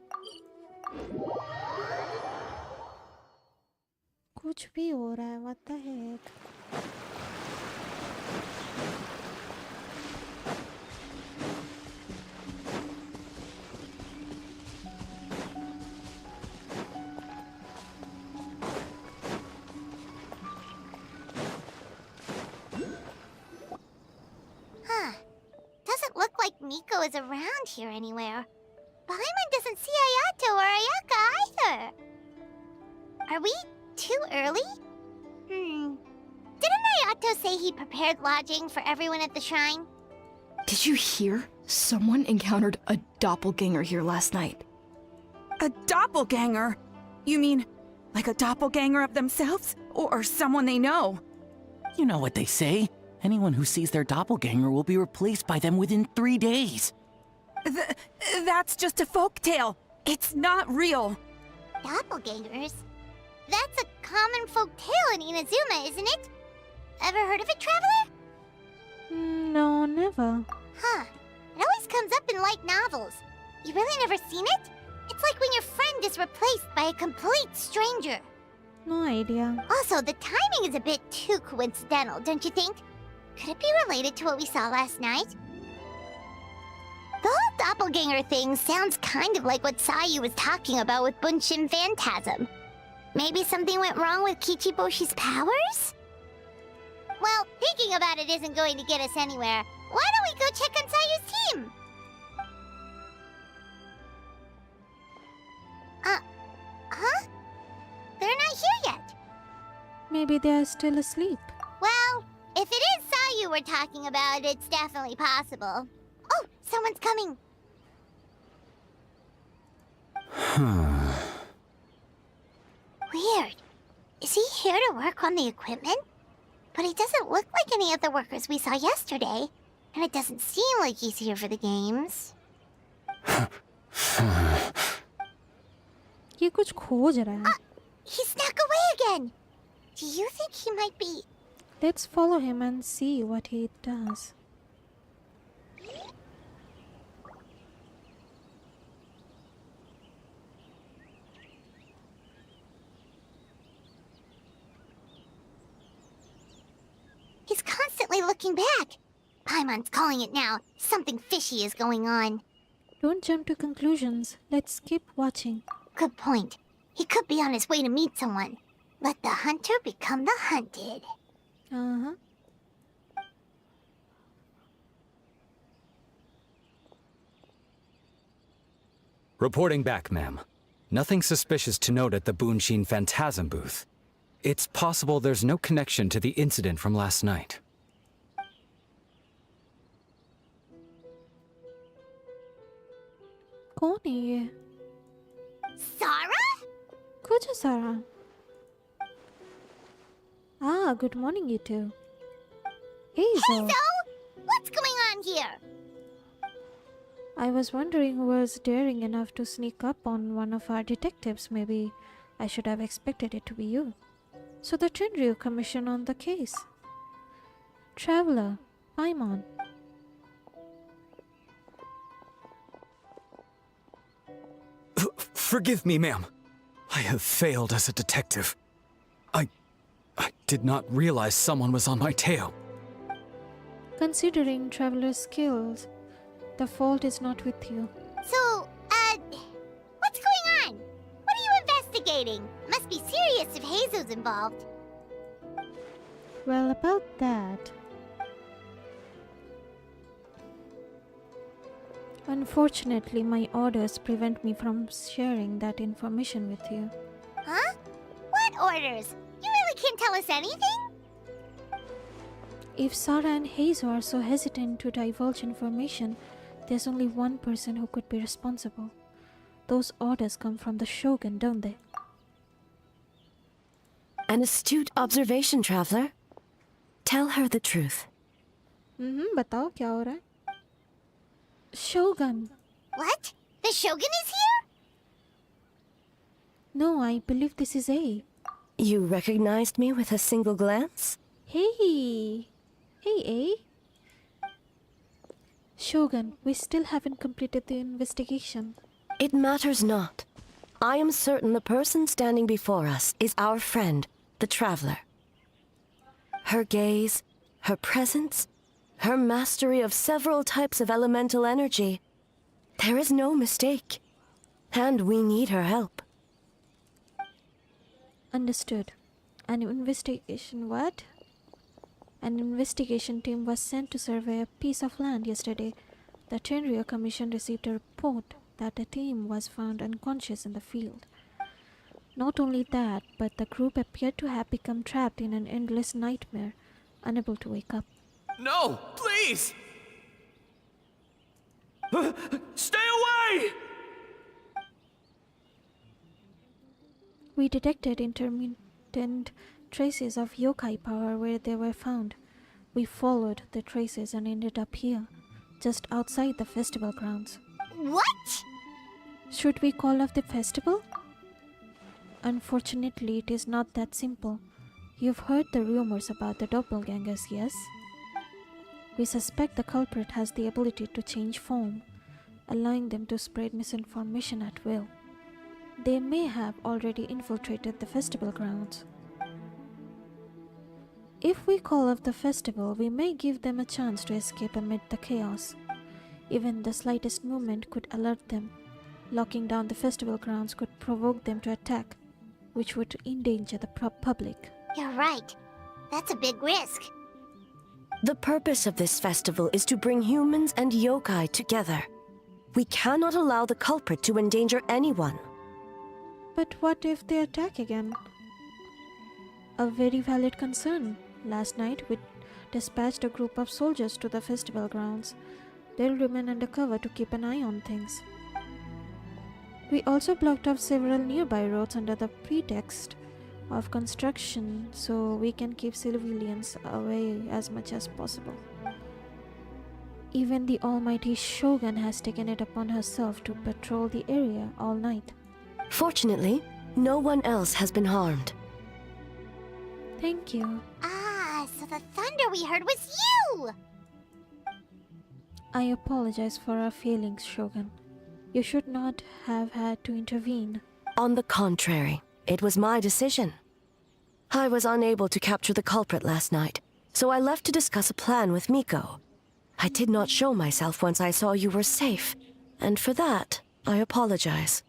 Speaker 1: कुछ भी हो रहा है, what the heck?
Speaker 2: Doesn't look like Miko is around here anywhere. Paimon doesn't see Ayato or Ayaka either. Are we too early? Didn't Ayato say he prepared lodging for everyone at the shrine?
Speaker 13: Did you hear? Someone encountered a doppelganger here last night.
Speaker 14: A doppelganger? You mean like a doppelganger of themselves? Or someone they know?
Speaker 15: You know what they say. Anyone who sees their doppelganger will be replaced by them within 3 days.
Speaker 14: That's just a folktale. It's not real.
Speaker 2: Doppelgangers? That's a common folk tale in Inazuma, isn't it? Ever heard of it, Traveler?
Speaker 1: No, never.
Speaker 2: Huh. It always comes up in light novels. You really never seen it? It's like when your friend is replaced by a complete stranger.
Speaker 1: No idea.
Speaker 2: Also, the timing is a bit too coincidental, don't you think? Could it be related to what we saw last night? The whole doppelganger thing sounds kind of like what Sayu was talking about with Bunshin Phantasm. Maybe something went wrong with Kichiboshi's powers? Well, thinking about it isn't going to get us anywhere. Why don't we go check on Sayu's team? Huh? They're not here yet.
Speaker 1: Maybe they are still asleep.
Speaker 2: Well, if it is Sayu we're talking about, it's definitely possible. Oh, someone's coming. Weird. Is he here to work on the equipment? But he doesn't look like any of the workers we saw yesterday. And it doesn't seem like he's here for the games.
Speaker 1: ये कुछ खोज रहा है.
Speaker 2: He snuck away again. Do you think he might be...
Speaker 1: Let's follow him and see what he does.
Speaker 2: He's constantly looking back. Paimon's calling it now. Something fishy is going on.
Speaker 1: Don't jump to conclusions. Let's keep watching.
Speaker 2: Good point. He could be on his way to meet someone. Let the hunter become the hunted.
Speaker 1: Uh-huh.
Speaker 16: Reporting back, ma'am. Nothing suspicious to note at the Bunshin Phantasm booth. It's possible there's no connection to the incident from last night.
Speaker 1: कौन है ये?
Speaker 2: Sarah?
Speaker 1: कुछ है Sarah? Ah, good morning, you two. Hazel!
Speaker 2: What's going on here?
Speaker 1: I was wondering who was daring enough to sneak up on one of our detectives. Maybe I should have expected it to be you. So the Trinryu Commission on the case. Traveler, Paimon.
Speaker 12: Forgive me, ma'am. I have failed as a detective. I did not realize someone was on my tail.
Speaker 1: Considering Traveler's skills, the fault is not with you.
Speaker 2: So, what's going on? What are you investigating? Must be serious if Heizo's involved.
Speaker 1: Well, about that... Unfortunately, my orders prevent me from sharing that information with you.
Speaker 2: Huh? What orders? You really can't tell us anything?
Speaker 1: If Sarah and Heizo are so hesitant to divulge information, there's only one person who could be responsible. Those orders come from the Shogun, don't they?
Speaker 17: An astute observation, Traveler. Tell her the truth.
Speaker 1: बताओ क्या हो रहा है? Shogun.
Speaker 2: What? The Shogun is here?
Speaker 1: No, I believe this is A.
Speaker 17: You recognized me with a single glance?
Speaker 1: Hey! Hey, eh? Shogun, we still haven't completed the investigation.
Speaker 17: It matters not. I am certain the person standing before us is our friend, the Traveler. Her gaze, her presence, her mastery of several types of elemental energy. There is no mistake. And we need her help.
Speaker 1: Understood. An investigation what? An investigation team was sent to survey a piece of land yesterday. The Tenryou Commission received a report that a team was found unconscious in the field. Not only that, but the group appeared to have become trapped in an endless nightmare, unable to wake up.
Speaker 10: No, please! Stay away!
Speaker 1: We detected intermittent traces of yokai power where they were found. We followed the traces and ended up here, just outside the festival grounds.
Speaker 6: What?
Speaker 1: Should we call off the festival? Unfortunately, it is not that simple. You've heard the rumors about the doppelgangers, yes? We suspect the culprit has the ability to change form, allowing them to spread misinformation at will. They may have already infiltrated the festival grounds. If we call off the festival, we may give them a chance to escape amid the chaos. Even the slightest movement could alert them. Locking down the festival grounds could provoke them to attack, which would endanger the public.
Speaker 2: You're right. That's a big risk.
Speaker 17: The purpose of this festival is to bring humans and yokai together. We cannot allow the culprit to endanger anyone.
Speaker 1: But what if they attack again? A very valid concern. Last night we dispatched a group of soldiers to the festival grounds. They'll remain undercover to keep an eye on things. We also blocked off several nearby roads under the pretext of construction so we can keep civilians away as much as possible. Even the almighty Shogun has taken it upon herself to patrol the area all night.
Speaker 17: Fortunately, no one else has been harmed.
Speaker 1: Thank you.
Speaker 2: Ah, so the thunder we heard was you!
Speaker 1: I apologize for our failings, Shogun. You should not have had to intervene.
Speaker 17: On the contrary, it was my decision. I was unable to capture the culprit last night, so I left to discuss a plan with Miko. I did not show myself once I saw you were safe, and for that, I apologize.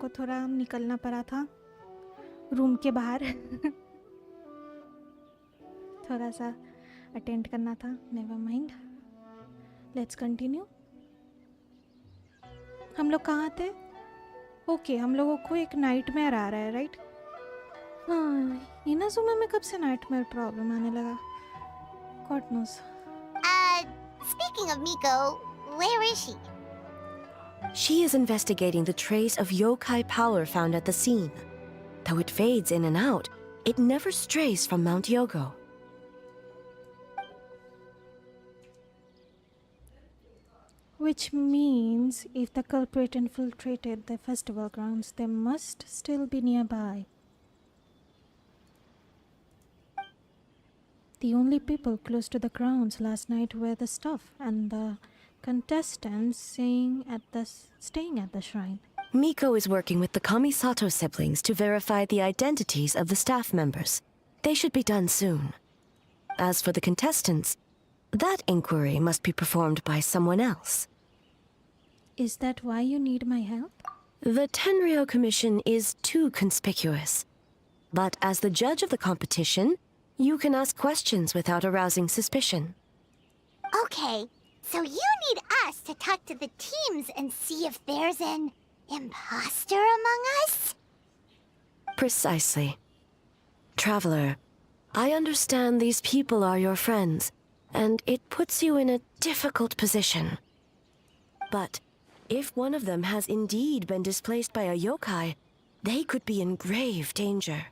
Speaker 1: को थोड़ा निकलना पड़ा था room के बाहर थोड़ा सा attend करना था. Never mind, let's continue. हम लोग कहाँ थे? ओके, हम लोगों को एक नाइटमेयर आ रहा है, राइट? हाँ, इनाजुमा में कब से नाइटमेयर प्रॉब्लम आने लगा? God knows.
Speaker 2: Speaking of Miko, where is she?
Speaker 17: She is investigating the trace of yokai power found at the scene. Though it fades in and out, it never strays from Mount Yogo.
Speaker 1: Which means if the culprit infiltrated the festival grounds, they must still be nearby. The only people close to the grounds last night were the staff and the contestants staying at the shrine.
Speaker 17: Miko is working with the Kamisato siblings to verify the identities of the staff members. They should be done soon. As for the contestants, that inquiry must be performed by someone else.
Speaker 1: Is that why you need my help?
Speaker 17: The Tenryo Commission is too conspicuous. But as the judge of the competition, you can ask questions without arousing suspicion.
Speaker 2: Okay, so you need us to talk to the teams and see if there's an imposter among us?
Speaker 17: Precisely. Traveler, I understand these people are your friends, and it puts you in a difficult position. But if one of them has indeed been displaced by a yokai, they could be in grave danger.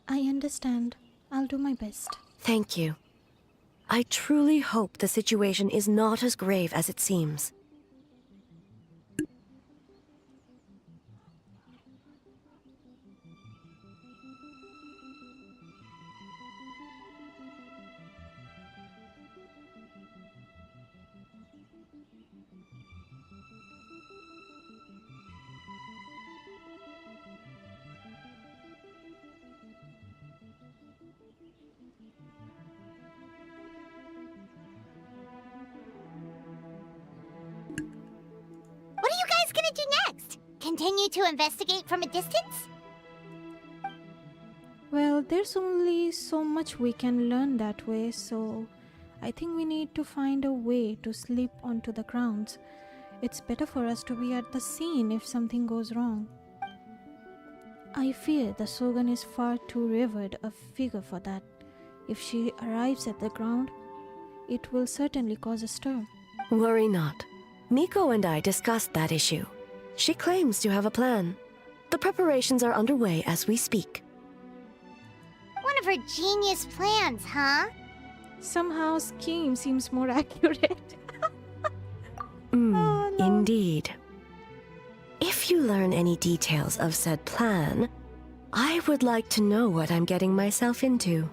Speaker 1: I understand. I'll do my best.
Speaker 17: Thank you. I truly hope the situation is not as grave as it seems.
Speaker 2: What are you guys gonna do next? Continue to investigate from a distance?
Speaker 1: Well, there's only so much we can learn that way, so I think we need to find a way to slip onto the grounds. It's better for us to be at the scene if something goes wrong. I fear the Shogun is far too revered a figure for that. If she arrives at the ground, it will certainly cause a stir.
Speaker 17: Worry not. Miko and I discussed that issue. She claims to have a plan. The preparations are underway as we speak.
Speaker 2: One of her genius plans, huh?
Speaker 1: Somehow scheme seems more accurate.
Speaker 17: Indeed. If you learn any details of said plan, I would like to know what I'm getting myself into.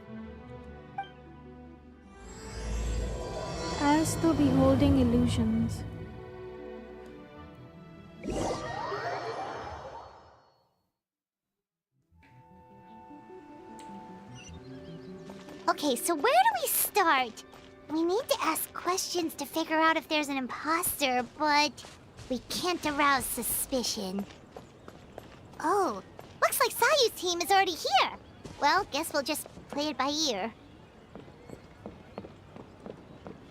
Speaker 1: As though beholding illusions.
Speaker 2: Okay, so where do we start? We need to ask questions to figure out if there's an imposter, but we can't arouse suspicion. Oh, looks like Sayu's team is already here. Well, guess we'll just play it by ear.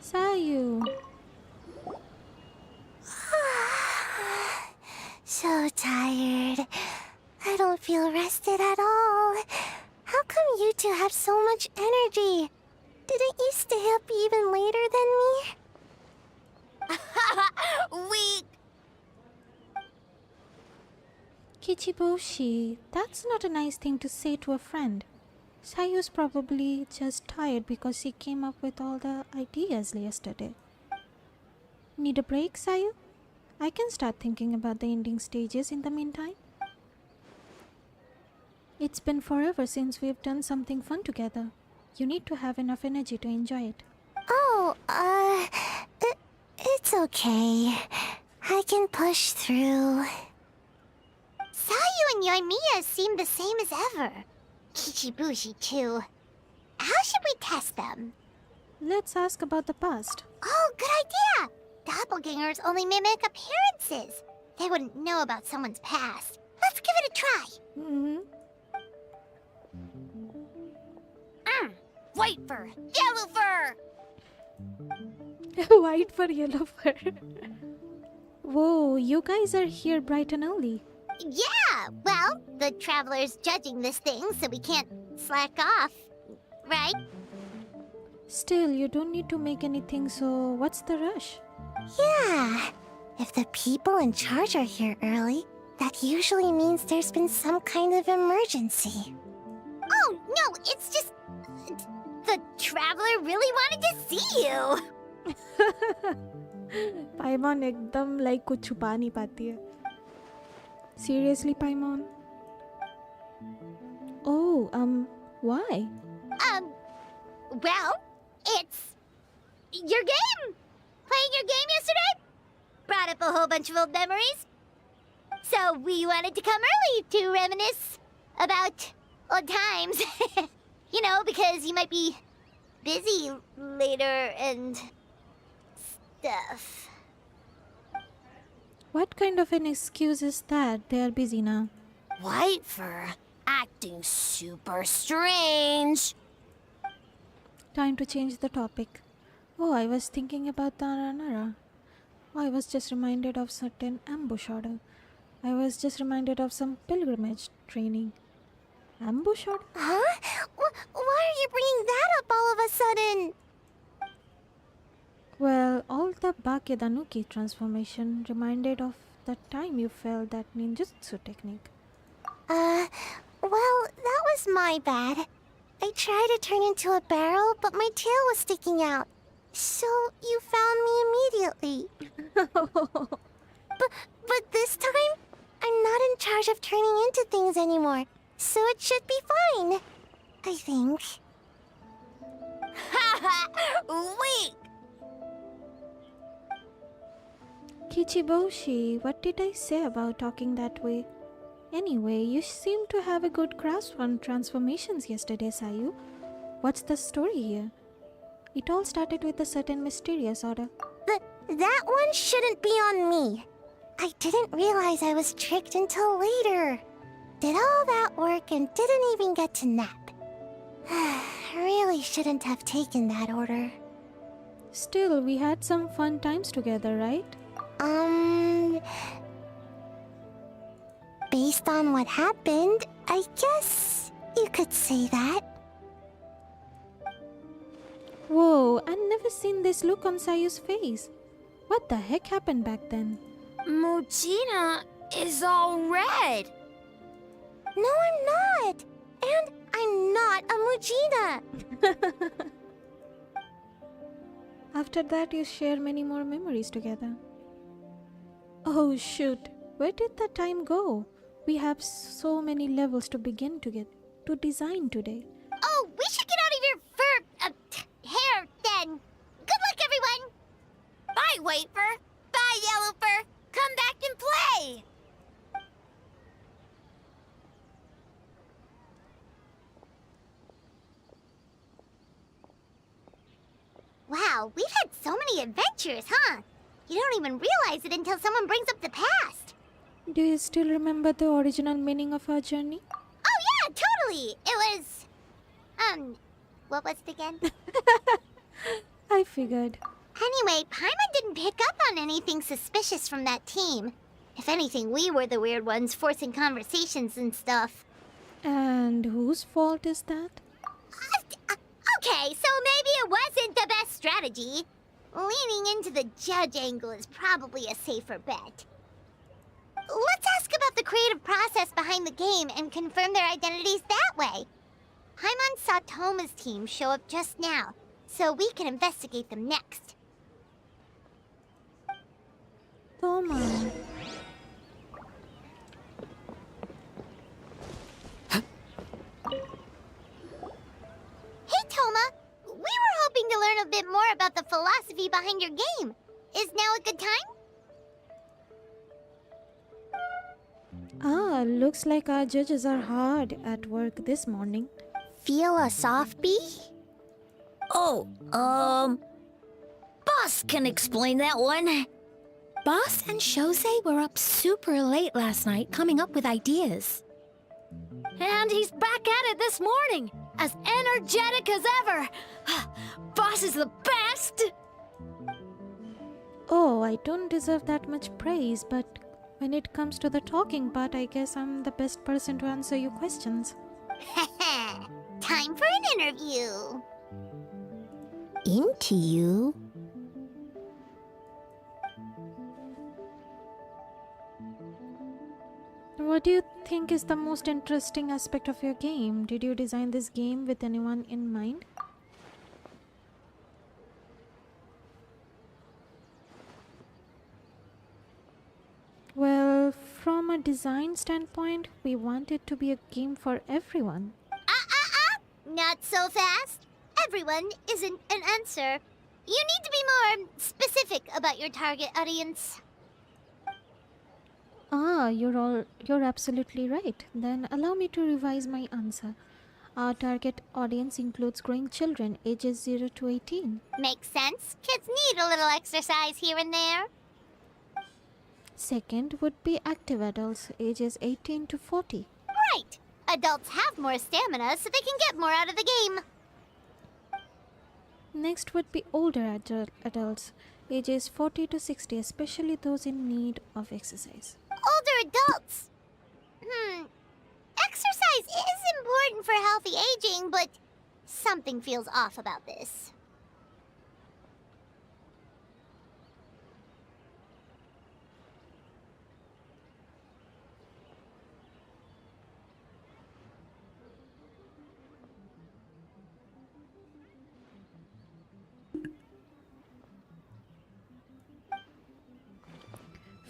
Speaker 1: Sayu.
Speaker 2: So tired. I don't feel rested at all. How come you two have so much energy? Didn't you stay up even later than me?
Speaker 6: Weak.
Speaker 1: Kichiboshi, that's not a nice thing to say to a friend. Sayu's probably just tired because she came up with all the ideas yesterday. Need a break, Sayu? I can start thinking about the ending stages in the meantime. It's been forever since we've done something fun together. You need to have enough energy to enjoy it.
Speaker 2: Oh, it's okay. I can push through. Sayu and Yoimiya seem the same as ever. Kichibushi too. How should we test them?
Speaker 1: Let's ask about the past.
Speaker 2: Oh, good idea! Doppelgangers only mimic appearances. they wouldn't know about someone's past. Let's give it a try. White fur, yellow fur.
Speaker 1: White fur, yellow fur. Whoa, you guys are here bright and early.
Speaker 2: Yeah, well, the Traveler's judging this thing, so we can't slack off, right?
Speaker 1: Still, you don't need to make anything, so what's the rush?
Speaker 2: Yeah, if the people in charge are here early, that usually means there's been some kind of emergency. Oh, no, it's just... The Traveler really wanted to see you!
Speaker 1: पाइमॉन एकदम like कुछ छुपा नहीं पाती है. Seriously, Paimon? Oh, why?
Speaker 2: Well, it's... your game! Playing your game yesterday? Brought up a whole bunch of old memories. So we wanted to come early to reminisce about old times. You know, because you might be busy later and stuff.
Speaker 1: What kind of an excuse is that? They are busy now.
Speaker 2: White fur acting super strange.
Speaker 1: Time to change the topic. Oh, I was thinking about the Aranara. Oh, I was just reminded of certain ambush order. I was just reminded of some pilgrimage training. Ambush order?
Speaker 2: Huh? Why are you bringing that up all of a sudden?
Speaker 1: Well, all the Bakedanuki transformation reminded of the time you failed that ninjutsu technique.
Speaker 2: Well, that was my bad. I tried to turn into a barrel, but my tail was sticking out. So you found me immediately. But this time, I'm not in charge of turning into things anymore, so it should be fine. I think. Wait!
Speaker 1: Kichiboshi, what did I say about talking that way? Anyway, you seem to have a good grasp on transformations yesterday, Sayu. What's the story here? It all started with a certain mysterious order.
Speaker 2: That one shouldn't be on me. I didn't realize I was tricked until later. Did all that work and didn't even get to nap. Really shouldn't have taken that order.
Speaker 1: Still, we had some fun times together, right?
Speaker 2: Based on what happened, I guess you could say that.
Speaker 1: Whoa, I've never seen this look on Sayu's face. What the heck happened back then?
Speaker 2: Mujina is all red. No, I'm not. And I'm not a Mujina.
Speaker 1: After that, you share many more memories together. Oh shoot, where did the time go? We have so many levels to begin to design today.
Speaker 2: Oh, we should get out of your fur hair then. Good luck, everyone. Bye, White Fur. Bye, Yellow Fur. Come back and play. Wow, we've had so many adventures, huh? You don't even realize it until someone brings up the past.
Speaker 1: Do you still remember the original meaning of our journey?
Speaker 2: Oh yeah, totally. It was... what was it again?
Speaker 1: I figured.
Speaker 2: Anyway, Paimon didn't pick up on anything suspicious from that team. If anything, we were the weird ones forcing conversations and stuff.
Speaker 1: And whose fault is that?
Speaker 2: Okay, so maybe it wasn't the best strategy. Leaning into the judge angle is probably a safer bet. Let's ask about the creative process behind the game and confirm their identities that way. Paimon saw Toma's team show up just now, so we can investigate them next.
Speaker 1: Toma.
Speaker 2: Hey, Toma! We were hoping to learn a bit more about the philosophy behind your game. Is now a good time?
Speaker 1: Ah, looks like our judges are hard at work this morning.
Speaker 2: Philosophy?
Speaker 6: Oh, boss can explain that one. Boss and Shosei were up super late last night coming up with ideas. And he's back at it this morning, as energetic as ever. Boss is the best!
Speaker 1: Oh, I don't deserve that much praise, but when it comes to the talking part, I guess I'm the best person to answer your questions.
Speaker 2: Time for an interview.
Speaker 6: Into you?
Speaker 1: What do you think is the most interesting aspect of your game? Did you design this game with anyone in mind? Well, from a design standpoint, we want it to be a game for everyone.
Speaker 2: Not so fast. Everyone isn't an answer. You need to be more specific about your target audience.
Speaker 1: Ah, you're absolutely right. Then allow me to revise my answer. Our target audience includes growing children ages 0 to 18.
Speaker 2: Makes sense. Kids need a little exercise here and there.
Speaker 1: Second would be active adults ages 18 to 40.
Speaker 2: Right. Adults have more stamina, so they can get more out of the game.
Speaker 1: Next would be older adults ages 40 to 60, especially those in need of exercise.
Speaker 2: Older adults. Exercise is important for healthy aging, but something feels off about this.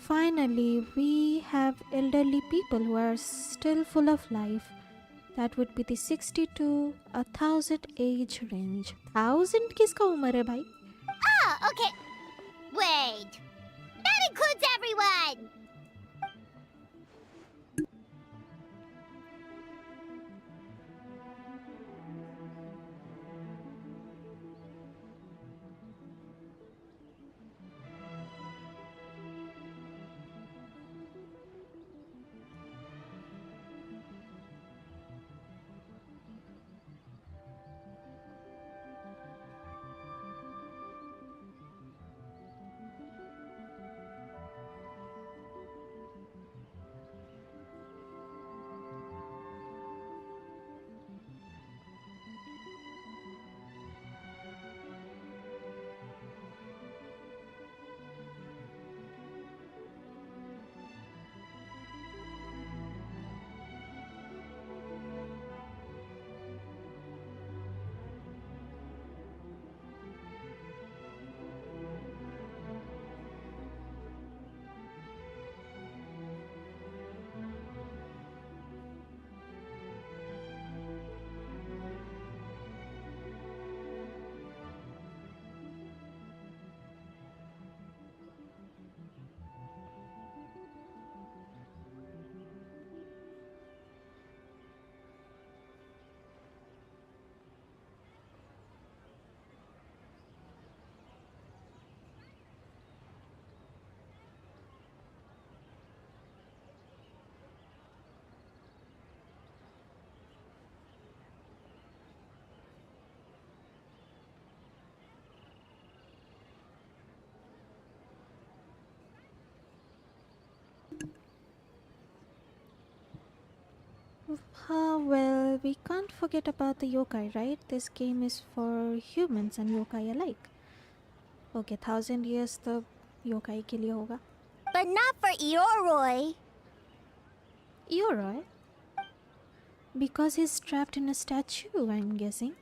Speaker 1: Finally, we have elderly people who are still full of life. That would be the 60 to 1000 age range. 1000 किसका उम्र है भाई?
Speaker 2: Ah, okay. Wait. That includes everyone!
Speaker 1: Well, we can't forget about the yokai, right? This game is for humans and yokai alike. Okay, 1000 years the yokai के लिए होगा.
Speaker 2: But not for Ioroi.
Speaker 1: Ioroi? Because he's trapped in a statue, I'm guessing.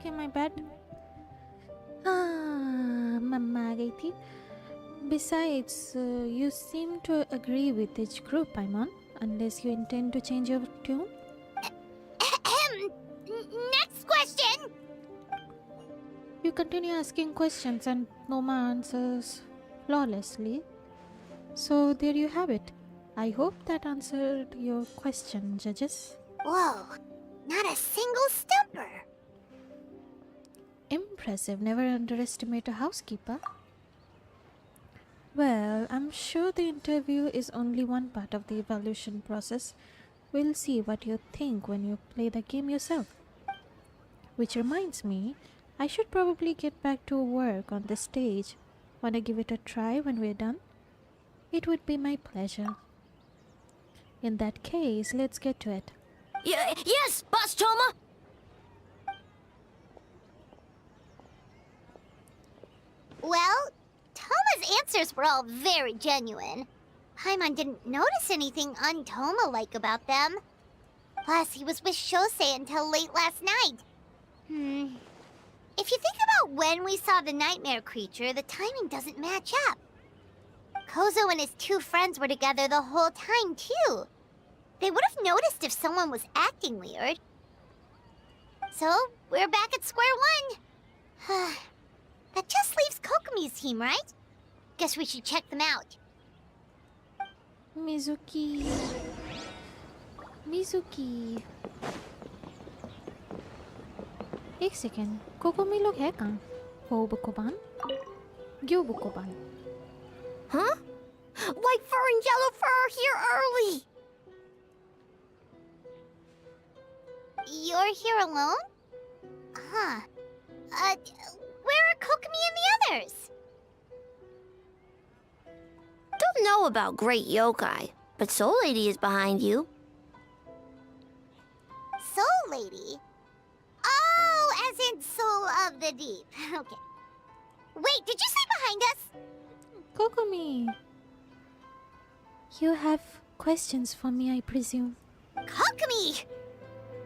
Speaker 1: Okay, my bad. मम्मा आ गई थी. Besides, you seem to agree with each group I'm on, unless you intend to change your tune.
Speaker 6: Next question!
Speaker 1: You continue asking questions and Noma answers flawlessly. So there you have it. I hope that answered your question, judges.
Speaker 2: Whoa, not a single stumper.
Speaker 1: Impressive. Never underestimate a housekeeper. Well, I'm sure the interview is only one part of the evaluation process. We'll see what you think when you play the game yourself. Which reminds me, I should probably get back to work on the stage. Wanna give it a try when we're done? It would be my pleasure. In that case, let's get to it.
Speaker 6: Yes, Boss Toma! Well, Toma's answers were all very genuine. Paimon didn't notice anything un-Toma-like about them. Plus, he was with Shosei until late last night. If you think about when we saw the nightmare creature, the timing doesn't match up. Kozo and his two friends were together the whole time, too. They would have noticed if someone was acting weird. So, we're back at square one. That just leaves Kokomi's team, right? Guess we should check them out.
Speaker 1: Mizuki. एक second, कोकोमी लोग है कहाँ? वो बुकोबान? क्यों बुकोबान?
Speaker 6: Huh? White fur and yellow fur are here early! You're here alone? Huh. Where are Kokomi and the others?
Speaker 18: Don't know about Great Yokai, but Soul Lady is behind you.
Speaker 6: Soul Lady? Oh, as in Soul of the Deep. Okay. Wait, did you say behind us?
Speaker 1: Kokomi. You have questions for me, I presume.
Speaker 6: Kokomi!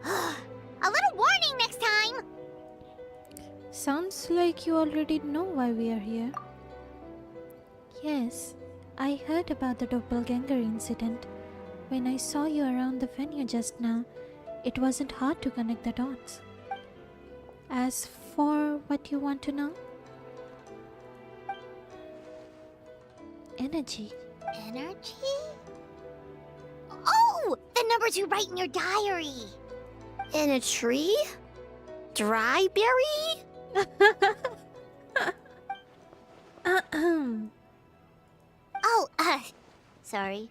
Speaker 6: A little warning next time!
Speaker 1: Sounds like you already know why we are here. Yes, I heard about the doppelganger incident. When I saw you around the venue just now, it wasn't hard to connect the dots. As for what you want to know? Energy.
Speaker 6: Energy? Oh! The numbers you write in your diary!
Speaker 18: In a tree? Dry berry?
Speaker 6: Sorry.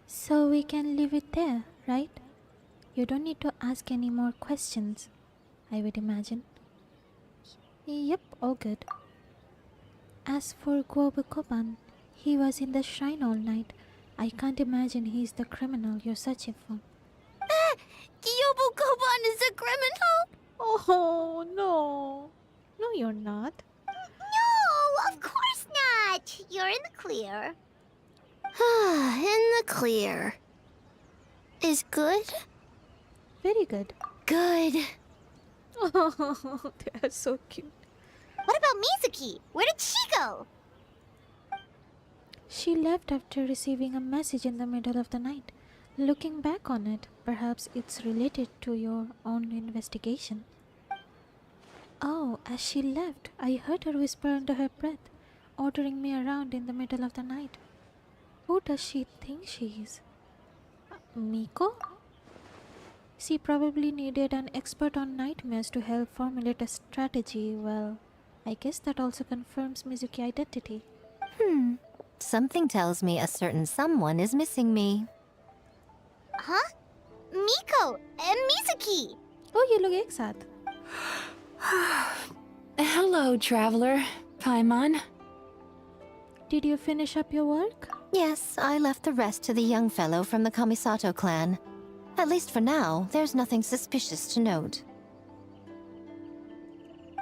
Speaker 1: So we can leave it there, right? You don't need to ask any more questions, I would imagine. Yep, all good. As for Guobukoban, he was in the shrine all night. I can't imagine he's the criminal you're searching for.
Speaker 6: Guobukoban is a criminal?
Speaker 1: Oh, no. No, you're not.
Speaker 6: No, of course not. You're in the clear.
Speaker 18: In the clear. Is good?
Speaker 1: Very good.
Speaker 18: Good.
Speaker 1: Oh, they are so cute.
Speaker 6: What about Mizuki? Where did she go?
Speaker 1: She left after receiving a message in the middle of the night. Looking back on it, perhaps it's related to your own investigation. Oh, as she left, I heard her whisper under her breath, ordering me around in the middle of the night. Who does she think she is? Miko? She probably needed an expert on nightmares to help formulate a strategy. Well, I guess that also confirms Mizuki's identity.
Speaker 4: Something tells me a certain someone is missing me.
Speaker 6: Huh? Miko and Mizuki!
Speaker 1: Oh, you look एक साथ.
Speaker 7: Hello, traveler. Paimon.
Speaker 1: Did you finish up your work?
Speaker 4: Yes, I left the rest to the young fellow from the Kamisato clan. At least for now, there's nothing suspicious to note.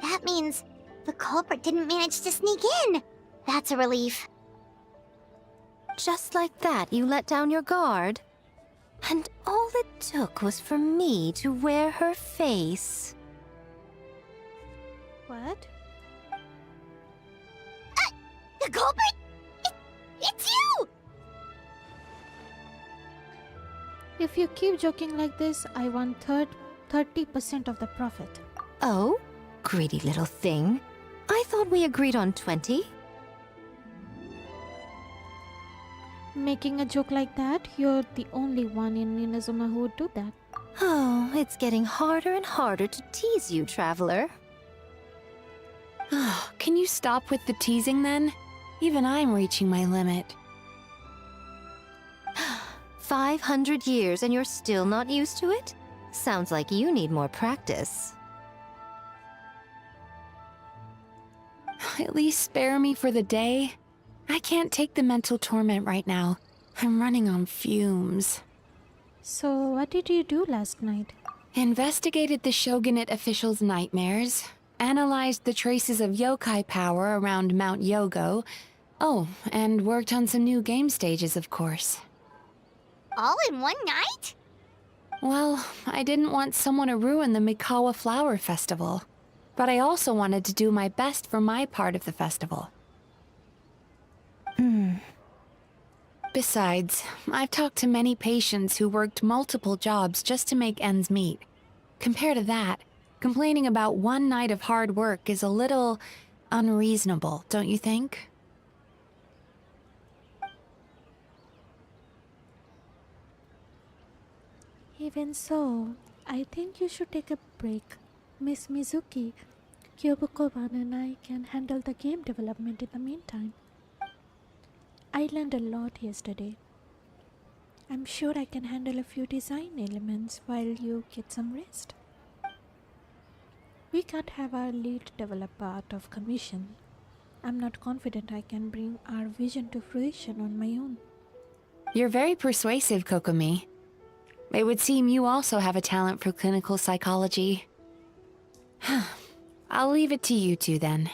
Speaker 6: That means the culprit didn't manage to sneak in. That's a relief.
Speaker 4: Just like that, you let down your guard? And all it took was for me to wear her face.
Speaker 1: What?
Speaker 6: The culprit? It's you!
Speaker 1: If you keep joking like this, I want 30% of the profit.
Speaker 4: Oh, greedy little thing. I thought we agreed on 20.
Speaker 1: Making a joke like that, you're the only one in Inazuma who would do that.
Speaker 4: Oh, it's getting harder and harder to tease you, Traveler.
Speaker 7: Can you stop with the teasing then? Even I'm reaching my limit.
Speaker 4: 500 years and you're still not used to it? Sounds like you need more practice.
Speaker 7: At least spare me for the day. I can't take the mental torment right now. I'm running on fumes.
Speaker 1: So, what did you do last night?
Speaker 7: Investigated the Shogunate officials' nightmares, analyzed the traces of yokai power around Mount Yogo. Oh, and worked on some new game stages, of course.
Speaker 6: All in one night?
Speaker 7: Well, I didn't want someone to ruin the Mikawa Flower Festival. But I also wanted to do my best for my part of the festival. Besides, I've talked to many patients who worked multiple jobs just to make ends meet. Compared to that, complaining about one night of hard work is a little unreasonable, don't you think?
Speaker 1: Even so, I think you should take a break. Miss Mizuki, Kyobukoban and I can handle the game development in the meantime. I learned a lot yesterday. I'm sure I can handle a few design elements while you get some rest. We can't have our lead developer out of commission. I'm not confident I can bring our vision to fruition on my own.
Speaker 7: You're very persuasive, Kokomi. It would seem you also have a talent for clinical psychology. I'll leave it to you two then.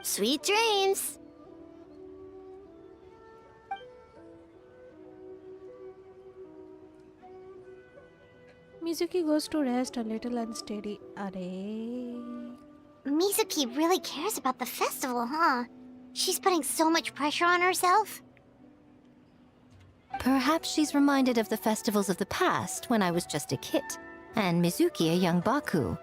Speaker 6: Sweet dreams!
Speaker 1: Mizuki goes to rest a little unsteady. Are
Speaker 2: Mizuki really cares about the festival, huh? She's putting so much pressure on herself.
Speaker 4: Perhaps she's reminded of the festivals of the past when I was just a kid, and Mizuki a young Baku.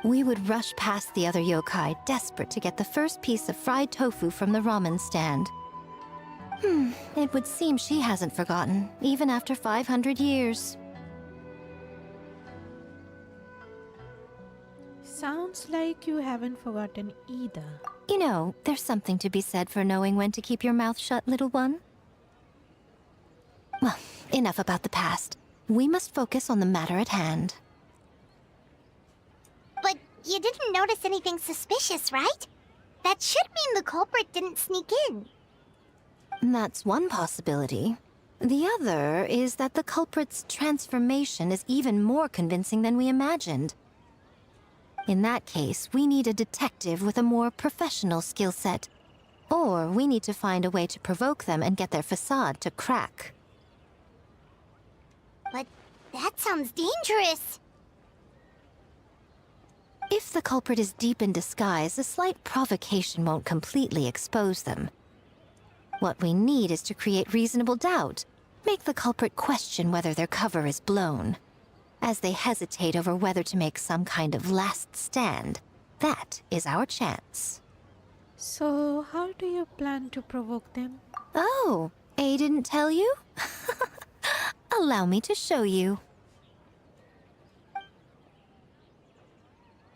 Speaker 4: We would rush past the other yokai, desperate to get the first piece of fried tofu from the ramen stand. It would seem she hasn't forgotten, even after 500 years.
Speaker 1: Sounds like you haven't forgotten either.
Speaker 4: You know, there's something to be said for knowing when to keep your mouth shut, little one. Well, enough about the past. We must focus on the matter at hand.
Speaker 2: But you didn't notice anything suspicious, right? That should mean the culprit didn't sneak in.
Speaker 4: That's one possibility. The other is that the culprit's transformation is even more convincing than we imagined. In that case, we need a detective with a more professional skill set. Or we need to find a way to provoke them and get their facade to crack.
Speaker 2: But that sounds dangerous.
Speaker 4: If the culprit is deep in disguise, a slight provocation won't completely expose them. What we need is to create reasonable doubt. Make the culprit question whether their cover is blown. As they hesitate over whether to make some kind of last stand, that is our chance.
Speaker 1: So, how do you plan to provoke them?
Speaker 4: Oh, A didn't tell you? Allow me to show you.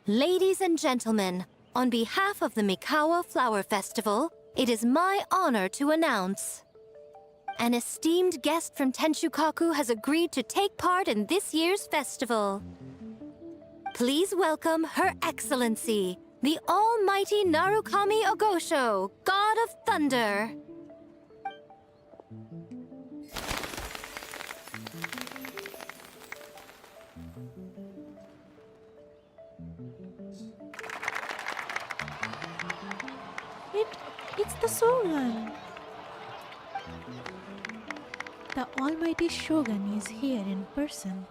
Speaker 4: Ladies and gentlemen, on behalf of the Mikawa Flower Festival, it is my honor to announce... An esteemed guest from Tenshukaku has agreed to take part in this year's festival. Please welcome Her Excellency, the Almighty Narukami Ogosho, God of Thunder.
Speaker 1: It's the Soran. The almighty Shogun is here in person.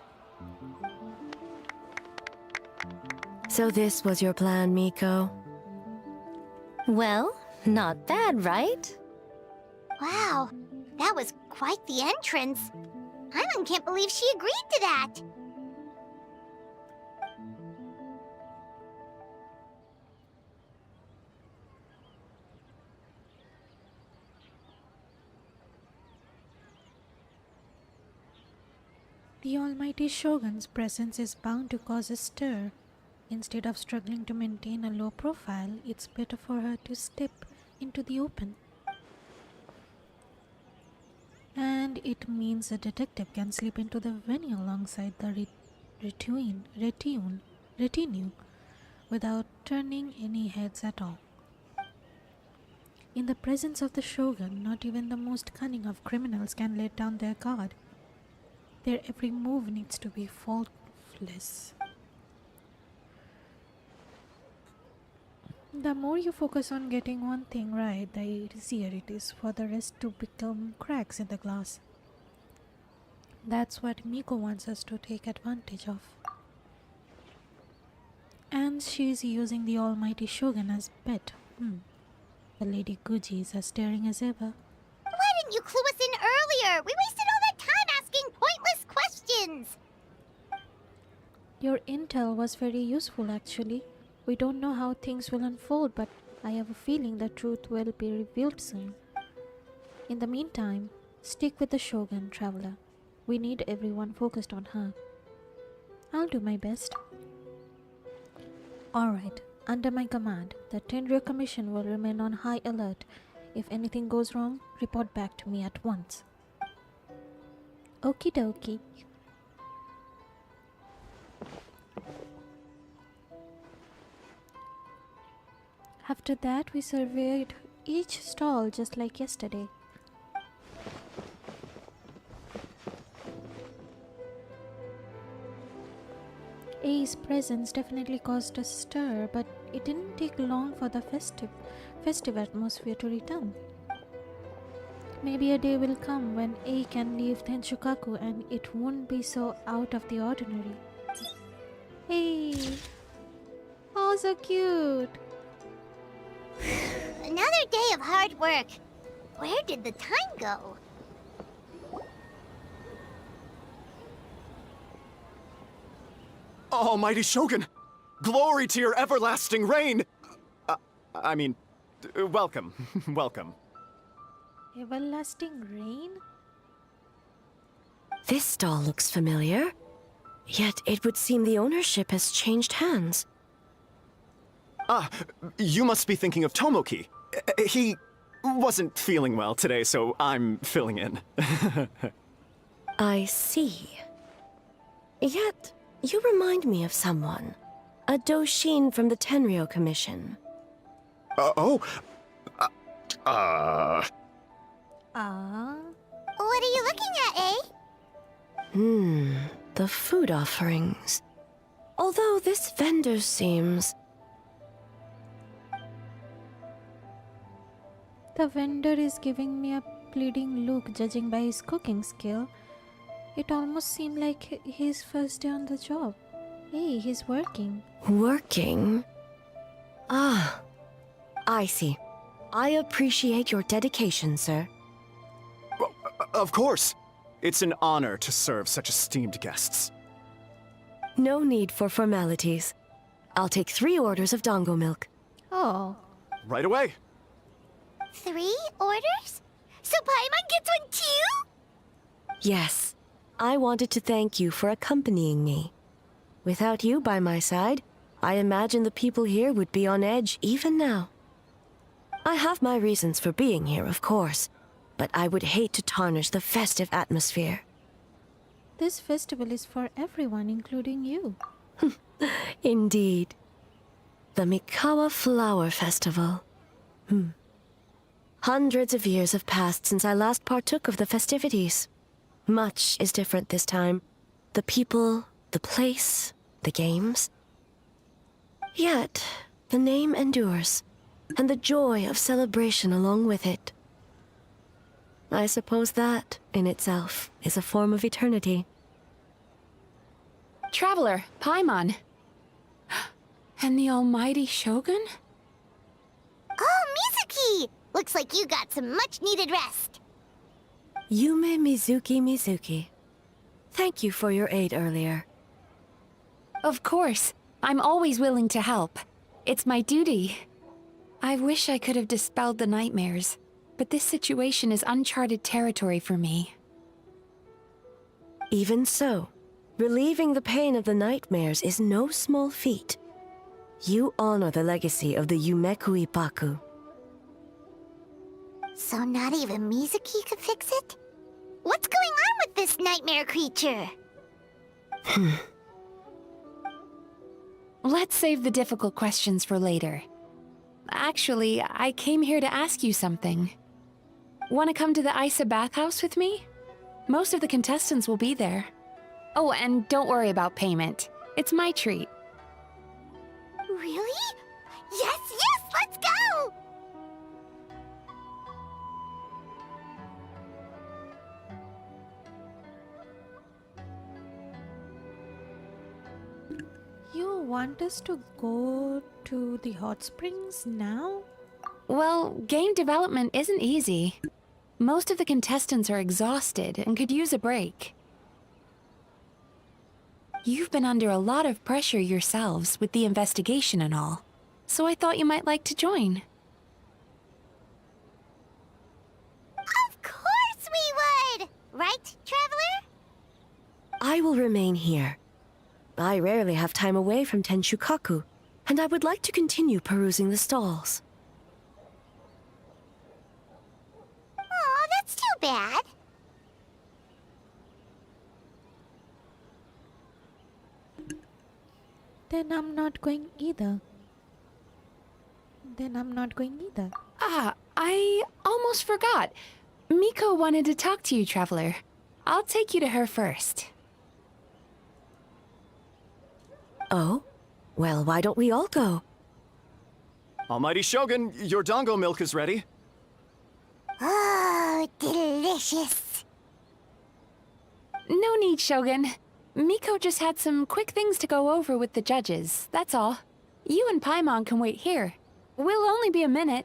Speaker 17: So this was your plan, Miko?
Speaker 4: Well, not bad, right?
Speaker 2: Wow, that was quite the entrance. Paimon can't believe she agreed to that.
Speaker 1: The almighty Shogun's presence is bound to cause a stir. Instead of struggling to maintain a low profile, it's better for her to step into the open. And it means a detective can slip into the venue alongside the retinue without turning any heads at all. In the presence of the Shogun, not even the most cunning of criminals can let down their guard. Their every move needs to be faultless. The more you focus on getting one thing right, the easier it is for the rest to become cracks in the glass. That's what Miko wants us to take advantage of. And she's using the almighty Shogun as bet. The Lady Gujis are staring as ever.
Speaker 2: Why didn't you clue us in earlier? We wasted all that time asking pointless questions.
Speaker 1: Your intel was very useful, actually. We don't know how things will unfold, but I have a feeling the truth will be revealed soon. In the meantime, stick with the Shogun, Traveler. We need everyone focused on her. I'll do my best. Alright, under my command, the Tenryo Commission will remain on high alert. If anything goes wrong, report back to me at once. Okie dokie. After that, we surveyed each stall just like yesterday. A's presence definitely caused a stir, but it didn't take long for the festive atmosphere to return. Maybe a day will come when A can leave Tenshukaku and it won't be so out of the ordinary. Hey! Oh, so cute!
Speaker 2: Another day of hard work. Where did the time go?
Speaker 11: Almighty Shogun! Glory to your everlasting reign! Welcome. Welcome.
Speaker 1: Everlasting reign?
Speaker 17: This stall looks familiar. Yet it would seem the ownership has changed hands.
Speaker 11: Ah, you must be thinking of Tomoki. He wasn't feeling well today, so I'm filling in.
Speaker 17: I see. Yet, you remind me of someone. A Doshin from the Tenryo Commission.
Speaker 2: What are you looking at, eh?
Speaker 17: The food offerings. Although this vendor seems...
Speaker 1: The vendor is giving me a pleading look, judging by his cooking skill. It almost seemed like his first day on the job. Hey, he's working.
Speaker 17: Working? Ah, I see. I appreciate your dedication, sir.
Speaker 11: Of course. It's an honor to serve such esteemed guests.
Speaker 17: No need for formalities. I'll take 3 orders of dango milk.
Speaker 1: Oh.
Speaker 11: Right away.
Speaker 2: 3 orders? So Paimon gets one too?
Speaker 17: Yes. I wanted to thank you for accompanying me. Without you by my side, I imagine the people here would be on edge even now. I have my reasons for being here, of course, but I would hate to tarnish the festive atmosphere.
Speaker 1: This festival is for everyone, including you.
Speaker 17: Indeed. The Mikawa Flower Festival. Hundreds of years have passed since I last partook of the festivities. Much is different this time. The people, the place, the games. Yet, the name endures, and the joy of celebration along with it. I suppose that, in itself, is a form of eternity.
Speaker 7: Traveler, Paimon. And the almighty Shogun?
Speaker 6: Oh, Mizuki! Looks like you got some much-needed rest.
Speaker 17: Yume Mizuki. Thank you for your aid earlier.
Speaker 7: Of course. I'm always willing to help. It's my duty. I wish I could have dispelled the nightmares, but this situation is uncharted territory for me.
Speaker 17: Even so, relieving the pain of the nightmares is no small feat. You honor the legacy of the Yumeku Ippaku.
Speaker 6: So not even Mizuki could fix it? What's going on with this nightmare creature?
Speaker 7: Let's save the difficult questions for later. Actually, I came here to ask you something. Want to come to the Acer bathhouse with me? Most of the contestants will be there. Oh, and don't worry about payment. It's my treat.
Speaker 6: Really? Yes, let's go!
Speaker 1: You want us to go to the hot springs now?
Speaker 7: Well, game development isn't easy. Most of the contestants are exhausted and could use a break. You've been under a lot of pressure yourselves with the investigation and all, so I thought you might like to join.
Speaker 6: Of course we would! Right, Traveler?
Speaker 17: I will remain here. I rarely have time away from Tenshukaku, and I would like to continue perusing the stalls.
Speaker 6: Aw, that's too bad.
Speaker 1: Then I'm not going either.
Speaker 7: Ah, I almost forgot. Miko wanted to talk to you, Traveler. I'll take you to her first.
Speaker 17: Oh? Well, why don't we all go?
Speaker 11: Almighty Shogun, your dango milk is ready.
Speaker 6: Oh, delicious.
Speaker 7: No need, Shogun. Miko just had some quick things to go over with the judges, that's all. You and Paimon can wait here. We'll only be a minute.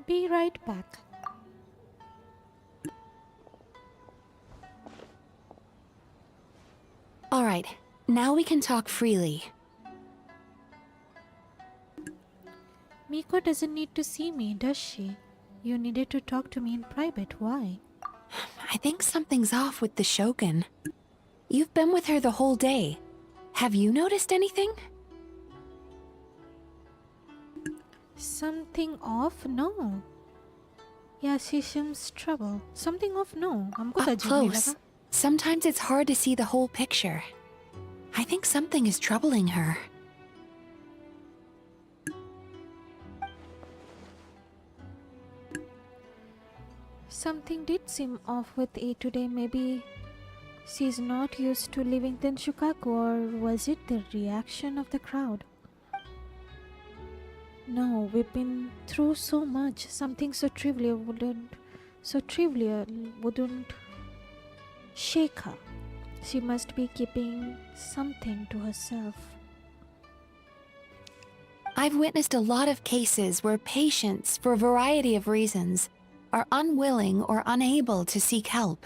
Speaker 1: Be right back.
Speaker 7: Alright, now we can talk freely.
Speaker 1: Miko doesn't need to see me, does she? You needed to talk to me in private. Why?
Speaker 7: I think something's off with the Shogun. You've been with her the whole day. Have you noticed anything?
Speaker 1: Something off? No. Yeah, she seems trouble. Something off? No.
Speaker 7: Up close. Sometimes it's hard to see the whole picture. I think something is troubling her.
Speaker 1: Something did seem off with A today. Maybe she's not used to living in Shukaku, or was it the reaction of the crowd? No, we've been through so much. Something so trivial wouldn't shake her. She must be keeping something to herself.
Speaker 7: I've witnessed a lot of cases where patients, for a variety of reasons, are unwilling or unable to seek help.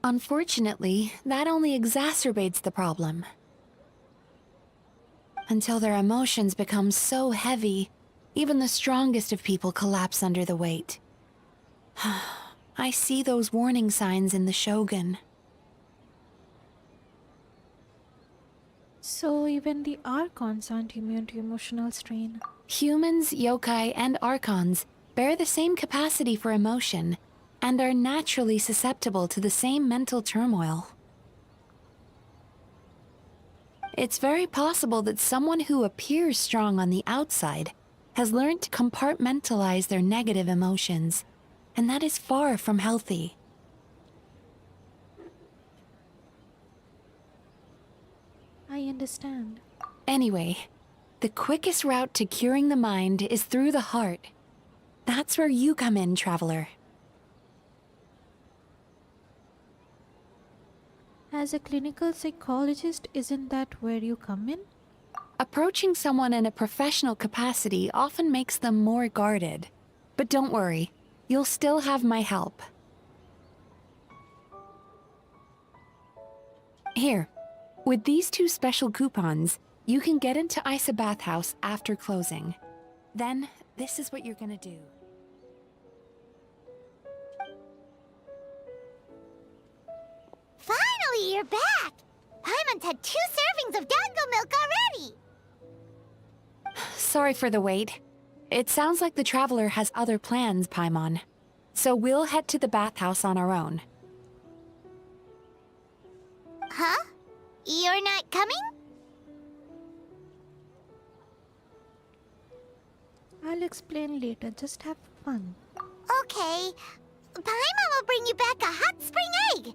Speaker 7: Unfortunately, that only exacerbates the problem. Until their emotions become so heavy, even the strongest of people collapse under the weight. I see those warning signs in the Shogun.
Speaker 1: So even the Archons aren't immune to emotional strain.
Speaker 7: Humans, yokai, and Archons bear the same capacity for emotion, and are naturally susceptible to the same mental turmoil. It's very possible that someone who appears strong on the outside has learned to compartmentalize their negative emotions, and that is far from healthy.
Speaker 1: I understand.
Speaker 7: Anyway, The quickest route to curing the mind is through the heart. That's where you come in, traveler.
Speaker 1: As a clinical psychologist, isn't that where you come in?
Speaker 7: Approaching someone in a professional capacity often makes them more guarded. But don't worry, you'll still have my help. Here, with these 2 special coupons, you can get into Isa Bathhouse after closing. Then, this is what you're gonna do.
Speaker 2: Finally, you're back! Paimon's had 2 servings of dango milk already!
Speaker 7: Sorry for the wait. It sounds like the traveler has other plans, Paimon. So we'll head to the bathhouse on our own.
Speaker 2: Huh? You're not coming?
Speaker 1: I'll explain later, just have fun.
Speaker 2: Okay. Paimon will bring you back a hot spring egg!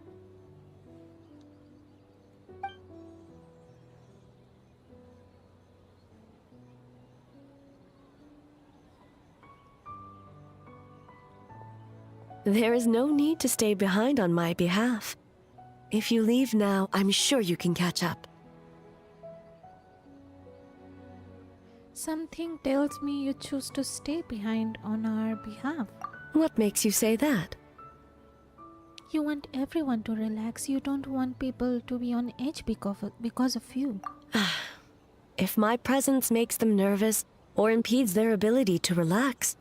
Speaker 17: There is no need to stay behind on my behalf. If you leave now, I'm sure you can catch up.
Speaker 1: Something tells me you choose to stay behind on our behalf.
Speaker 17: What makes you say that?
Speaker 1: You want everyone to relax. You don't want people to be on edge because of you.
Speaker 17: If my presence makes them nervous or impedes their ability to relax,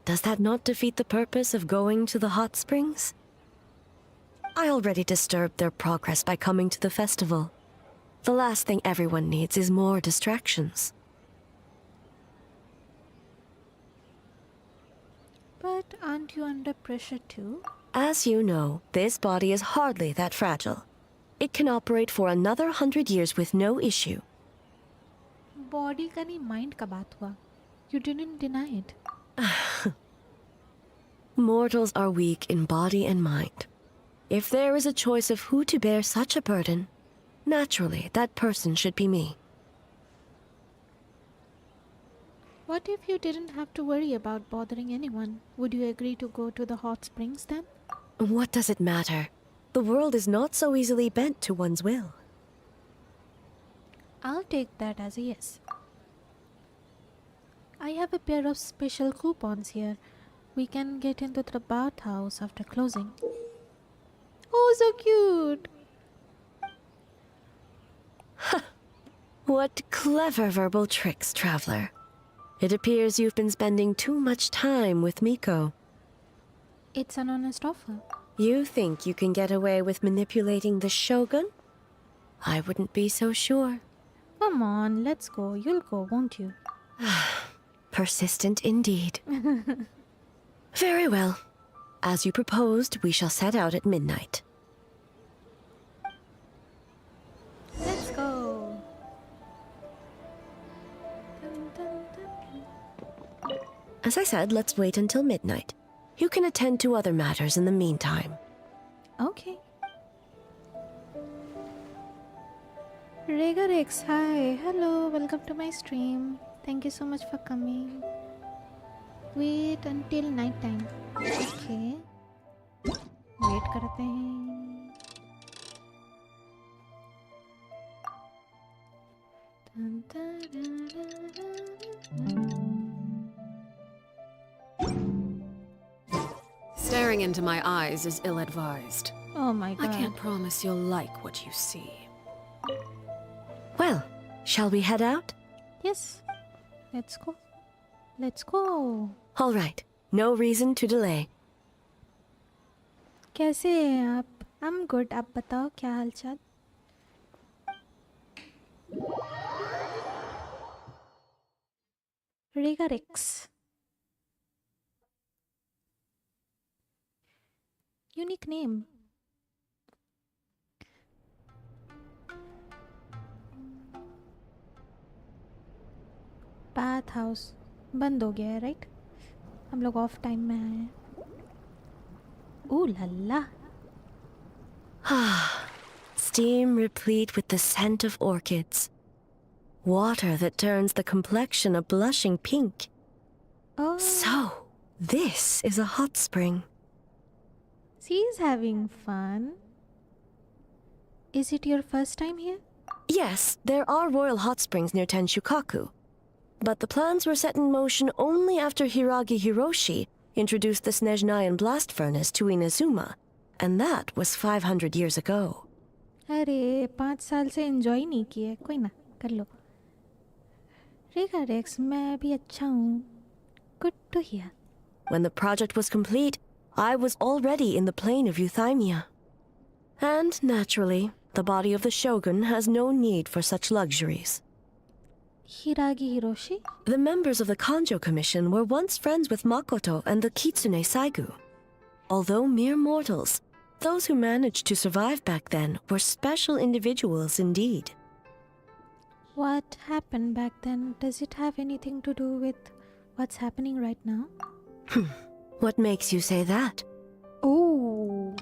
Speaker 17: does that not defeat the purpose of going to the hot springs? I already disturbed their progress by coming to the festival. The last thing everyone needs is more distractions.
Speaker 1: But aren't you under pressure too?
Speaker 17: As you know, this body is hardly that fragile. It can operate for another 100 years with no issue.
Speaker 1: Body ka nahi, mind ka baat hua. You didn't deny it.
Speaker 17: Mortals are weak in body and mind. If there is a choice of who to bear such a burden, naturally that person should be me.
Speaker 1: What if you didn't have to worry about bothering anyone? Would you agree to go to the hot springs then?
Speaker 17: What does it matter? The world is not so easily bent to one's will.
Speaker 1: I'll take that as a yes. I have a pair of special coupons here. We can get into the bathhouse after closing. Oh, so cute!
Speaker 17: What clever verbal tricks, traveler. It appears you've been spending too much time with Miko.
Speaker 1: It's an honest offer.
Speaker 17: You think you can get away with manipulating the Shogun? I wouldn't be so sure.
Speaker 1: Come on, let's go. You'll go, won't you?
Speaker 17: Persistent indeed. Very well. As you proposed, we shall set out at midnight.
Speaker 1: Let's go. Dun, dun, dun.
Speaker 17: As I said, let's wait until midnight. You can attend to other matters in the meantime.
Speaker 1: Okay. Regarex, hi. Hello, welcome to my stream. Thank you so much for coming. Wait until night time. Okay. Wait करते हैं. Dun, dun, dun, dun, dun.
Speaker 3: Staring into my eyes is ill-advised.
Speaker 1: Oh my god.
Speaker 3: I can't promise you'll like what you see.
Speaker 17: Well, shall we head out?
Speaker 1: Yes. Let's go. Let's go.
Speaker 17: All right. No reason to delay.
Speaker 1: कैसे हैं आप? I'm good. आप बताओ क्या हालचाल? Regarex. Unique name. Bath house बंद हो गया है, राइट? हम लोग ऑफ टाइम में आए हैं. ओह लल्ला.
Speaker 17: Steam replete with the scent of orchids. Water that turns the complexion a blushing pink.
Speaker 1: Oh.
Speaker 17: So, this is a hot spring.
Speaker 1: She's having fun. Is it your first time here?
Speaker 17: Yes, there are royal hot springs near Tenshukaku. But the plans were set in motion only after Hiragi Hiroshi introduced the Snezhnayan blast furnace to Inazuma, and that was 500 years ago.
Speaker 1: अरे 5 साल से enjoy नहीं किए कोई ना कर लो Regarex मैं भी अच्छा हूँ good to hear.
Speaker 17: When the project was complete, I was already in the plane of euthymia. And naturally, the body of the shogun has no need for such luxuries.
Speaker 1: Hiragi Hiroshi?
Speaker 17: The members of the Kanjo Commission were once friends with Makoto and the Kitsune Saigu. Although mere mortals, those who managed to survive back then were special individuals indeed.
Speaker 1: What happened back then? Does it have anything to do with what's happening right now?
Speaker 17: What makes you say that?
Speaker 1: Oh.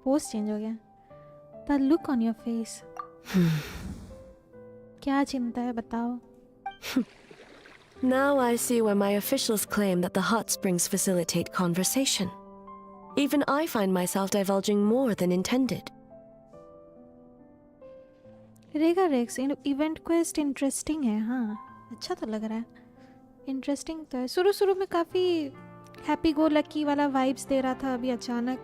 Speaker 1: Pose change हो गया. The look on your face. क्या चिंता है बताओ?
Speaker 17: Now I see why my officials claim that the hot springs facilitate conversation. Even I find myself divulging more than intended.
Speaker 1: Regarex event quest interesting है हाँ अच्छा तो लग रहा है interesting तो है शुरू में काफी happy go lucky वाला vibes दे रहा था अभी अचानक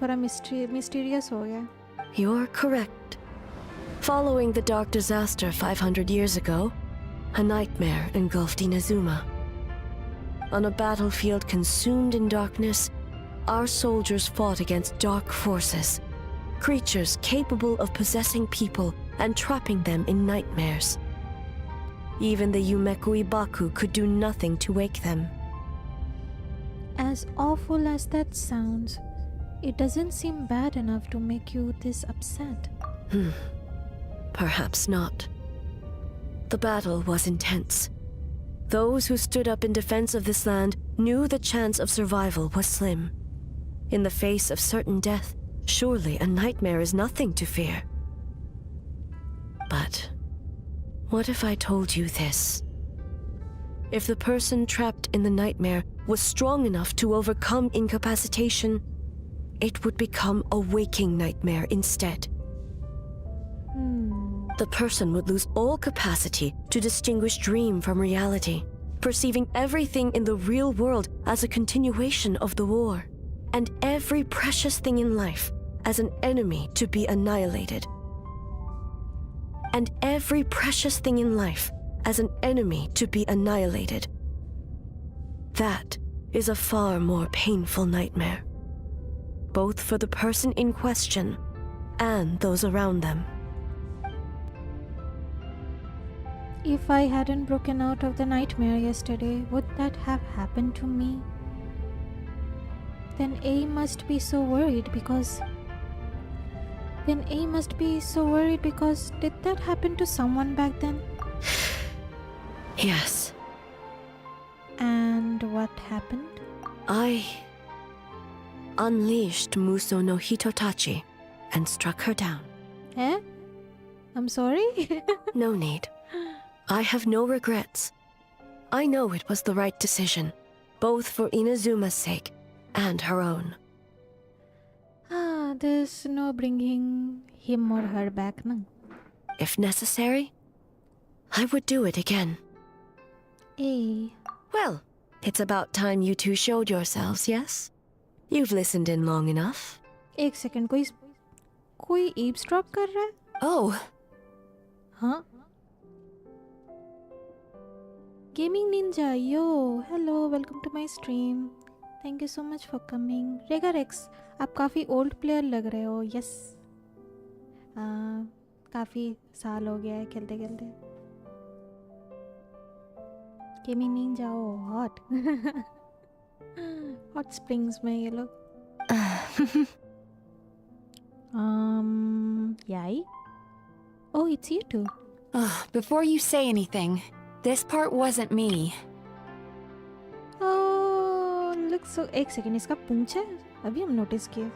Speaker 1: थोड़ा mysterious हो गया.
Speaker 17: You're correct. Following the dark disaster 500 years ago, a nightmare engulfed Inazuma. On a battlefield consumed in darkness, our soldiers fought against dark forces, creatures capable of possessing people and trapping them in nightmares. Even the Yumeku Ibaku could do nothing to wake them.
Speaker 1: As awful as that sounds, it doesn't seem bad enough to make you this upset.
Speaker 17: Perhaps not. The battle was intense. Those who stood up in defense of this land knew the chance of survival was slim. In the face of certain death, surely a nightmare is nothing to fear. But what if I told you this? If the person trapped in the nightmare was strong enough to overcome incapacitation, it would become a waking nightmare instead. The person would lose all capacity to distinguish dream from reality, perceiving everything in the real world as a continuation of the war, and every precious thing in life as an enemy to be annihilated. And every precious thing in life as an enemy to be annihilated. That is a far more painful nightmare, both for the person in question and those around them.
Speaker 1: If I hadn't broken out of the nightmare yesterday, would that have happened to me? Then A must be so worried because... did that happen to someone back then?
Speaker 17: Yes.
Speaker 1: And what happened?
Speaker 17: I unleashed Muso no Hitotachi and struck her down.
Speaker 1: Eh? I'm sorry?
Speaker 17: No need. I have no regrets. I know it was the right decision, both for Inazuma's sake and her own.
Speaker 1: There's no bringing him or her back, no?
Speaker 17: If necessary, I would do it again. Well, it's about time you two showed yourselves, yes? You've listened in long enough.
Speaker 1: एक second, कोई eavesdrop कर रहा है?
Speaker 17: Oh.
Speaker 1: Huh? Gaming Ninja, yo, hello, welcome to my stream. Thank you so much for coming. Regarex, आप काफी old player लग रहे हो, yes. काफी साल हो गया है खेलते खेलते. Gaming Ninja, oh, hot. Hot springs में ये लोग. Yai? Oh, it's you two.
Speaker 7: Before you say anything, this part wasn't me.
Speaker 1: Oh, looks so... एक second, इसका पूंछ है? अभी हम notice किए.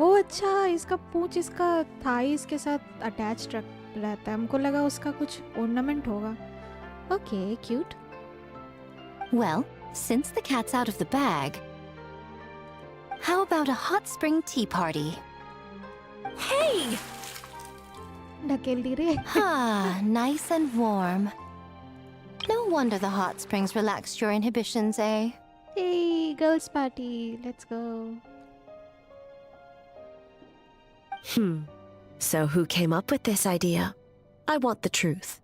Speaker 1: ओ अच्छा, इसका पूंछ इसका थाइस के साथ अटैच रहता है, हमको लगा उसका कुछ ornament होगा. Okay, cute.
Speaker 4: Well, since the cat's out of the bag, how about a hot spring tea party?
Speaker 13: Hey!
Speaker 1: ढकेल दी रे.
Speaker 4: Ah, nice and warm. No wonder the hot springs relaxed your inhibitions, eh?
Speaker 1: Hey, girls party, let's go.
Speaker 17: So who came up with this idea? I want the truth.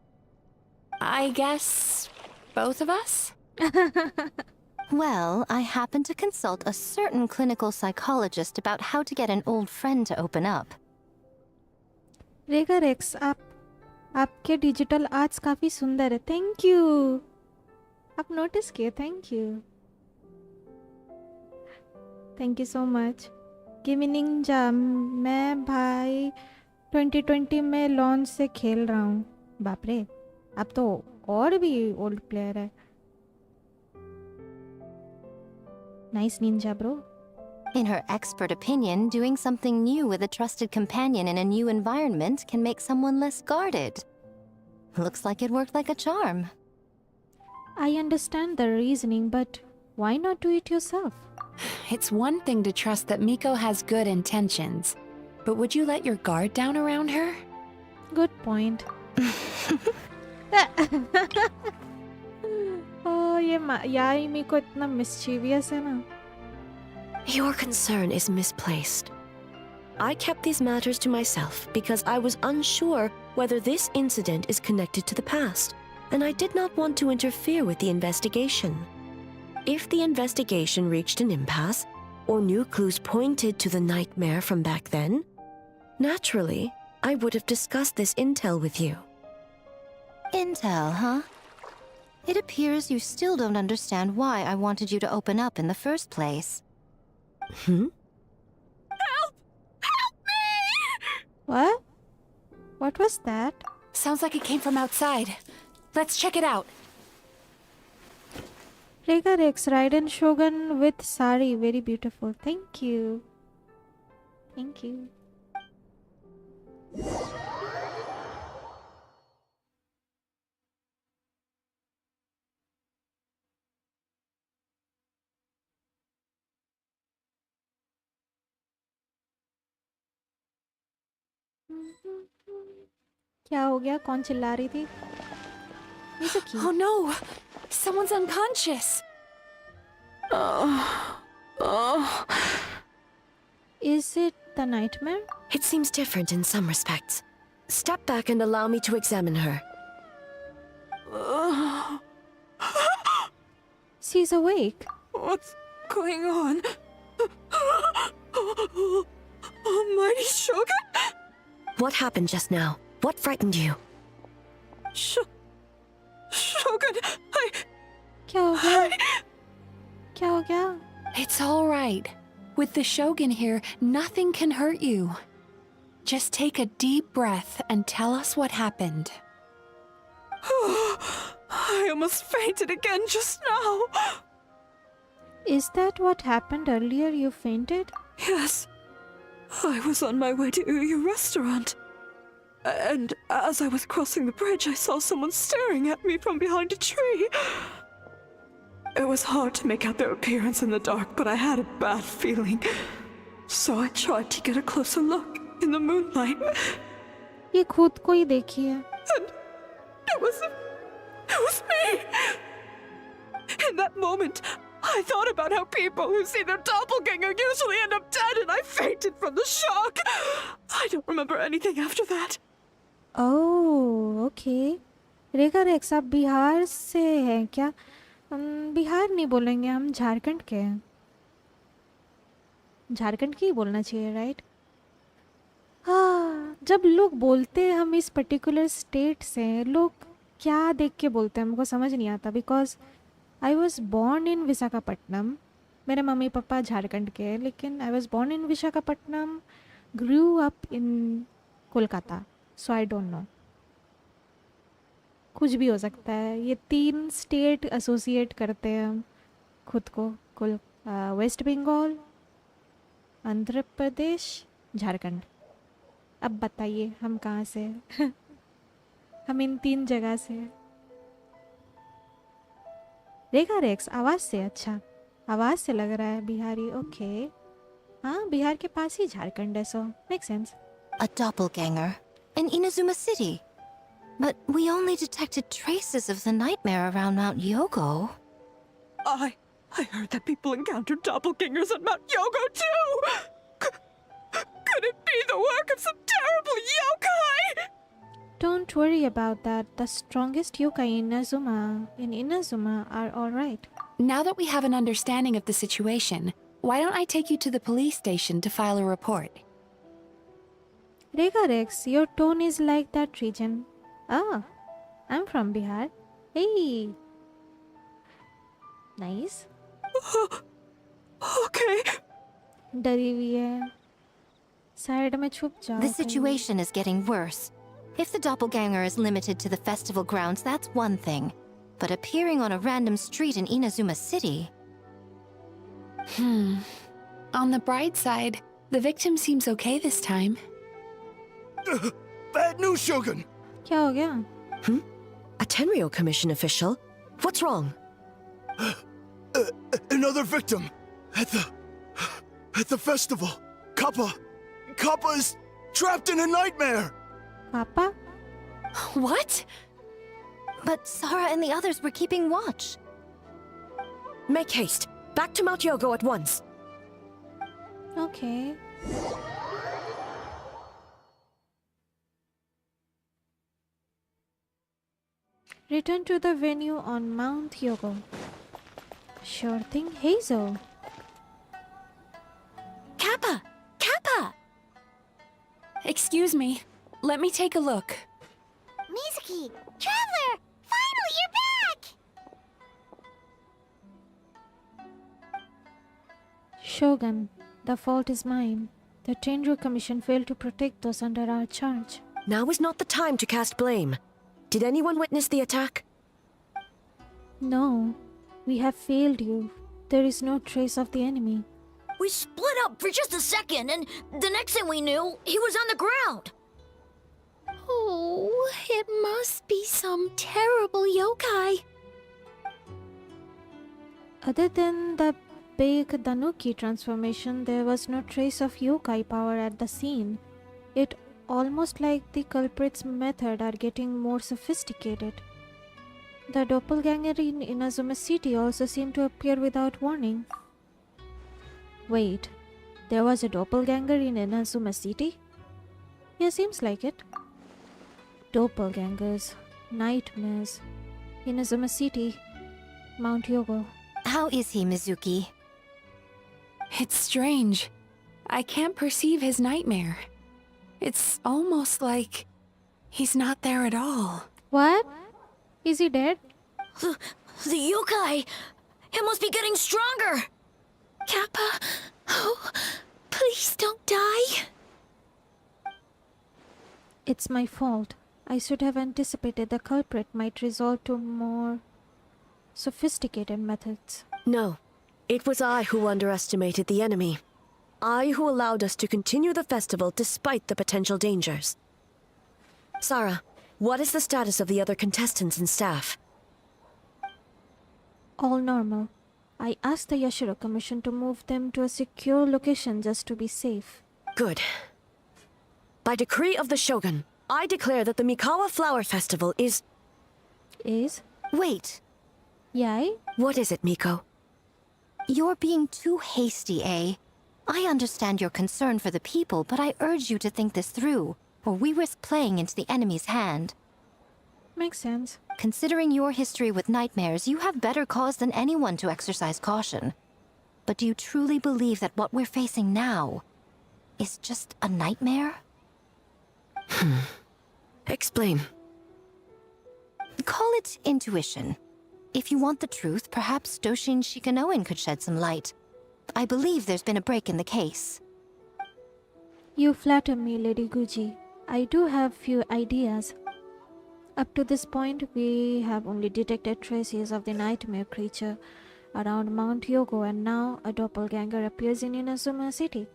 Speaker 7: I guess both of us?
Speaker 4: Well, I happened to consult a certain clinical psychologist about how to get an old friend to open up.
Speaker 1: रेगा racks, आपके digital arts काफी सुंदर है. Thank you. आप notice किए. Thank you. Thank you so much. Gimme Ninja, मैं भाई 2020 में लॉन्च से खेल रहा हूँ. बाप रे, अब तो और भी ओल्ड प्लेयर है. Nice Ninja bro.
Speaker 4: In her expert opinion, doing something new with a trusted companion in a new environment can make someone less guarded. Looks like it worked like a charm.
Speaker 1: I understand the reasoning, but why not do it yourself?
Speaker 7: It's one thing to trust that Miko has good intentions, but would you let your guard down around her?
Speaker 1: Good point. Oh, ये Miko इतना mischievous है ना.
Speaker 17: Your concern is misplaced. I kept these matters to myself because I was unsure whether this incident is connected to the past, and I did not want to interfere with the investigation. If the investigation reached an impasse, or new clues pointed to the nightmare from back then, naturally, I would have discussed this intel with you.
Speaker 4: Intel, huh? It appears you still don't understand why I wanted you to open up in the first place.
Speaker 1: What? What was that?
Speaker 7: Sounds like it came from outside. Let's check it out.
Speaker 1: Rega Rex, Raiden Shogun with sari, very beautiful. Thank you. Thank you. क्या हो गया? कौन चिल्ला रही थी?
Speaker 7: Oh no! Someone's unconscious!
Speaker 1: Is it the nightmare?
Speaker 17: It seems different in some respects. Step back and allow me to examine her.
Speaker 1: She's awake.
Speaker 14: What's going on? Almighty Shogun?
Speaker 17: What happened just now? What frightened you?
Speaker 14: Shogun,
Speaker 1: क्या हो गया? क्या हो गया?
Speaker 7: It's all right. With the Shogun here, nothing can hurt you. Just take a deep breath and tell us what happened.
Speaker 14: I almost fainted again just now.
Speaker 1: Is that what happened earlier? You fainted?
Speaker 14: Yes. I was on my way to your restaurant. And as I was crossing the bridge, I saw someone staring at me from behind a tree. It was hard to make out their appearance in the dark, but I had a bad feeling. So I tried to get a closer look in the moonlight.
Speaker 1: ये खुद को ही देखी है.
Speaker 14: And it was me. In that moment, I thought about how people who see their doppelganger usually end up dead, and I fainted from the shock. I don't remember anything after that.
Speaker 1: Oh, okay. रेगा racks, आप बिहार से हैं क्या? बिहार नहीं बोलेंगे, हम झारखंड के हैं. झारखंड की ही बोलना चाहिए, राइट? हाँ, जब लोग बोलते हैं हम इस पर्टिकुलर स्टेट से हैं, लोग क्या देख के बोलते हैं हमको समझ नहीं आता. Because I was born in Visakhapatnam. मेरे मम्मी पापा झारखंड के हैं, लेकिन I was born in Visakhapatnam, grew up in Kolkata. So I don't no, कुछ भी हो सकता है. ये 3 स्टेट एसोसिएट करते हैं हम खुद को. वेस्ट बंगाल, आंध्र प्रदेश, झारखंड। अब बताइए हम कहाँ से हैं? हम इन 3 जगह से हैं। रेखा रेक्स आवाज से, अच्छा आवाज से लग रहा है बिहारी। ओके, हाँ बिहार के पास ही झारखंड है, so make sense.
Speaker 4: A doppelganger in Inazuma City. But we only detected traces of the nightmare around Mount Yogo.
Speaker 14: I heard that people encountered doppelgangers at Mount Yogo too! Could it be the work of some terrible yokai?
Speaker 1: Don't worry about that. The strongest yokai in Inazuma are alright.
Speaker 7: Now that we have an understanding of the situation, why don't I take you to the police station to file a report?
Speaker 1: Rega Rex, your tone is like that region. Oh, I'm from Bihar. Hey. Nice.
Speaker 14: Okay.
Speaker 1: डरी हुई है. Side में छुप जाओ.
Speaker 4: The situation is getting worse. If the doppelganger is limited to the festival grounds, that's one thing. But appearing on a random street in Inazuma City...
Speaker 7: On the bright side, the victim seems okay this time.
Speaker 19: Bad news, Shogun!
Speaker 1: क्या हो गया?
Speaker 17: A Tenryo Commission official? What's wrong?
Speaker 19: Another victim at the festival. Kappa is trapped in a nightmare.
Speaker 1: Kappa?
Speaker 4: What? But Sara and the others were keeping watch.
Speaker 17: Make haste. Back to Mount Yogo at once.
Speaker 1: Okay. Return to the venue on Mount Yogo. Sure thing, Hazel.
Speaker 4: Kappa! Kappa!
Speaker 7: Excuse me. Let me take a look.
Speaker 2: Mizuki! Traveler! Finally, you're back!
Speaker 1: Shogun, the fault is mine. The Tenryo Commission failed to protect those under our charge.
Speaker 17: Now is not the time to cast blame. Did anyone witness the attack?
Speaker 1: No, we have failed you. There is no trace of the enemy.
Speaker 6: We split up for just a second, and the next thing we knew, he was on the ground.
Speaker 18: Oh, it must be some terrible yokai.
Speaker 1: Other than the big Danuki transformation, there was no trace of yokai power at the scene. It almost like the culprit's method are getting more sophisticated. The doppelganger in Inazuma City also seemed to appear without warning. Wait, there was a doppelganger in Inazuma City? Yeah, seems like it. Doppelgangers, nightmares, Inazuma City, Mount Yogo.
Speaker 4: How is he, Mizuki?
Speaker 7: It's strange. I can't perceive his nightmare. It's almost like he's not there at all.
Speaker 1: What? Is he dead?
Speaker 6: The yokai! It must be getting stronger!
Speaker 18: Kappa, oh, please don't die.
Speaker 1: It's my fault. I should have anticipated the culprit might resort to more sophisticated methods.
Speaker 17: No, it was I who underestimated the enemy. I who allowed us to continue the festival despite the potential dangers. Sara, what is the status of the other contestants and staff?
Speaker 1: All normal. I asked the Yashiro Commission to move them to a secure location just to be safe.
Speaker 17: Good. By decree of the Shogun, I declare that the Mikawa Flower Festival is...
Speaker 4: Wait.
Speaker 1: Yai?
Speaker 17: What is it, Miko?
Speaker 4: You're being too hasty, eh? I understand your concern for the people, but I urge you to think this through, or we risk playing into the enemy's hand.
Speaker 1: Makes sense.
Speaker 4: Considering your history with nightmares, you have better cause than anyone to exercise caution. But do you truly believe that what we're facing now is just a nightmare?
Speaker 17: Explain.
Speaker 4: Call it intuition. If you want the truth, perhaps Doshin Shikanoin could shed some light. I believe there's been a break in the case.
Speaker 1: You flatter me, Lady Guji. I do have few ideas. Up to this point, we have only detected traces of the nightmare creature around Mount Yogo, and now a doppelganger appears in Inazuma City.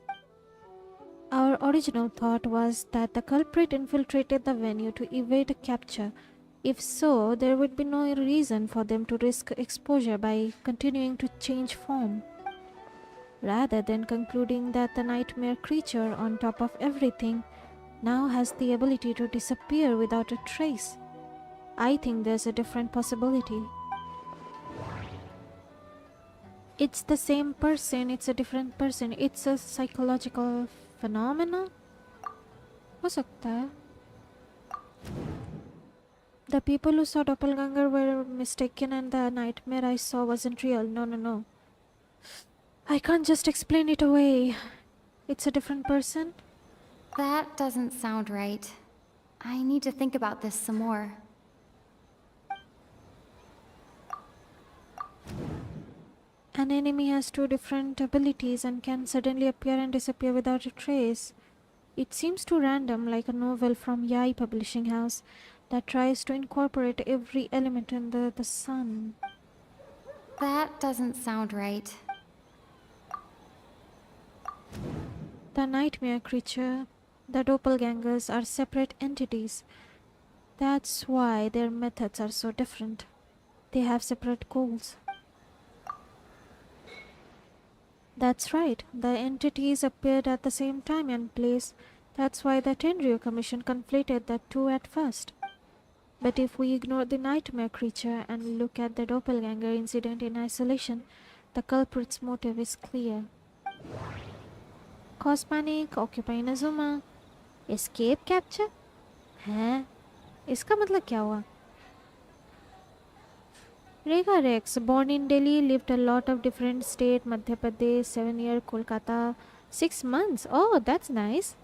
Speaker 1: Our original thought was that the culprit infiltrated the venue to evade capture. If so, there would be no reason for them to risk exposure by continuing to change form. Rather than concluding that the nightmare creature, on top of everything, now has the ability to disappear without a trace, I think there's a different possibility. It's the same person, it's a different person. It's a psychological phenomenon? हो सकता है. The people who saw doppelganger were mistaken and the nightmare I saw wasn't real. No. I can't just explain it away. It's a different person?
Speaker 20: That doesn't sound right. I need to think about this some more.
Speaker 1: An enemy has two different abilities and can suddenly appear and disappear without a trace. It seems too random, like a novel from Yai Publishing House that tries to incorporate every element under the sun.
Speaker 20: That doesn't sound right.
Speaker 1: The nightmare creature, the doppelgangers, are separate entities. That's why their methods are so different. They have separate goals. That's right, the entities appeared at the same time and place. That's why the Tenryu Commission conflated the two at first. But if we ignore the nightmare creature and look at the doppelganger incident in isolation, the culprit's motive is clear. Cause panic, occupy Inazuma, escape capture? हैं? इसका मतलब क्या हुआ? Rega Rex, born in Delhi, lived a lot of different states, Madhya Pradesh, 7 year, Kolkata, 6 months. Oh, that's nice.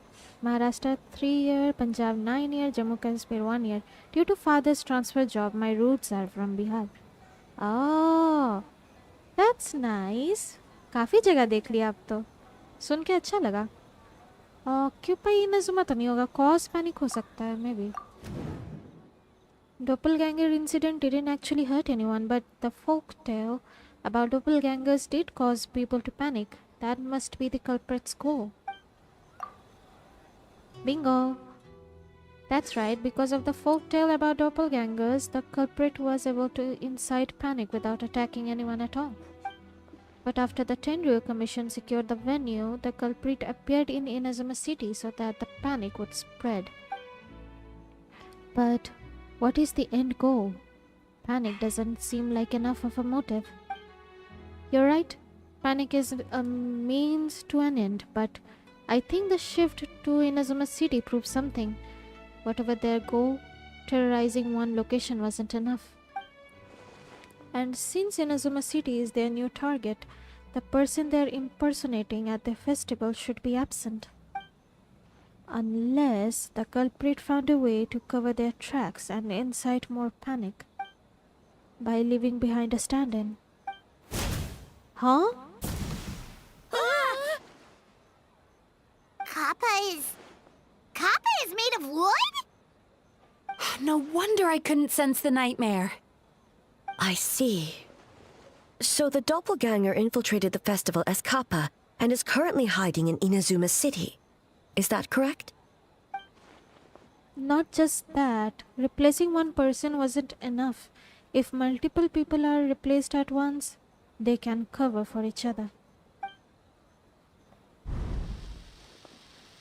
Speaker 1: Maharashtra 3 year, Punjab 9 year, Jammu Kashmir 1 year. Due to father's transfer job, my roots are from Bihar. Oh, that's nice. काफी जगह देख लिया आप तो. सुन के अच्छा लगा. Occupy Inazuma तो नहीं होगा. Cause panic हो सकता है, maybe. Doppelganger incident didn't actually hurt anyone, but the folk tale about doppelgangers did cause people to panic. That must be the culprit's goal. Bingo! That's right, because of the folk tale about doppelgangers, the culprit was able to incite panic without attacking anyone at all. But after the Tenryu Commission secured the venue, the culprit appeared in Inazuma City so that the panic would spread. But what is the end goal? Panic doesn't seem like enough of a motive. You're right, panic is a means to an end, but I think the shift to Inazuma City proves something. Whatever their goal, terrorizing one location wasn't enough. And since Inazuma City is their new target, the person they're impersonating at the festival should be absent. Unless the culprit found a way to cover their tracks and incite more panic by leaving behind a stand-in. Huh?
Speaker 6: Kappa is made of wood?
Speaker 7: No wonder I couldn't sense the nightmare.
Speaker 17: I see. So the doppelganger infiltrated the festival as Kappa and is currently hiding in Inazuma City. Is that correct?
Speaker 1: Not just that. Replacing one person wasn't enough. If multiple people are replaced at once, they can cover for each other.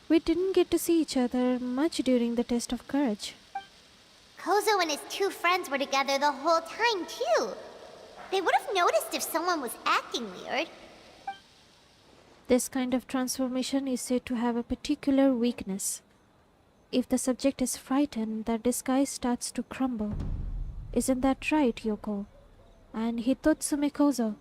Speaker 1: We didn't get to see each other much during the test of courage.
Speaker 2: Kozo and his two friends were together the whole time, too. They would have noticed if someone was acting weird.
Speaker 1: This kind of transformation is said to have a particular weakness. If the subject is frightened, the disguise starts to crumble. Isn't that right, Yoko? And Hitotsume Kozo?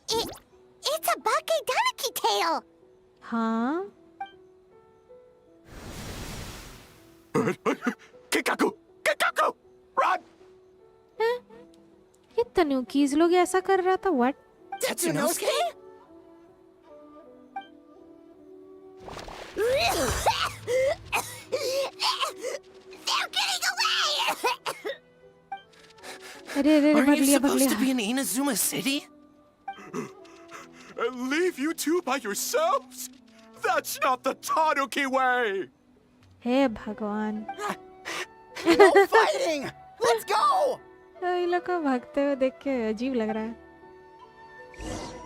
Speaker 2: It's a Bakedaniki tail!
Speaker 1: Huh?
Speaker 19: Kikaku! Kikaku! Run!
Speaker 1: ये तनुकीज लोग ऐसा कर रहा था. What?
Speaker 2: Tatsunosuke? They're getting away!
Speaker 15: Aren't you supposed to be in Inazuma City?
Speaker 19: At leave you two by yourselves? That's not the Tanuki way!
Speaker 1: हे भगवान
Speaker 11: No fighting! Let's go!
Speaker 1: इन लोग को भागते हुए देख के अजीब लग रहा है.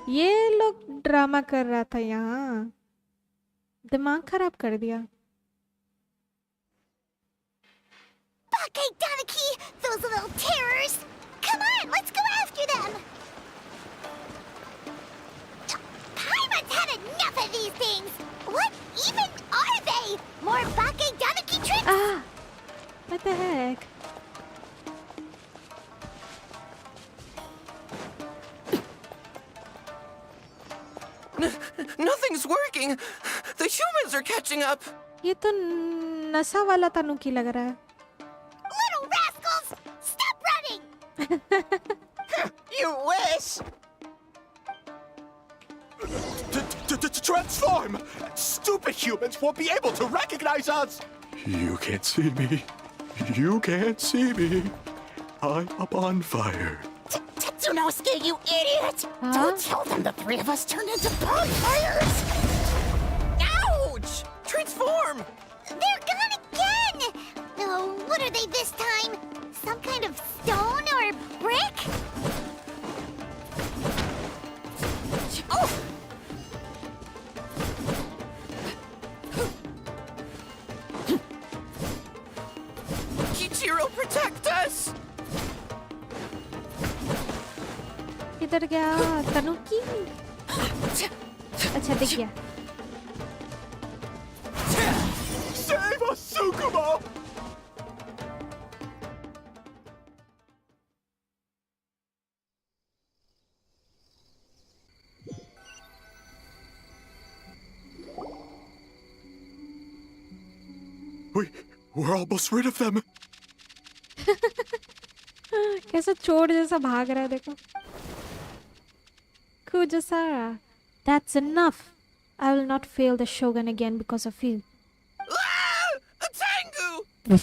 Speaker 1: ये लोग ड्रामा कर रहा था यहाँ. दिमाग खराब कर दिया.
Speaker 2: Okay, Tanuki, those little terrors! Come on, let's go after them! Paimon's had enough of these things! What even are they? More Bake Tanuki tricks?
Speaker 1: Ah! What the heck?
Speaker 21: Nothing's working. The humans are catching up.
Speaker 1: ये तो नशा वाला तानुकी लग रहा है.
Speaker 2: Little rascals! Stop running!
Speaker 11: You wish!
Speaker 19: Transform! Stupid humans won't be able to recognize us! You can't see me. You can't see me. I'm up on fire.
Speaker 2: Tetsunosuke, you idiot! Don't tell them the three of us turned into bonfires!
Speaker 21: Ouch! Transform!
Speaker 2: They're gone again! Oh, what are they this time? Some kind of stone or brick? Oh!
Speaker 21: Kichiro, protect us!
Speaker 1: किधर गया तानुकी? अच्छा दिख गया.
Speaker 19: Save us, Tsukumo! We're almost rid of them.
Speaker 1: कैसा चोर जैसा भाग रहा है देखो. Kujasara, that's enough. I will not fail the Shogun again because of you.
Speaker 21: Ah! A Tengu!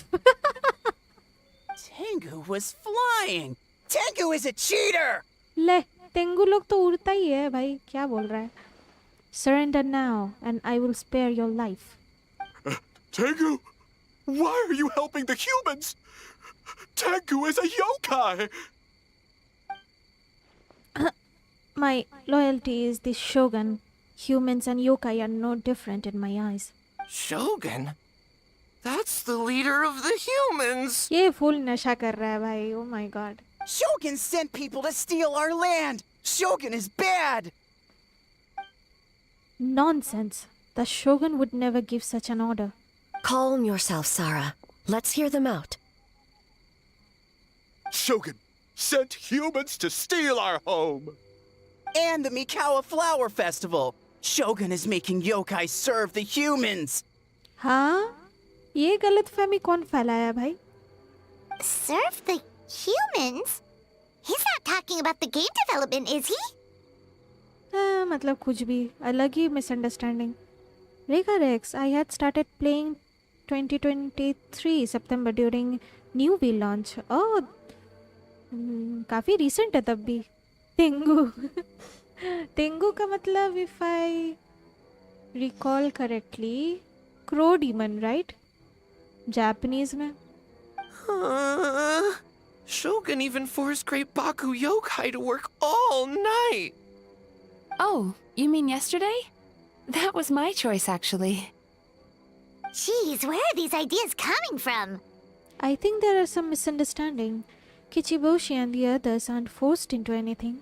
Speaker 11: Tengu was flying! Tengu is a cheater!
Speaker 1: ले तेंगु लोग तो उड़ता ही है भाई. क्या बोल रहा है? Surrender now and I will spare your life.
Speaker 19: Tengu, why are you helping the humans? Tengu is a yokai!
Speaker 1: My loyalty is the Shogun. Humans and yokai are no different in my eyes.
Speaker 21: Shogun? That's the leader of the humans!
Speaker 1: ये full नशा कर रहा है भाई. Oh my god.
Speaker 11: Shogun sent people to steal our land! Shogun is bad!
Speaker 1: Nonsense. The Shogun would never give such an order.
Speaker 17: Calm yourself, Sarah. Let's hear them out.
Speaker 19: Shogun sent humans to steal our home!
Speaker 11: And the Mikawa Flower Festival! Shogun is making yokai serve the humans!
Speaker 1: हाँ? ये गलतफहमी कौन फैलाया भाई?
Speaker 2: Serve the humans? He's not talking about the game development, is he?
Speaker 1: मतलब कुछ भी अलग ही misunderstanding. Rex, I had started playing 2023 September during new Wii launch. Oh, काफी recent है तब भी. Tengu. Tengu का मतलब if I recall correctly, crow demon, right? Japanese में.
Speaker 21: Shogun even forced Great Baku Yokai to work all night!
Speaker 7: Oh, you mean yesterday? That was my choice, actually.
Speaker 2: Jeez, where are these ideas coming from?
Speaker 1: I think there are some misunderstanding. Kichiboshi and the others aren't forced into anything.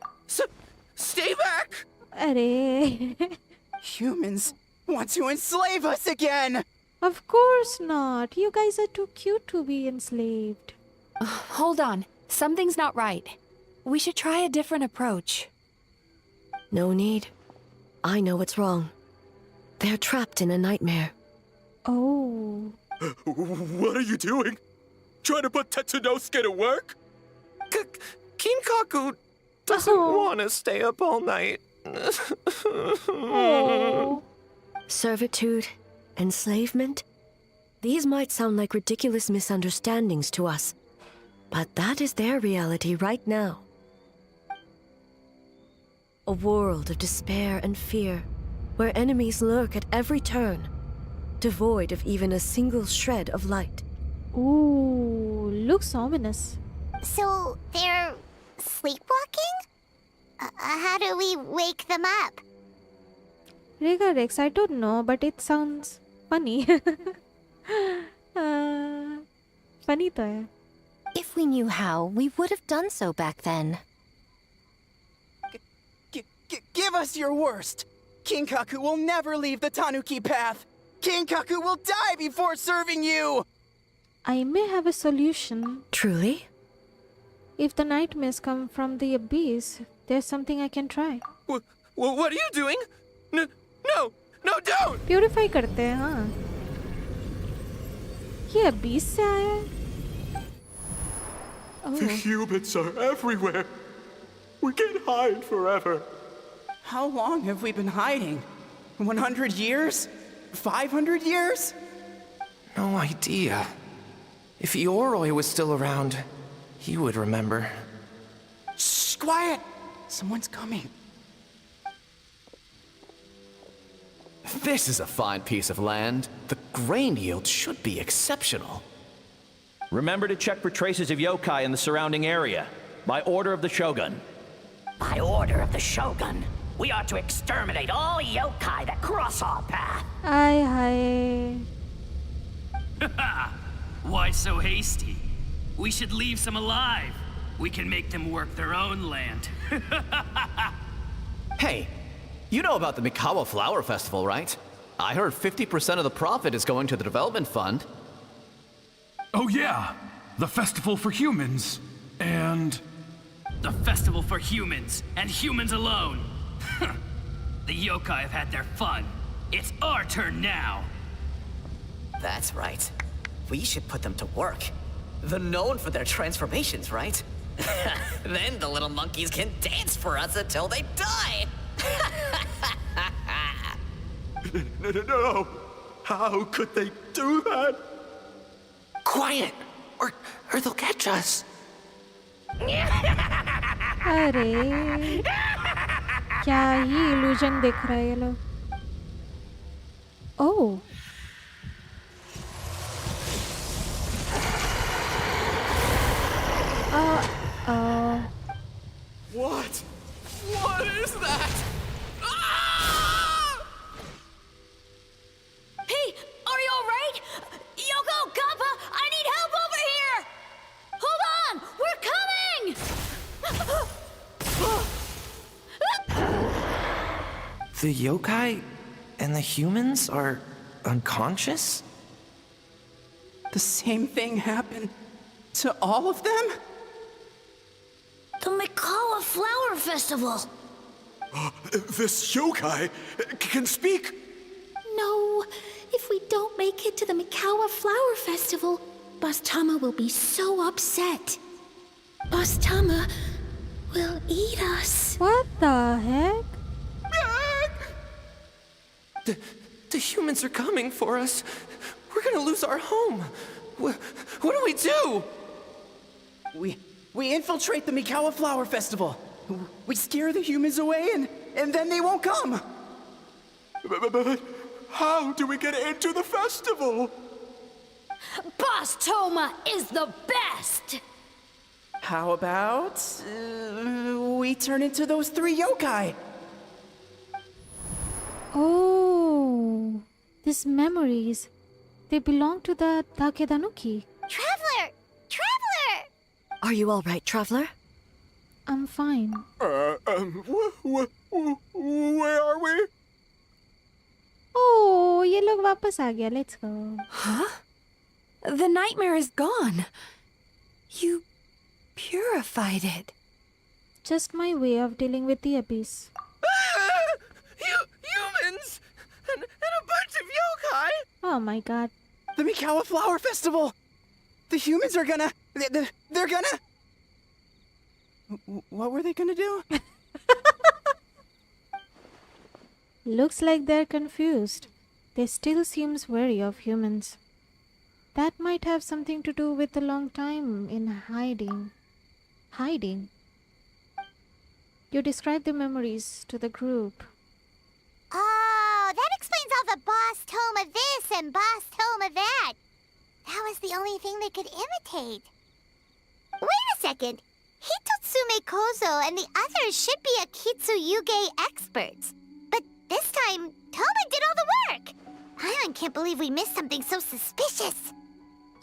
Speaker 21: Stay back!
Speaker 1: Arey.
Speaker 11: Humans want to enslave us again!
Speaker 1: Of course not. You guys are too cute to be enslaved.
Speaker 7: Hold on. Something's not right. We should try a different approach.
Speaker 17: No need. I know what's wrong. They're trapped in a nightmare.
Speaker 1: Oh.
Speaker 19: What are you doing? Trying to put Tetsunosuke to work?
Speaker 21: Kinkaku doesn't want to stay up all night.
Speaker 1: Oh.
Speaker 17: Servitude, enslavement? These might sound like ridiculous misunderstandings to us, but that is their reality right now. A world of despair and fear, where enemies lurk at every turn, devoid of even a single shred of light.
Speaker 1: Ooh, looks ominous.
Speaker 2: So they're sleepwalking? How do we wake them up?
Speaker 1: Regarex, I don't know, but it sounds funny. Funny to hai.
Speaker 4: If we knew how, we would have done so back then.
Speaker 11: Give us your worst! Kinkaku will never leave the Tanuki path! Kinkaku will die before serving you!
Speaker 1: I may have a solution.
Speaker 17: Truly?
Speaker 1: If the nightmares come from the abyss, there's something I can try.
Speaker 21: What are you doing? No, don't!
Speaker 1: Purify करते हैं हाँ. ये abyss से आया है?
Speaker 19: The humans are everywhere. We can't hide forever.
Speaker 11: How long have we been hiding? 100 years? 500 years?
Speaker 21: No idea. If Yoroi was still around, he would remember.
Speaker 11: Shh, quiet! Someone's coming.
Speaker 5: This is a fine piece of land. The grain yield should be exceptional.
Speaker 22: Remember to check for traces of yokai in the surrounding area. By order of the Shogun.
Speaker 15: By order of the Shogun, we are to exterminate all yokai that cross our path.
Speaker 1: Aye, hi.
Speaker 23: Why so hasty? We should leave some alive. We can make them work their own land.
Speaker 5: Hey, you know about the Mikawa Flower Festival, right? I heard 50% of the profit is going to the development fund.
Speaker 10: Oh yeah, the festival for humans, and...
Speaker 23: The festival for humans, and humans alone. The yokai have had their fun. It's our turn now.
Speaker 5: That's right. We should put them to work. They're known for their transformations, right? Then the little monkeys can dance for us until they die!
Speaker 19: No! How could they do that?
Speaker 21: Quiet, or they'll catch us.
Speaker 1: अरे क्या ही illusion दिख रहा है ये लोग. Oh.
Speaker 21: What? What is that? Ah!
Speaker 6: Hey, are you alright? Yoko, Kappa, I need help over here! Hold on, we're coming!
Speaker 21: The yokai and the humans are unconscious?
Speaker 11: The same thing happened to all of them?
Speaker 6: The Mikawa Flower Festival!
Speaker 19: This yokai can speak!
Speaker 24: No, if we don't make it to the Mikawa Flower Festival, Boss Tama will be so upset. Boss Tama will eat us.
Speaker 1: What the heck?
Speaker 21: The humans are coming for us. We're gonna lose our home. What do we do?
Speaker 11: We infiltrate the Mikawa Flower Festival. We scare the humans away and then they won't come.
Speaker 19: But how do we get into the festival?
Speaker 6: Boss Toma is the best!
Speaker 11: How about we turn into those 3 yokai?
Speaker 1: Oh, these memories. They belong to the Takedanuki.
Speaker 2: Traveler! Traveler!
Speaker 17: Are you all right, Traveler?
Speaker 1: I'm fine.
Speaker 19: Where are we?
Speaker 1: Oh, ये लोग वापस आ गया. Let's go.
Speaker 7: Huh? The nightmare is gone. You purified it.
Speaker 1: Just my way of dealing with the abyss.
Speaker 21: Humans! And a bunch of yokai!
Speaker 1: Oh my god.
Speaker 11: The Mikawa Flower Festival! The humans are gonna... They're gonna... What were they gonna do?
Speaker 1: Looks like they're confused. They still seems wary of humans. That might have something to do with the long time in hiding. You describe the memories to the group.
Speaker 2: Oh, that explains all the boss tome of this and boss tome of that. That was the only thing they could imitate. Wait a second. Hitotsume Kozo and the others should be Akitsuyuge experts. But this time, Toma did all the work. Paimon can't believe we missed something so suspicious.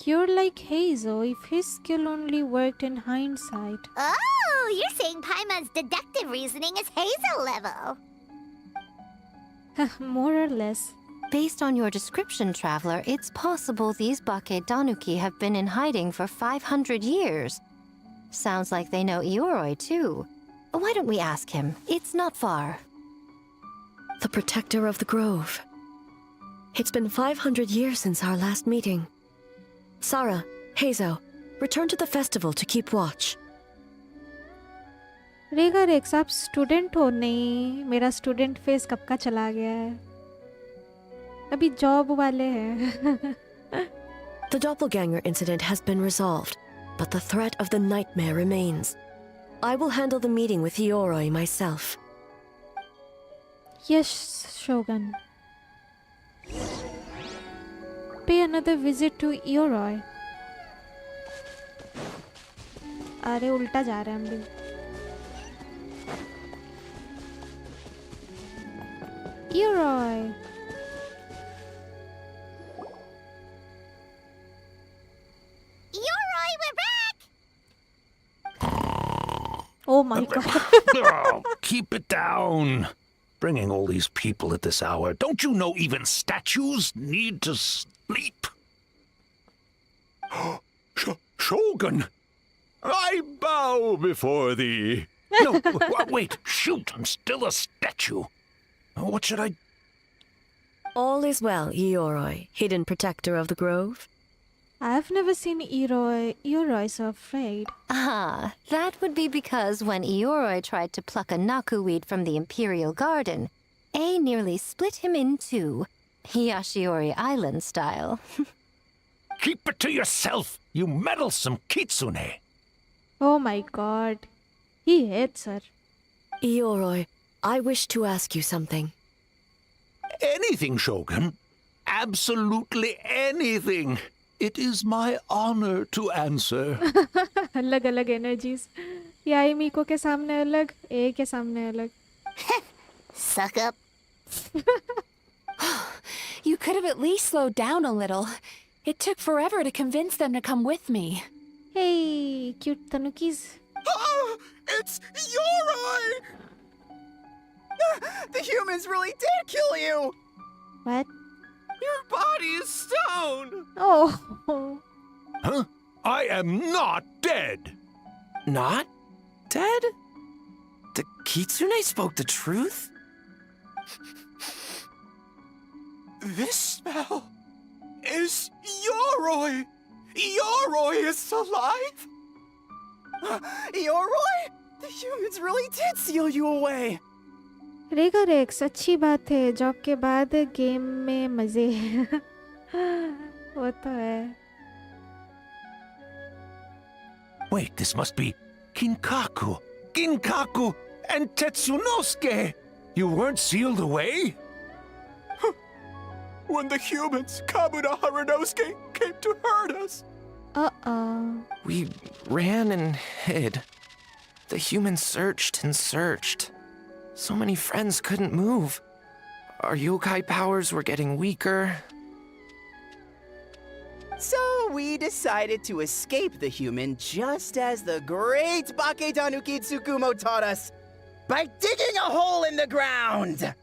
Speaker 1: You're like Heizo if his skill only worked in hindsight.
Speaker 2: Oh, you're saying Paimon's deductive reasoning is Hazel level.
Speaker 1: More or less.
Speaker 4: Based on your description, Traveler, it's possible these Bake Danuki have been in hiding for 500 years. Sounds like they know Ioroi, too. Why don't we ask him? It's not far.
Speaker 17: The protector of the grove. It's been 500 years since our last meeting. Sarah, Heizo, return to the festival to keep watch.
Speaker 1: रेगा racks आप student हो? नहीं, मेरा student face कब का चला गया है, अभी जॉब वाले हैं.
Speaker 17: The doppelganger incident has been resolved, but the threat of the nightmare remains. I will handle the meeting with Ioroi myself.
Speaker 1: Yes, Shogun. Pay another visit to Ioroi. अरे उल्टा जा रहे हैं हम भी. Ioroi.
Speaker 2: Ioroi, we're back!
Speaker 1: Oh my god.
Speaker 8: Oh, keep it down. Bringing all these people at this hour. Don't you know even statues need to sleep? Shogun, I bow before thee. No, wait, shoot, I'm still a statue. What should I...
Speaker 17: All is well, Ioroi, hidden protector of the grove.
Speaker 1: I've never seen Ioroi so afraid.
Speaker 4: Ah, that would be because when Ioroi tried to pluck a Naku-weed from the Imperial Garden, A nearly split him in two, Yashiori Island style.
Speaker 8: Keep it to yourself, you meddlesome kitsune.
Speaker 1: Oh my god. He hates her.
Speaker 17: Ioroi, I wish to ask you something.
Speaker 8: Anything, Shogun. Absolutely anything. It is my honor to answer.
Speaker 1: अलग अलग energies. याई मीको के सामने अलग, ए के सामने अलग.
Speaker 2: Suck up.
Speaker 7: You could have at least slowed down a little. It took forever to convince them to come with me.
Speaker 1: Hey, cute tanukis.
Speaker 11: Oh, it's Ioroi! The humans really did kill you!
Speaker 1: What?
Speaker 21: Your body is stone!
Speaker 1: Oh.
Speaker 8: Huh? I am not dead.
Speaker 11: Not dead? The kitsune spoke the truth? This smell is Ioroi! Ioroi is alive! Ioroi? The humans really did seal you away!
Speaker 1: रेगा racks अच्छी बात है, job के बाद game में मजे. वो तो है.
Speaker 8: Wait, this must be Kinkaku. Kinkaku and Tetsunosuke. You weren't sealed away?
Speaker 19: When the humans, Kabuna Harunosuke, came to hurt us.
Speaker 1: Uh-oh.
Speaker 21: We ran and hid. The humans searched and searched. So many friends couldn't move. Our yokai powers were getting weaker.
Speaker 11: So we decided to escape the human just as the great Bake Tanuki Tsukumo taught us, by digging a hole in the ground!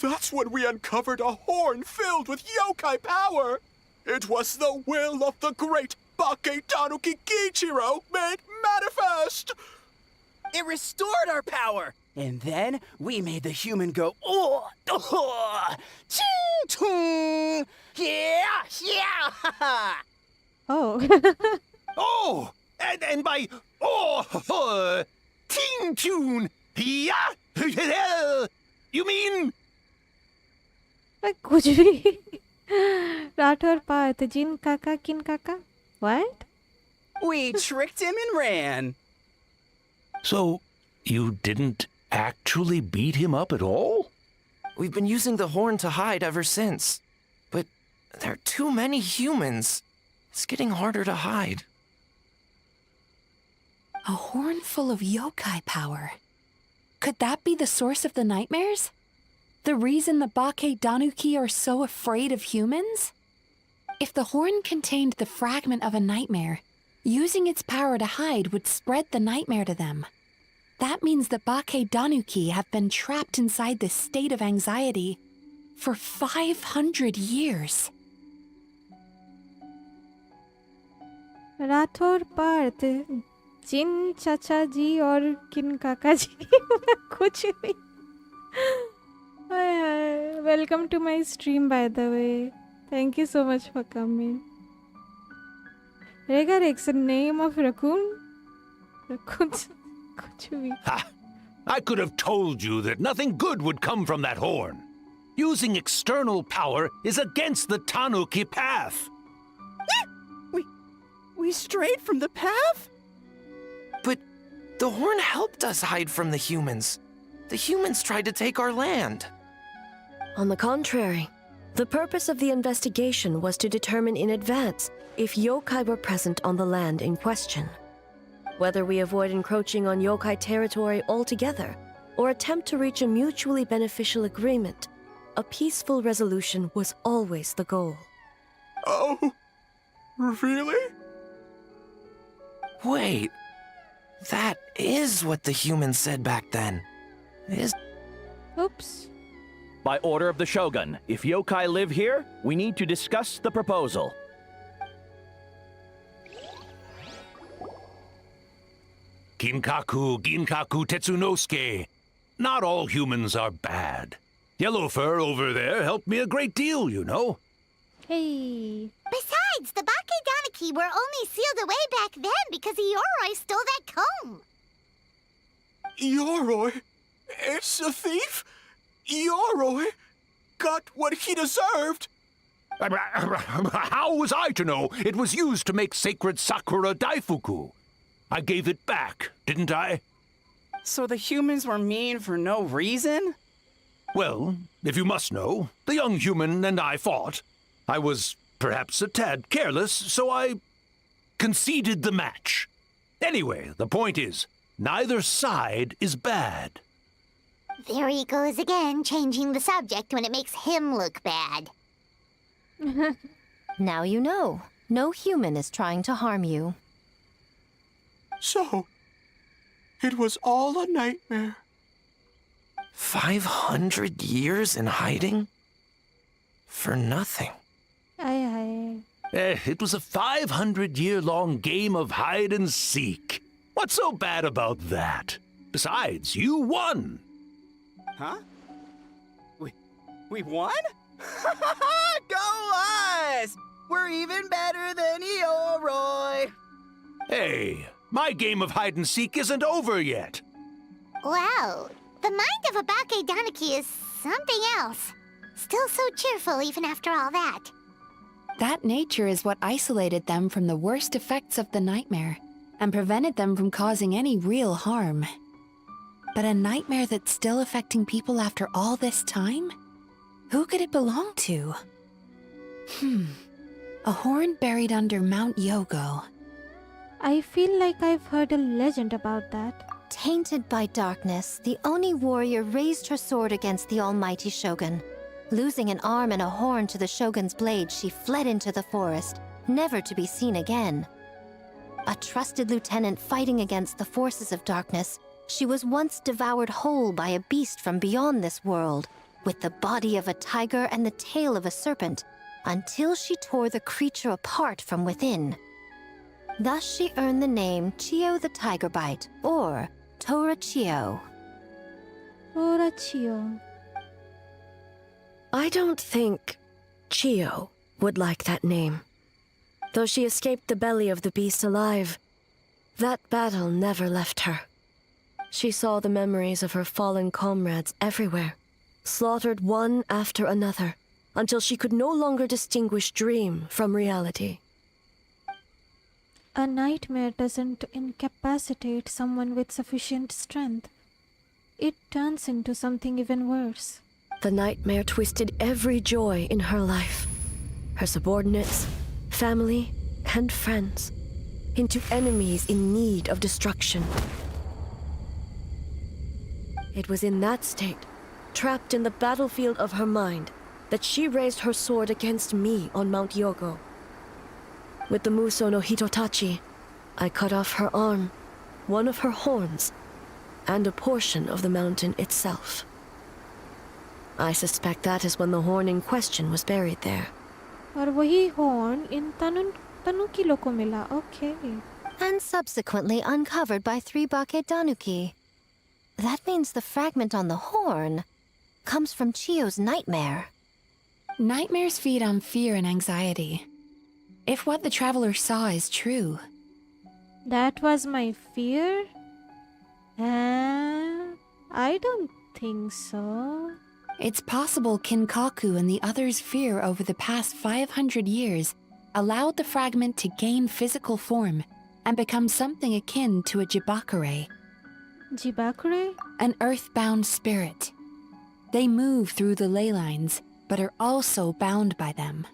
Speaker 19: That's when we uncovered a horn filled with yokai power. It was the will of the great Bake Tanuki Kichiro made manifest.
Speaker 11: It restored our power, and then we made the human go, oh, ching, chung, yeah, yeah.
Speaker 1: Oh.
Speaker 8: Oh, and by ting tune, yeah. You mean?
Speaker 1: कुछ भी. राठौर पार्थ जिन काका किन काका. What?
Speaker 11: We tricked him and ran.
Speaker 8: So, You didn't actually beat him up at all?
Speaker 21: We've been using the horn to hide ever since. But there are too many humans. It's getting harder to hide.
Speaker 7: A horn full of yokai power. Could that be the source of the nightmares? The reason the Bake Danuki are so afraid of humans? If the horn contained the fragment of a nightmare, using its power to hide would spread the nightmare to them. That means the Bake Danuki have been trapped inside this state of anxiety for 500 years.
Speaker 1: Rathore Partha जिन चाचा जी और किन काका जी कुछ भी welcome to my stream, by the way. Thank you so much for coming. Regarix, the name of raccoon? Raccoon.
Speaker 8: Ha! I could have told you that nothing good would come from that horn. Using external power is against the Tanuki path.
Speaker 11: We strayed from the path?
Speaker 21: But the horn helped us hide from the humans. The humans tried to take our land.
Speaker 17: On the contrary, the purpose of the investigation was to determine in advance if yokai were present on the land in question. Whether we avoid encroaching on yokai territory altogether, or attempt to reach a mutually beneficial agreement, a peaceful resolution was always the goal.
Speaker 19: Oh, really?
Speaker 21: Wait, that is what the humans said back then.
Speaker 1: Oops.
Speaker 22: By order of the Shogun, if yokai live here, we need to discuss the proposal.
Speaker 8: Ginkaku Tetsunosuke. Not all humans are bad. Yellowfur over there helped me a great deal, you know.
Speaker 1: Hey.
Speaker 2: Besides, the Bake Danuki were only sealed away back then because Ioroi stole that comb.
Speaker 19: Ioroi? It's a thief? Ioroi got what he deserved.
Speaker 8: How was I to know it was used to make sacred Sakura Daifuku? I gave it back, didn't I?
Speaker 11: So the humans were mean for no reason?
Speaker 8: Well, if you must know, the young human and I fought. I was perhaps a tad careless, so I conceded the match. Anyway, the point is, neither side is bad.
Speaker 2: There he goes again, changing the subject when it makes him look bad.
Speaker 4: Now you know. No human is trying to harm you.
Speaker 19: So, it was all a nightmare.
Speaker 21: 500 years in hiding? For nothing.
Speaker 8: It was a 500-year-long game of hide and seek. What's so bad about that? Besides, you won.
Speaker 11: Huh? We won? Go us! We're even better than Ioroi!
Speaker 8: Hey, my game of hide and seek isn't over yet.
Speaker 2: Wow, the mind of a Bake Danuki is something else. Still so cheerful even after all that.
Speaker 7: That nature is what isolated them from the worst effects of the nightmare and prevented them from causing any real harm. But a nightmare that's still affecting people after all this time? Who could it belong to? A horn buried under Mount Yogo.
Speaker 1: I feel like I've heard a legend about that.
Speaker 4: Tainted by darkness, the Oni warrior raised her sword against the almighty Shogun. Losing an arm and a horn to the Shogun's blade, she fled into the forest, never to be seen again. A trusted lieutenant fighting against the forces of darkness, she was once devoured whole by a beast from beyond this world, with the body of a tiger and the tail of a serpent, until she tore the creature apart from within. Thus she earned the name Chio the Tigerbite, or Tora Chio.
Speaker 1: Tora Chio.
Speaker 17: I don't think Chio would like that name. Though she escaped the belly of the beast alive, that battle never left her. She saw the memories of her fallen comrades everywhere, slaughtered one after another, until she could no longer distinguish dream from reality.
Speaker 1: A nightmare doesn't incapacitate someone with sufficient strength it turns into something even worse.
Speaker 17: The nightmare twisted every joy in her life, her subordinates, family, and friends, into enemies in need of destruction. It was in that state, trapped in the battlefield of her mind, that she raised her sword against me on Mount Yogo. With the Muso no Hitotachi, I cut off her arm, one of her horns, and a portion of the mountain itself. I suspect that is when the horn in question was buried there.
Speaker 1: और वही horn in Tanukilo को मिला. Okay.
Speaker 4: And subsequently uncovered by 3 Bake Danuki. That means the fragment on the horn comes from Chiyo's nightmare.
Speaker 7: Nightmares feed on fear and anxiety. If what the traveler saw is true.
Speaker 1: That was my fear? I don't think so.
Speaker 7: It's possible Kinkaku and the others' fear over the past 500 years allowed the fragment to gain physical form and become something akin to a Jibakure.
Speaker 1: Jibakure?
Speaker 7: An earthbound spirit. They move through the ley lines, but are also bound by them.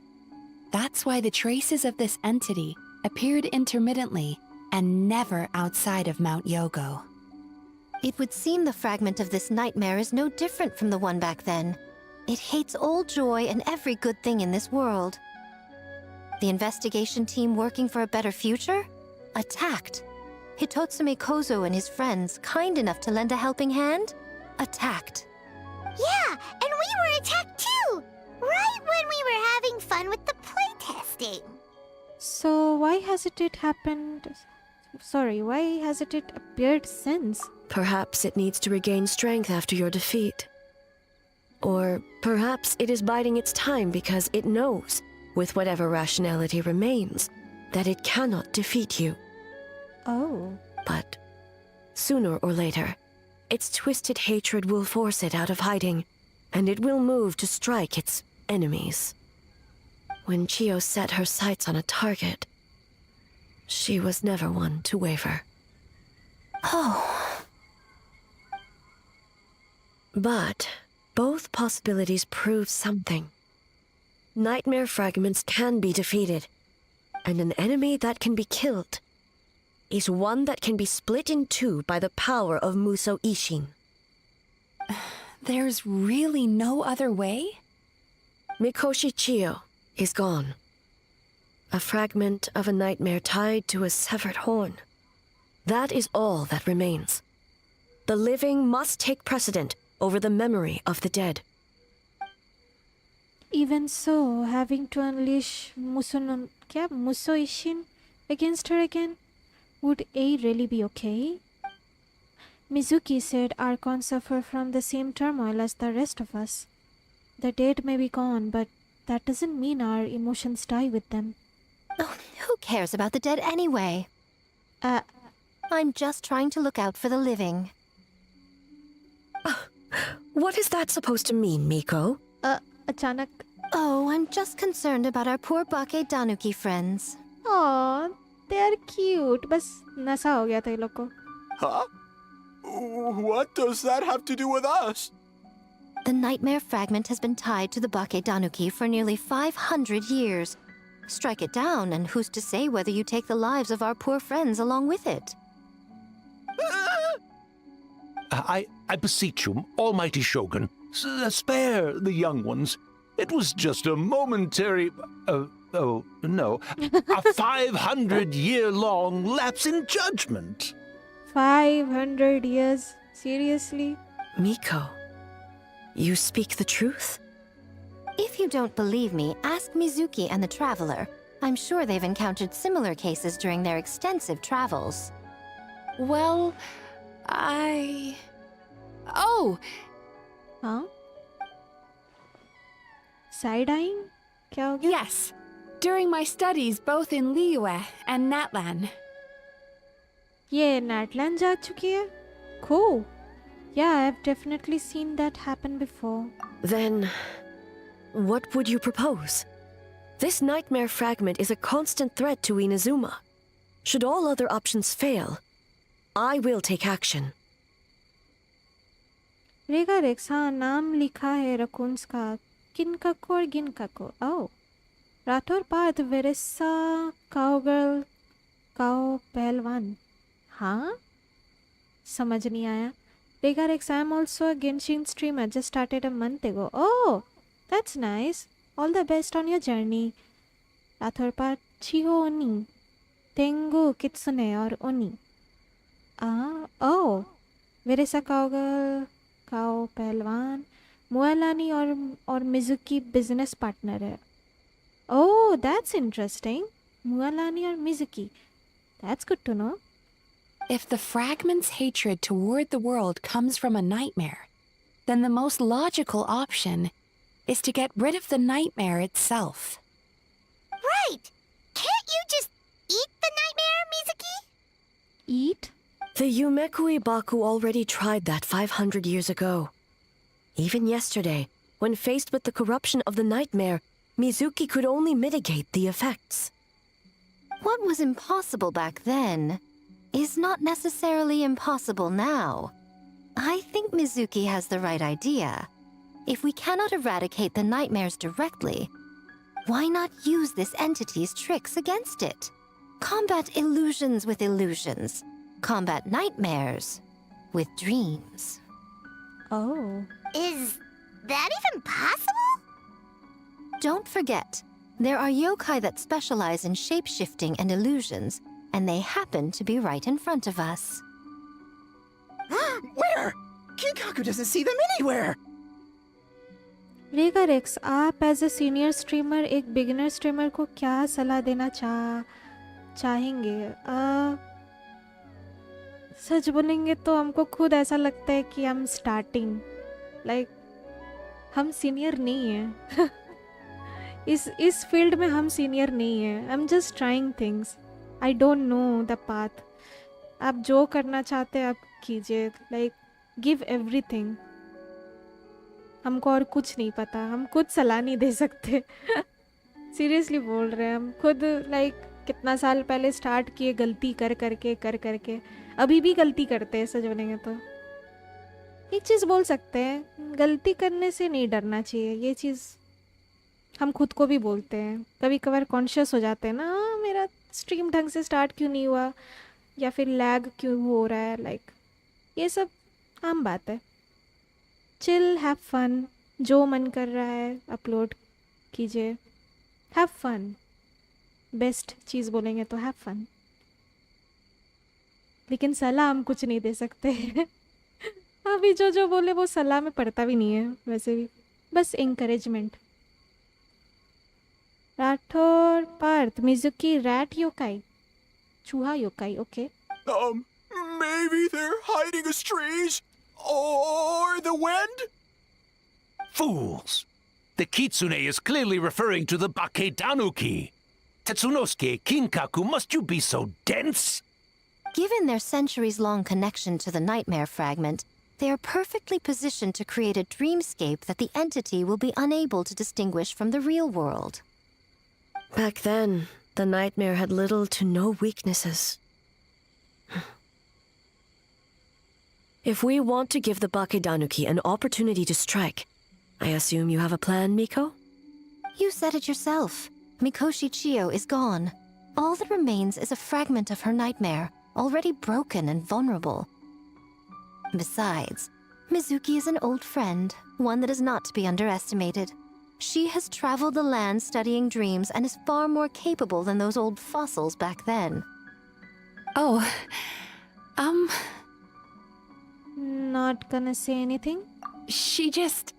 Speaker 7: That's why the traces of this entity appeared intermittently and never outside of Mount Yogo.
Speaker 4: It would seem the fragment of this nightmare is no different from the one back then. It hates all joy and every good thing in this world. The investigation team working for a better future? Attacked. Hitotsume Kozo and his friends, kind enough to lend a helping hand? Attacked.
Speaker 2: Yeah, and we were attacked too! Right when we were having fun with the playtesting.
Speaker 1: So why hasn't it happened? Sorry, why hasn't it appeared since?
Speaker 17: Perhaps it needs to regain strength after your defeat. Or perhaps it is biding its time because it knows, with whatever rationality remains, that it cannot defeat you.
Speaker 1: Oh.
Speaker 17: But sooner or later, its twisted hatred will force it out of hiding, and it will move to strike its enemies. When Chiyo set her sights on a target, she was never one to waver.
Speaker 4: Oh.
Speaker 17: But both possibilities prove something. Nightmare fragments can be defeated, and an enemy that can be killed is one that can be split in two by the power of Muso Ishin.
Speaker 7: There's really no other way?
Speaker 17: Mikoshi Chiyo is gone. A fragment of a nightmare tied to a severed horn. That is all that remains. The living must take precedent over the memory of the dead.
Speaker 1: Even so, having to unleash Muso Ishin against her again, would A really be okay? Mizuki said Archons suffer from the same turmoil as the rest of us. The dead may be gone, but that doesn't mean our emotions die with them.
Speaker 4: Oh, who cares about the dead anyway? I'm just trying to look out for the living.
Speaker 17: What is that supposed to mean, Miko?
Speaker 1: Achanak.
Speaker 4: Oh, I'm just concerned about our poor Bake Danuki friends.
Speaker 1: Aw, they are cute. Bas nasa ho gaya tha ye log ko.
Speaker 19: Huh? What does that have to do with us?
Speaker 4: The nightmare fragment has been tied to the Bake Danuki for nearly 500 years. Strike it down, and who's to say whether you take the lives of our poor friends along with it?
Speaker 8: I beseech you, almighty Shogun, spare the young ones. It was just a momentary... oh, no. A 500-year-long lapse in judgment.
Speaker 1: 500 years? Seriously?
Speaker 17: Miko, you speak the truth?
Speaker 4: If you don't believe me, ask Mizuki and the Traveler. I'm sure they've encountered similar cases during their extensive travels.
Speaker 7: Well, Oh!
Speaker 1: Huh? Side-eyeing? Kya ho gaya?
Speaker 7: Yes. During my studies both in Liyue and Natlan.
Speaker 1: Ye Natlan ja chuki hai? Cool. Yeah, I've definitely seen that happen before.
Speaker 17: Then, what would you propose? This nightmare fragment is a constant threat to Inazuma. Should all other options fail, I will take action.
Speaker 1: Rega Rex, हाँ नाम लिखा है raccoons का, किनकाको और गिनकाको. Oh, Rathore Parth, वेरेसा cowgirl काओ पहलवान. हाँ, समझ नहीं आया. Rega Rex, I am also a Genshin streamer, just started a month ago. Oh, that's nice. All the best on your journey. Rathore Parth, चिहो ओनी, तेंगु कित्सुने और ओनी. ओह, वेरेसा काउगर्ल काओ पहलवान, मुआलानी और मिजुकी बिजनेस पार्टनर है. ओह, दैट्स इंटरेस्टिंग. मुआलानी और Mizuki, that's good to know.
Speaker 7: If the fragment's hatred toward the world comes from a nightmare, then the most logical option is to get rid of the nightmare itself.
Speaker 2: Right! Can't you just eat the nightmare, Mizuki?
Speaker 1: Eat?
Speaker 17: The Yumekui Baku already tried that 500 years ago. Even yesterday, when faced with the corruption of the nightmare, Mizuki could only mitigate the effects.
Speaker 4: What was impossible back then is not necessarily impossible now. I think Mizuki has the right idea. If we cannot eradicate the nightmares directly, why not use this entity's tricks against it? Combat illusions with illusions. Combat nightmares with dreams.
Speaker 1: Oh.
Speaker 2: Is that even possible?
Speaker 4: Don't forget, there are yokai that specialize in shape-shifting and illusions, and they happen to be right in front of us.
Speaker 11: Where? Kinkaku doesn't see them anywhere!
Speaker 1: रेगा racks, आप as a senior streamer एक beginner streamer को क्या सलाह देना चाहेंगे? सच बोलेंगे तो हमको खुद ऐसा लगता है कि हम स्टार्टिंग हम सीनियर नहीं हैं. इस फील्ड में हम सीनियर नहीं हैं. I am just trying things. I don't know the path. आप जो करना चाहते हैं आप कीजिए. Give everything. हमको और कुछ नहीं पता. हम खुद सलाह नहीं दे सकते. सीरियसली बोल रहे हैं. हम खुद कितना साल पहले स्टार्ट किए गलती कर करके अभी भी गलती करते हैं. सच बोलेंगे तो एक चीज़ बोल सकते हैं, गलती करने से नहीं डरना चाहिए. ये चीज़ हम खुद को भी बोलते हैं. कभी कभार कॉन्शियस हो जाते हैं ना, मेरा स्ट्रीम ढंग से स्टार्ट क्यों नहीं हुआ या फिर लैग क्यों हो रहा है. ये सब आम बात है. Chill, have fun. जो मन कर रहा है अपलोड कीजिए. Have fun. बेस्ट चीज़ बोलेंगे तो हैव फन. लेकिन सलाह हम कुछ नहीं दे सकते. अभी जो बोले वो सलाह में पड़ता भी नहीं है वैसे भी. बस encouragement. Rathore Parth, Mizuki rat योकाई, चूहा योकाई. Okay.
Speaker 19: Maybe they're hiding us trees? Or the wind?
Speaker 8: Fools! The kitsune is clearly referring to the Baketanuki. Tetsunosuke, Kinkaku, must you be so dense?
Speaker 4: Given their centuries-long connection to the nightmare fragment, they are perfectly positioned to create a dreamscape that the entity will be unable to distinguish from the real world.
Speaker 17: Back then, the nightmare had little to no weaknesses. If we want to give the Bakedanuki an opportunity to strike, I assume you have a plan, Miko?
Speaker 4: You said it yourself. Mikoshi Chiyo is gone. All that remains is a fragment of her nightmare, already broken and vulnerable. Besides, Mizuki is an old friend, one that is not to be underestimated. She has traveled the land studying dreams and is far more capable than those old fossils back then.
Speaker 7: Oh,
Speaker 1: Not gonna say anything?
Speaker 7: She just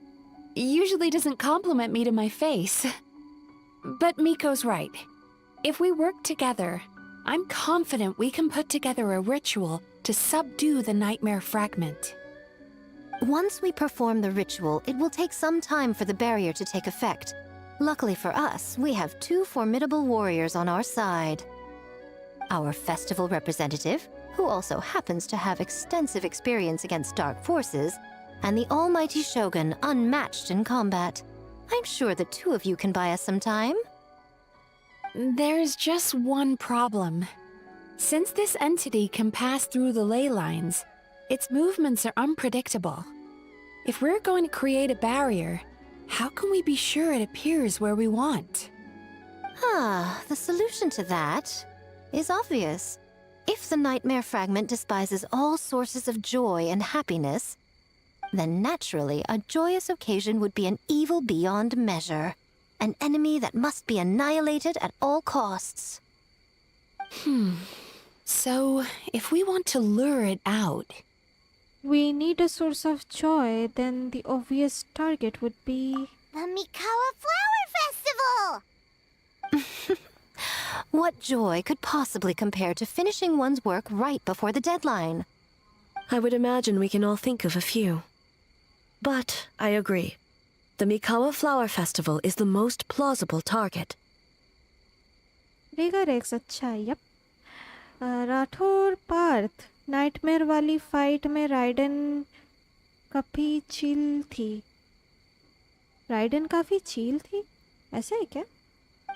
Speaker 7: usually doesn't compliment me to my face. But Miko's right. If we work together, I'm confident we can put together a ritual to subdue the nightmare fragment.
Speaker 4: Once we perform the ritual, it will take some time for the barrier to take effect. Luckily for us, we have two formidable warriors on our side. Our festival representative, who also happens to have extensive experience against dark forces, and the almighty Shogun, unmatched in combat. I'm sure the two of you can buy us some time.
Speaker 7: There's just one problem. Since this entity can pass through the ley lines, its movements are unpredictable. If we're going to create a barrier, how can we be sure it appears where we want?
Speaker 4: The solution to that is obvious. If the nightmare fragment despises all sources of joy and happiness, then naturally a joyous occasion would be an evil beyond measure. An enemy that must be annihilated at all costs.
Speaker 7: So, if we want to lure it out...
Speaker 1: We need a source of joy, then the obvious target would be...
Speaker 2: The Mikawa Flower Festival!
Speaker 4: What joy could possibly compare to finishing one's work right before the deadline?
Speaker 17: I would imagine we can all think of a few. But I agree. The Mikawa Flower Festival is the most plausible target.
Speaker 1: Regarex, अच्छा, yep. Rathore Partha, nightmare वाली fight में ridden काफी chill थी. Ridden काफी chill थी? ऐसा है क्या?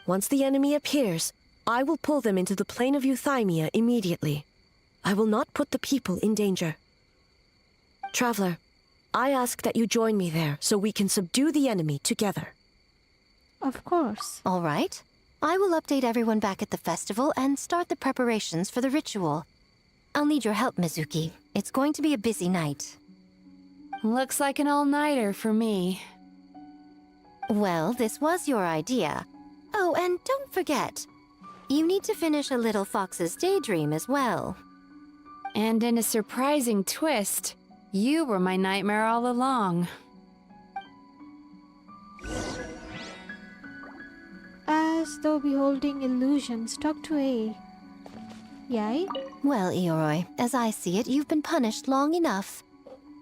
Speaker 17: Once the enemy appears, I will pull them into the plane of Euthymia immediately. I will not put the people in danger. Traveler, I ask that you join me there so we can subdue the enemy together.
Speaker 1: Of course.
Speaker 4: All right. I will update everyone back at the festival and start the preparations for the ritual. I'll need your help, Mizuki. It's going to be a busy night.
Speaker 7: Looks like an all-nighter for me.
Speaker 4: Well, this was your idea. Oh, and don't forget, you need to finish a little fox's daydream as well.
Speaker 7: And in a surprising twist, you were my nightmare all along.
Speaker 1: As though beholding illusions, talk to A. Yay?
Speaker 4: Well, Ioroi, as I see it, you've been punished long enough.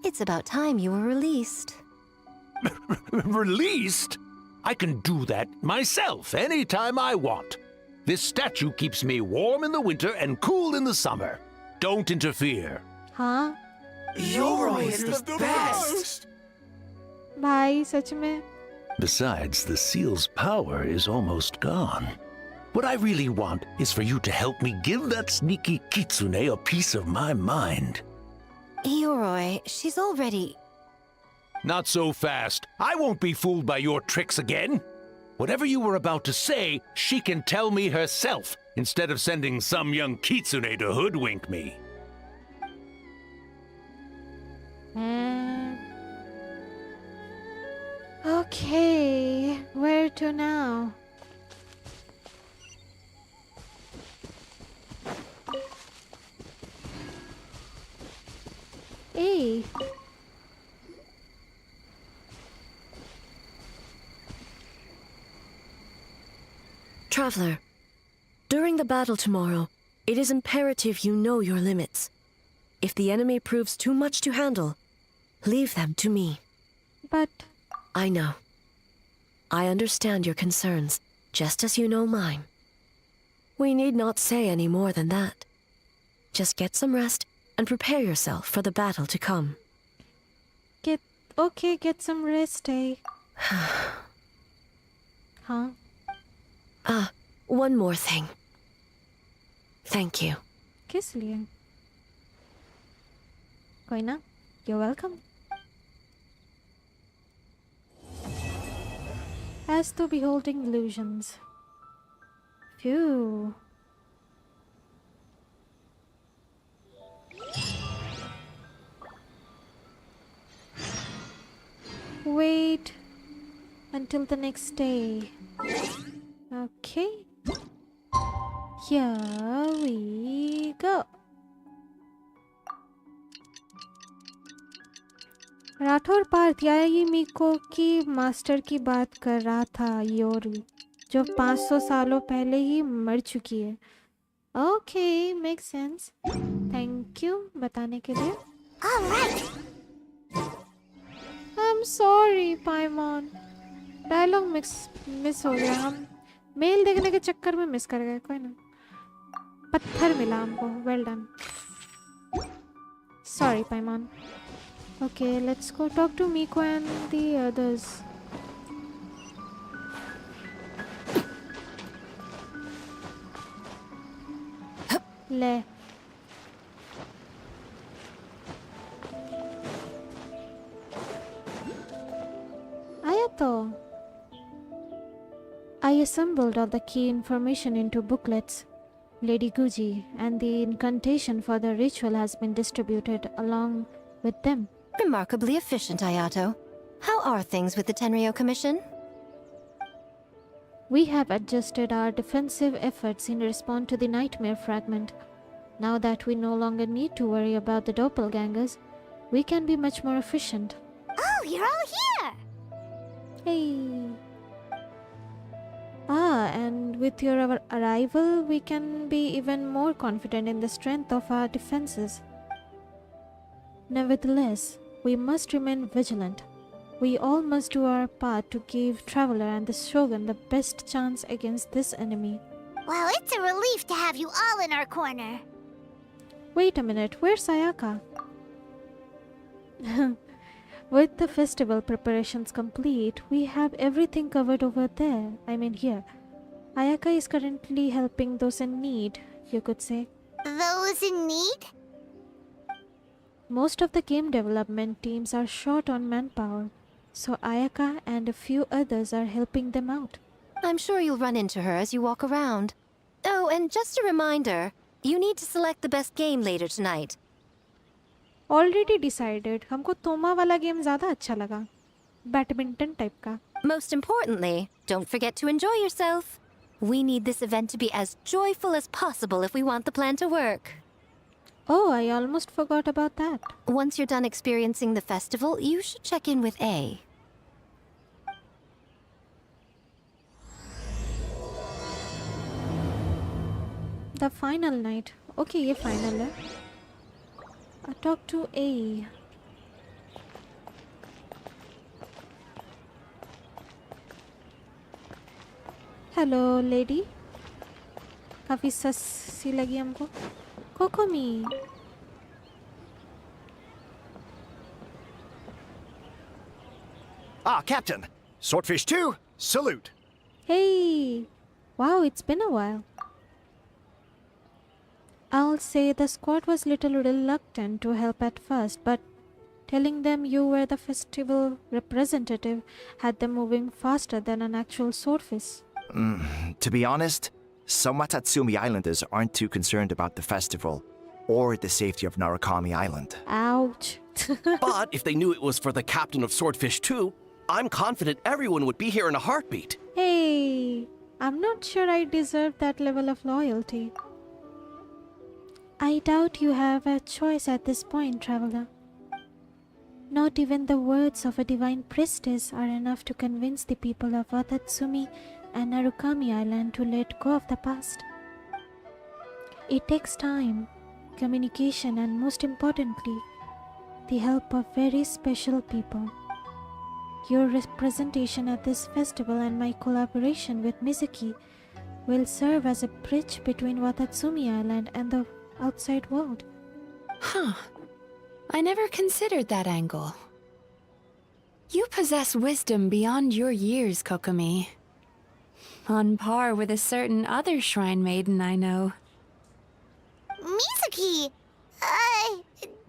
Speaker 4: It's about time you were released.
Speaker 8: Released? I can do that myself anytime I want. This statue keeps me warm in the winter and cool in the summer. Don't interfere.
Speaker 1: Huh?
Speaker 19: Yoroi is the best!
Speaker 1: भाई सच में?
Speaker 8: Besides, the seal's power is almost gone. What I really want is for you to help me give that sneaky kitsune a piece of my mind.
Speaker 4: Ioroi, she's already...
Speaker 8: Not so fast. I won't be fooled by your tricks again. Whatever you were about to say, she can tell me herself, instead of sending some young kitsune to hoodwink me.
Speaker 1: Okay, where to now? A.
Speaker 17: Traveler, during the battle tomorrow, it is imperative you know your limits. If the enemy proves too much to handle, leave them to me.
Speaker 1: But...
Speaker 17: I know. I understand your concerns, just as you know mine. We need not say any more than that. Just get some rest and prepare yourself for the battle to come.
Speaker 1: Get some rest, eh? Huh?
Speaker 17: One more thing. Thank you.
Speaker 1: किस लिए? कोई ना? You're welcome. As though beholding illusions. Phew. Wait until the next day. Okay. Here we go. Rathore Partha ये मीको की master की बात कर रहा था योरी जो 500 सालों पहले ही मर चुकी है. Okay make sense. Thank you बताने के लिए. I am sorry Paimon. Dialogue miss हो गया. हम मेल देखने के चक्कर में मिस कर गए. कोई ना. पत्थर मिला हमको. Well done. Sorry Paimon. Okay, let's go talk to Miko and the others. Le. assembled all the key information into booklets, Lady Guji, and the incantation for the ritual has been distributed along with them.
Speaker 4: Remarkably efficient, Ayato. How are things with the Tenryo Commission?
Speaker 1: We have adjusted our defensive efforts in response to the nightmare fragment. Now that we no longer need to worry about the doppelgangers, we can be much more efficient.
Speaker 6: Oh, you're all here!
Speaker 1: Hey! And with your arrival, we can be even more confident in the strength of our defenses. Nevertheless, we must remain vigilant. We all must do our part to give Traveler and the Shogun the best chance against this enemy.
Speaker 6: Well, it's a relief to have you all in our corner.
Speaker 1: Wait a minute, where's Ayaka? With the festival preparations complete, we have everything covered over there. I mean here. Ayaka is currently helping those in need, you could say.
Speaker 6: Those in need?
Speaker 1: Most of the game development teams are short on manpower, so Ayaka and a few others are helping them out.
Speaker 4: I'm sure you'll run into her as you walk around. Oh, and just a reminder, you need to select the best game later tonight.
Speaker 1: Already decided. हमको तोमा वाला game ज़्यादा अच्छा लगा. Badminton type का.
Speaker 4: Most importantly, don't forget to enjoy yourself. We need this event to be as joyful as possible if we want the plan to work.
Speaker 1: Oh, I almost forgot about that.
Speaker 4: Once you're done experiencing the festival, you should check in with A.
Speaker 1: The final night. Okay, ये final है. I talk to A. Hello, lady. काफी सस्सी लगी हमको. Kokomi.
Speaker 3: Ah, Captain. Swordfish 2, salute.
Speaker 1: Hey. Wow, it's been a while. I'll say the squad was little reluctant to help at first, but telling them you were the festival representative had them moving faster than an actual swordfish.
Speaker 3: To be honest, some Watatsumi Islanders aren't too concerned about the festival or the safety of Narukami Island.
Speaker 1: Ouch.
Speaker 9: But if they knew it was for the captain of Swordfish 2, I'm confident everyone would be here in a heartbeat.
Speaker 1: Hey, I'm not sure I deserve that level of loyalty. I doubt you have a choice at this point, Traveler. Not even the words of a divine priestess are enough to convince the people of Watatsumi and Narukami Island to let go of the past. It takes time, communication, and most importantly, the help of very special people. Your representation at this festival and my collaboration with Mizuki will serve as a bridge between Watatsumi Island and the outside world.
Speaker 7: Huh. I never considered that angle. You possess wisdom beyond your years, Kokomi. On par with a certain other shrine maiden I know.
Speaker 6: Mizuki!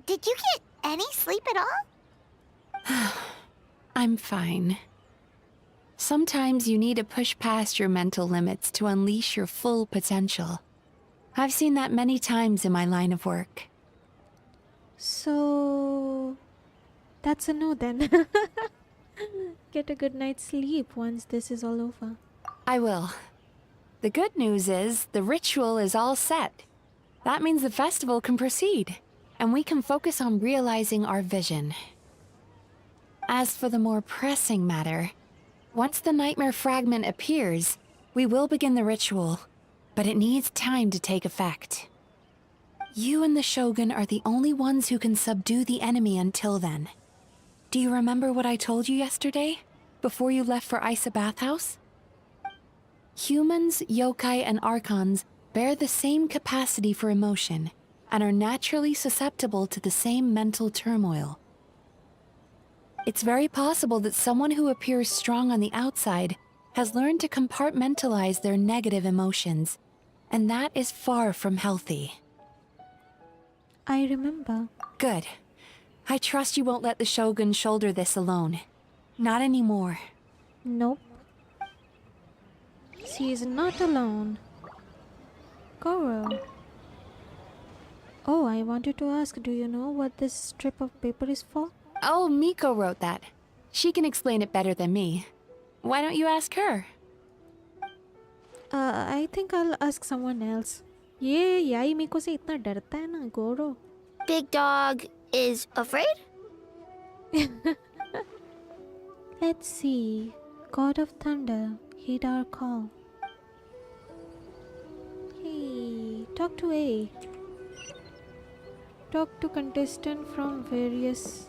Speaker 6: Did you get any sleep at all?
Speaker 7: I'm fine. Sometimes you need to push past your mental limits to unleash your full potential. I've seen that many times in my line of work.
Speaker 1: So... that's a no then. Get a good night's sleep once this is all over.
Speaker 7: I will. The good news is, the ritual is all set. That means the festival can proceed, and we can focus on realizing our vision. As for the more pressing matter, once the nightmare fragment appears, we will begin the ritual, but it needs time to take effect. You and the Shogun are the only ones who can subdue the enemy until then. Do you remember what I told you yesterday, before you left for Isa Bathhouse? Humans, yokai, and archons bear the same capacity for emotion, and are naturally susceptible to the same mental turmoil. It's very possible that someone who appears strong on the outside has learned to compartmentalize their negative emotions, and that is far from healthy.
Speaker 1: I remember.
Speaker 7: Good. I trust you won't let the Shogun shoulder this alone. Not anymore.
Speaker 1: Nope. She is not alone. Goro. Oh, I wanted to ask, do you know what this strip of paper is for?
Speaker 7: Oh, Miko wrote that. She can explain it better than me. Why don't you ask her?
Speaker 1: I think I'll ask someone else. ये याई मीको से इतना डरता है ना गोरो.
Speaker 18: Big Dog is afraid?
Speaker 1: Let's see. God of Thunder, heed our call. Hey, talk to A. Talk to contestant from various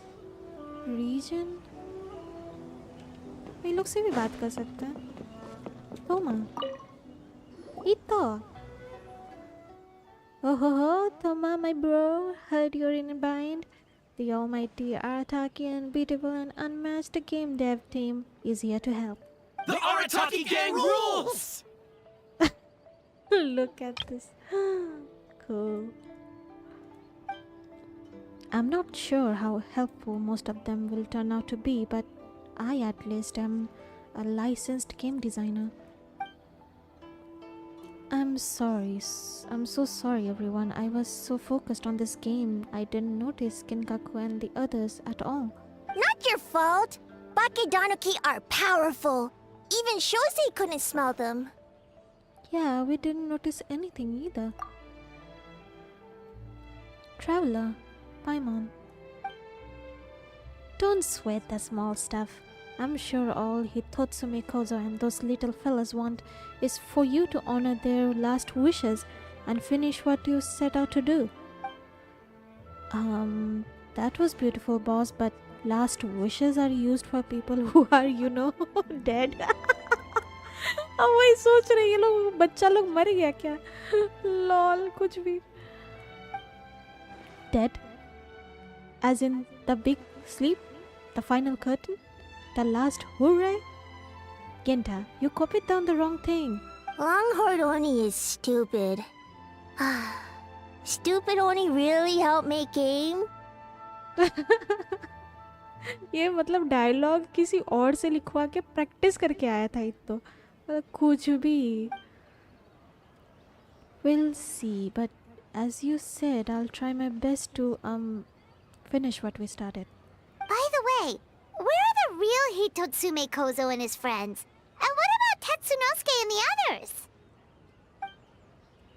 Speaker 1: region. ये लोग से भी बात कर सकते हैं. Toma. Ito. Oh ho ho, Toma, my bro, heard you're in a bind. The almighty Arataki unbeatable and unmatched game dev team is here to help.
Speaker 11: The Arataki gang rules!
Speaker 1: Look at this. Cool. I'm not sure how helpful most of them will turn out to be, but I at least am a licensed game designer. I'm sorry. I'm so sorry, everyone. I was so focused on this game, I didn't notice Kinkaku and the others at all.
Speaker 2: Not your fault. Bakedanuki are powerful. Even Shosei couldn't smell them.
Speaker 1: Yeah, we didn't notice anything either. Traveler, Paimon. Don't sweat the small stuff. I'm sure all Hitotsume Kozo and those little fellas want is for you to honor their last wishes and finish what you set out to do. That was beautiful, boss, but last wishes are used for people who are, you know, dead. अब वही सोच रहे ये लोग बच्चा लोग मर गया क्या? लॉल कुछ भी. Dead? As in the big sleep? The final curtain? The last hooray? Genta, you copied down the wrong thing.
Speaker 2: Longhorn Oni is stupid. Stupid Oni really helped make game?
Speaker 1: ये मतलब डायलॉग किसी और से लिखवा के practice करके आया था तो कुछ भी. We'll see, but as you said, I'll try my best to finish what we started.
Speaker 2: By the way, where are the real Hitotsume Kozo and his friends? And what about Tetsunosuke and the others?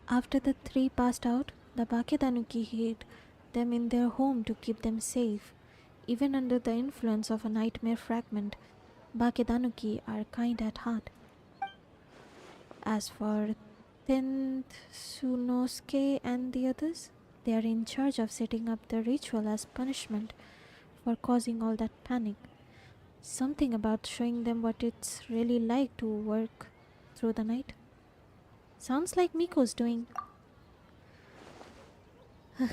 Speaker 1: After the three passed out, the Bakedanuki hid them in their home to keep them safe. Even under the influence of a nightmare fragment, Bakedanuki are kind at heart. As for Tetsunosuke and the others, they are in charge of setting up the ritual as punishment for causing all that panic. Something about showing them what it's really like to work through the night. Sounds like Miko's doing.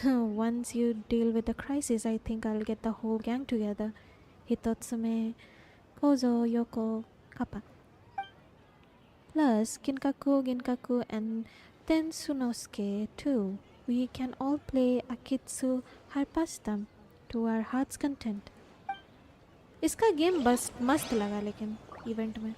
Speaker 1: Once you deal with the crisis, I think I'll get the whole gang together. Hitotsume, Kozo, Yoko, Kappa. Plus Kinkaku, Ginkaku and Tetsunosuke too. We can all play Akitsu Harpastam to our heart's content. इसका game बस मस्त लगा लेकिन event में.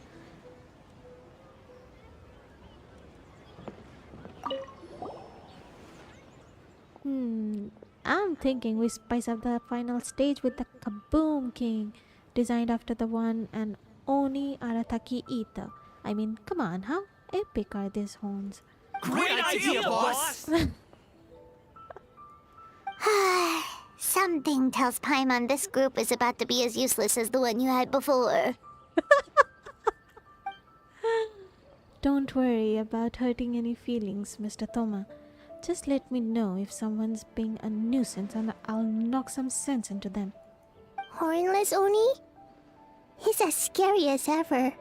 Speaker 1: I'm thinking we spice up the final stage with the Kaboom King, designed after the one and only Arataki Ito. I mean, come on, how epic are these horns?
Speaker 11: Great idea, boss!
Speaker 2: Something tells Paimon this group is about to be as useless as the one you had before.
Speaker 1: Don't worry about hurting any feelings, Mr. Thoma. Just let me know if someone's being a nuisance and I'll knock some sense into them.
Speaker 2: Hornless Oni? He's as scary as ever.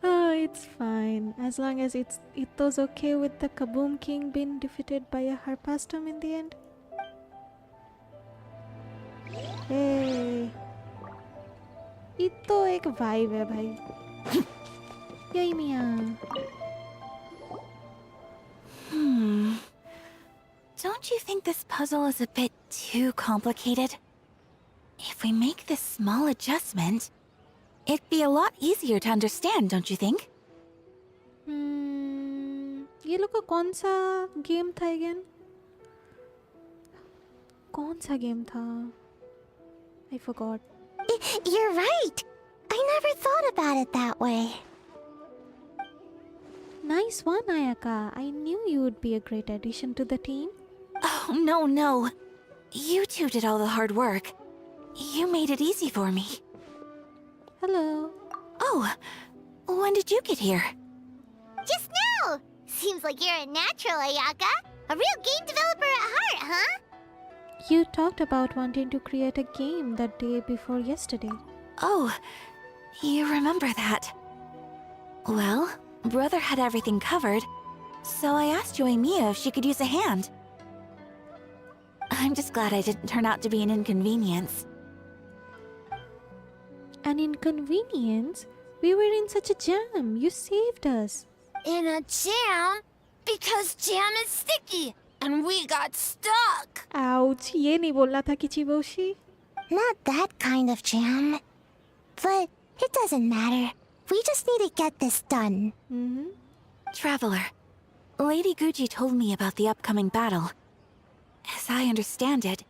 Speaker 1: Oh, it's fine. As long as Ito's okay with the Kaboom King being defeated by a Harpastum in the end. Hey. Ito एक vibe है भाई. Yay Mia.
Speaker 12: Don't you think this puzzle is a bit too complicated? If we make this small adjustment, It'd be a lot easier to understand, don't you think?
Speaker 1: ये लोग का कौन सा game था again? कौन सा गेम था? I forgot.
Speaker 2: You're right. I never thought about it that way.
Speaker 1: Nice one, Ayaka. I knew you would be a great addition to the team.
Speaker 12: Oh, no. You two did all the hard work. You made it easy for me.
Speaker 1: Hello.
Speaker 12: Oh, when did you get here?
Speaker 6: Just now! Seems like you're a natural, Ayaka. A real game developer at heart, huh?
Speaker 1: You talked about wanting to create a game that day before yesterday.
Speaker 12: Oh, you remember that. Well, Brother had everything covered, so I asked Yoimiya if she could use a hand. I'm just glad I didn't turn out to be an inconvenience.
Speaker 1: An inconvenience? We were in such a jam. You saved us.
Speaker 6: In a jam? Because jam is sticky, and we got stuck.
Speaker 1: Ouch. ये नहीं बोलना था Kichiboshi.
Speaker 2: Not that kind of jam. But it doesn't matter. We just need to get this done.
Speaker 12: Traveler, Lady Guji told me about the upcoming battle. As I understand it,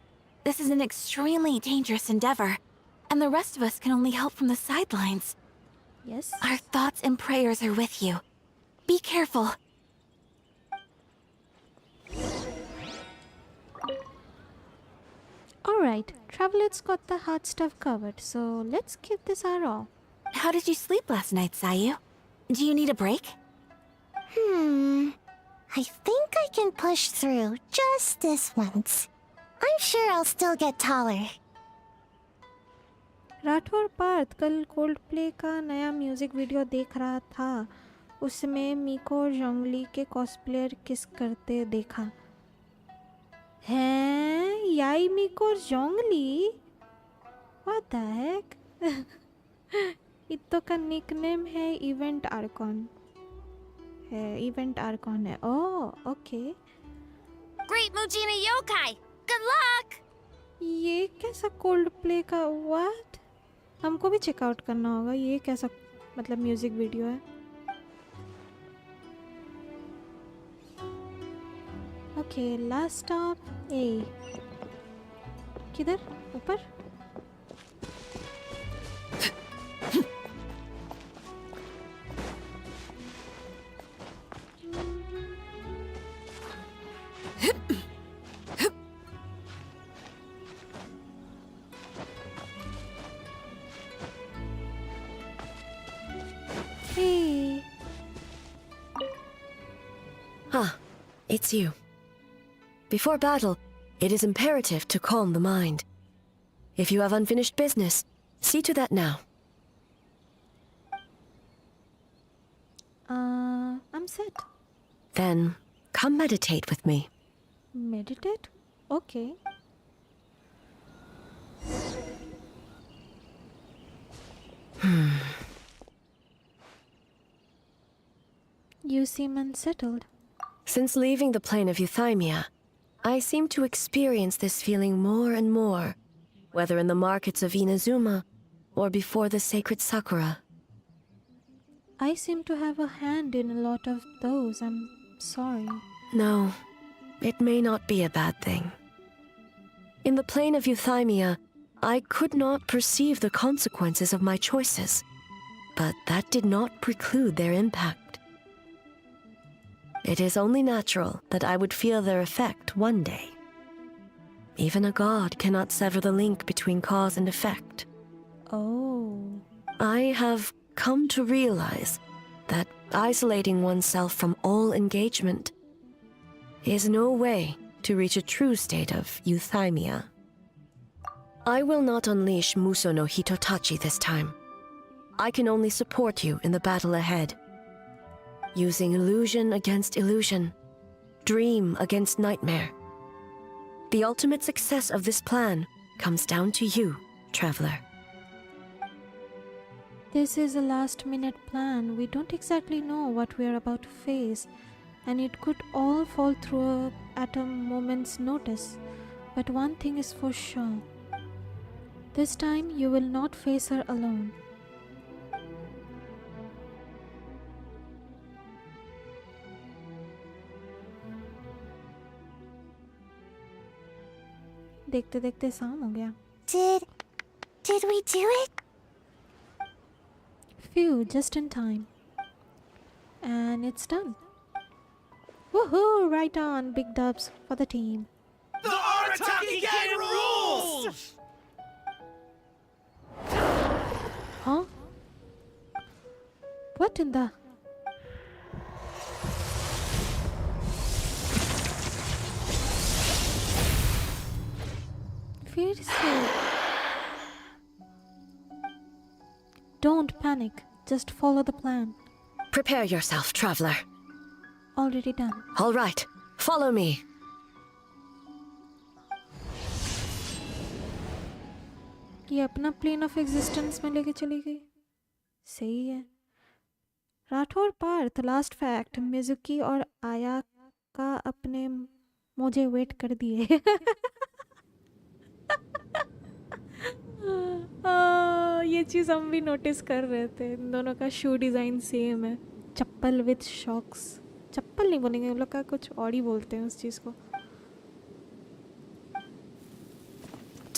Speaker 12: this is an extremely dangerous endeavor, and the rest of us can only help from the sidelines.
Speaker 1: Yes?
Speaker 12: Our thoughts and prayers are with you. Be careful.
Speaker 1: Alright, Traveler's got the hard stuff covered, so let's give this our all.
Speaker 12: How did you sleep last night, Sayu? Do you need a break?
Speaker 2: I think I can push through just this once. I'm sure I'll still get taller.
Speaker 1: Rathore Partha कल cold play का नया music video देख रहा था. उसमें मीको और जोंगली के cosplayer किस करते देखा. हैं? याई मीको और जोंगली? What the heck? इत्तो का निकनेम है इवेंट आर्कॉन. इवेंट आर्कॉन है. ओह, okay.
Speaker 6: Great Mujina Yokai! Good luck!
Speaker 1: ये कैसा कोल्ड प्ले का व्हाट? हमको भी चेकआउट करना होगा. ये कैसा मतलब म्यूजिक वीडियो है? ओके, लास्ट स्टॉप ए. किधर? ऊपर? Hey.
Speaker 17: It's you. Before battle, it is imperative to calm the mind. If you have unfinished business, see to that now.
Speaker 1: I'm set.
Speaker 17: Then, come meditate with me.
Speaker 1: Meditate? Okay. You seem unsettled.
Speaker 17: Since leaving the plane of Euthymia, I seem to experience this feeling more and more, whether in the markets of Inazuma or before the sacred Sakura.
Speaker 1: I seem to have a hand in a lot of those. I'm sorry.
Speaker 17: No, it may not be a bad thing. In the plane of Euthymia, I could not perceive the consequences of my choices, but that did not preclude their impact. It is only natural that I would feel their effect one day. Even a god cannot sever the link between cause and effect.
Speaker 1: Oh.
Speaker 17: I have come to realize that isolating oneself from all engagement is no way to reach a true state of euthymia. I will not unleash Muso no Hitotachi this time. I can only support you in the battle ahead. Using illusion against illusion, dream against nightmare. The ultimate success of this plan comes down to you, Traveler.
Speaker 1: This is a last-minute plan. We don't exactly know what we are about to face, and it could all fall through at a moment's notice. But one thing is for sure. This time, you will not face her alone. देखते देखते शाम हो गया.
Speaker 2: Did we do it?
Speaker 1: Phew, just in time. And it's done. Woohoo! Right on, big dubs for the team.
Speaker 11: The Arataki gang rules!
Speaker 1: Huh? What in the... Seriously? Don't panic. Just follow the plan.
Speaker 17: Prepare yourself, traveler.
Speaker 1: Already done.
Speaker 17: All right, follow me.
Speaker 1: ये अपना plane of existence में लेके चली गई. सही है. Rathore Parth last fact Mizuki और आया का अपने मुझे वेट कर दिए. ये चीज़ हम भी नोटिस कर रहे थे. इन दोनों का शू डिज़ाइन सेम है. चप्पल विथ शॉक्स. चप्पल नहीं बोलेंगे उन लोग का कुछ और ही बोलते हैं उस चीज़ को.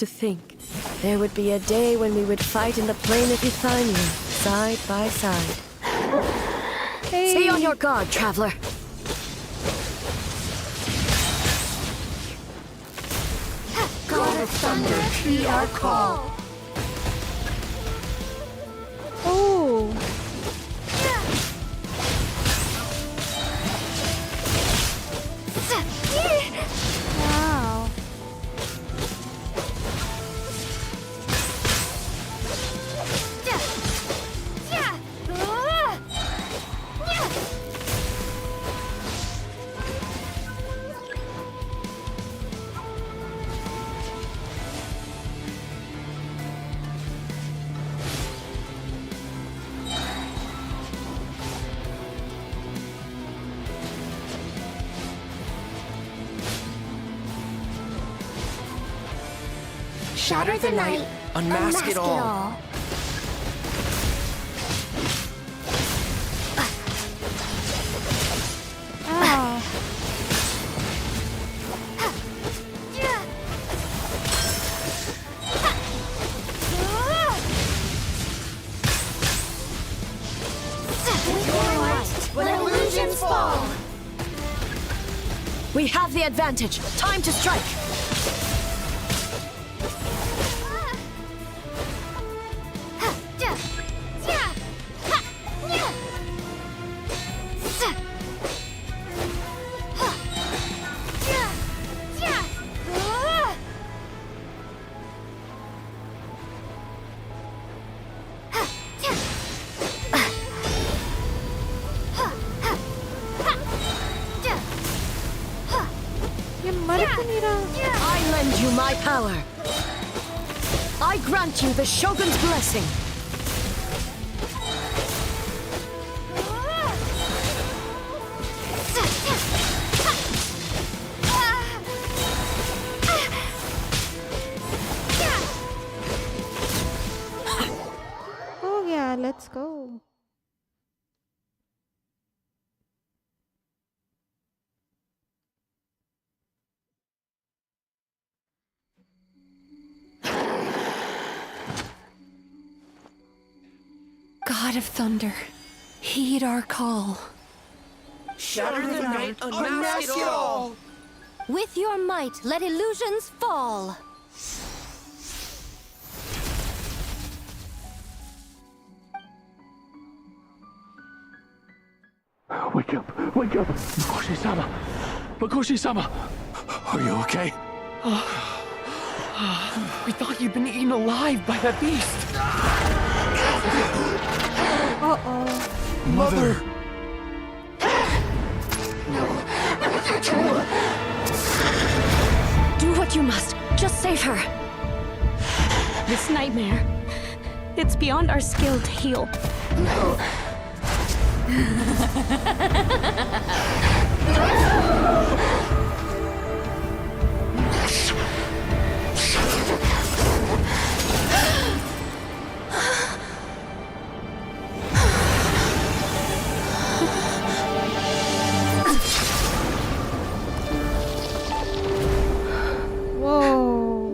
Speaker 17: To think, there would be a day when we would fight in the plain of Euthymia, side by side.
Speaker 1: Hey.
Speaker 17: Stay on your guard, traveler.
Speaker 11: God of Thunder, heed our call.
Speaker 1: Oh. Wow.
Speaker 11: Shatter the night,
Speaker 21: Unmask it all.
Speaker 11: When illusions fall.
Speaker 17: We have the advantage. Time to strike. I lend you my power. I grant you the Shogun's blessing.
Speaker 1: Oh yeah, let's go.
Speaker 7: God of Thunder, heed our call.
Speaker 11: Shatter the night, unmask it all.
Speaker 4: With your might, let illusions fall.
Speaker 8: Wake up! Wake up! Makoshi-sama! Makoshi-sama! Are you okay?
Speaker 15: We thought you'd been eaten alive by that beast.
Speaker 1: Uh-oh.
Speaker 8: Mother!
Speaker 12: Do what you must. Just save her. This nightmare, it's beyond our skill to heal.
Speaker 1: Whoa.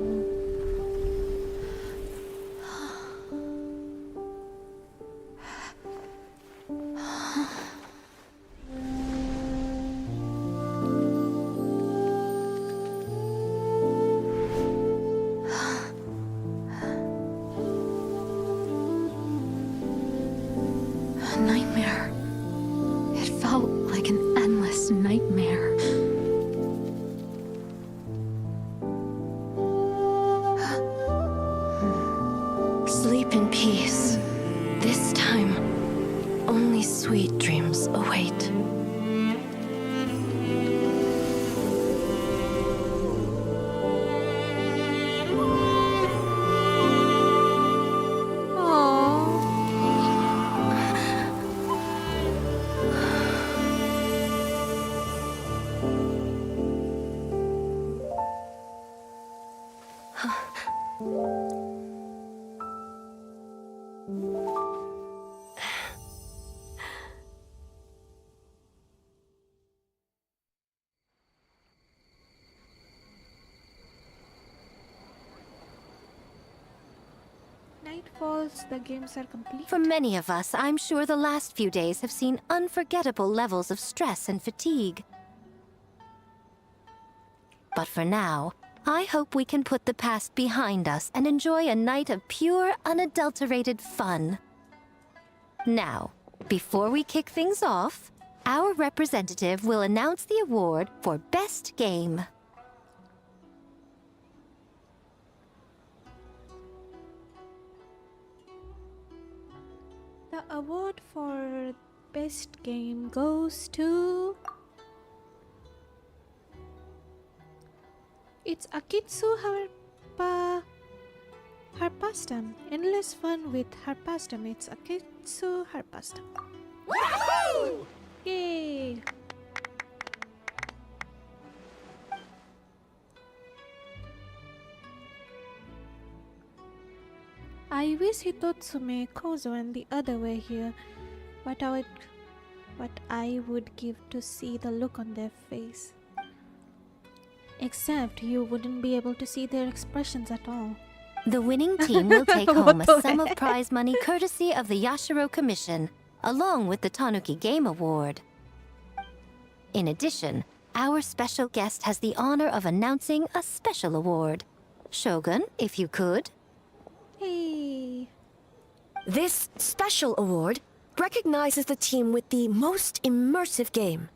Speaker 7: nightmare.
Speaker 17: Sleep in peace. This time, only sweet dreams await.
Speaker 1: Night falls, the games are complete.
Speaker 4: For many of us, I'm sure the last few days have seen unforgettable levels of stress and fatigue. But for now, I hope we can put the past behind us and enjoy a night of pure, unadulterated fun. Now, before we kick things off, our representative will announce the award for Best Game.
Speaker 1: The award for best game goes to... It's Akitsu Harpastum. Endless fun with Harpastum. It's Akitsu Harpastum.
Speaker 11: Woohoo!
Speaker 1: Yay! I wish Hitotsume, Kozo and the other were here. What I would give to see the look on their face. Except you wouldn't be able to see their expressions at all.
Speaker 4: The winning team will take home a sum of prize money courtesy of the Yashiro Commission, along with the Tanuki Game Award. In addition, our special guest has the honor of announcing a special award. Shogun, if you could.
Speaker 1: Hey.
Speaker 17: This special award recognizes the team with the most immersive game.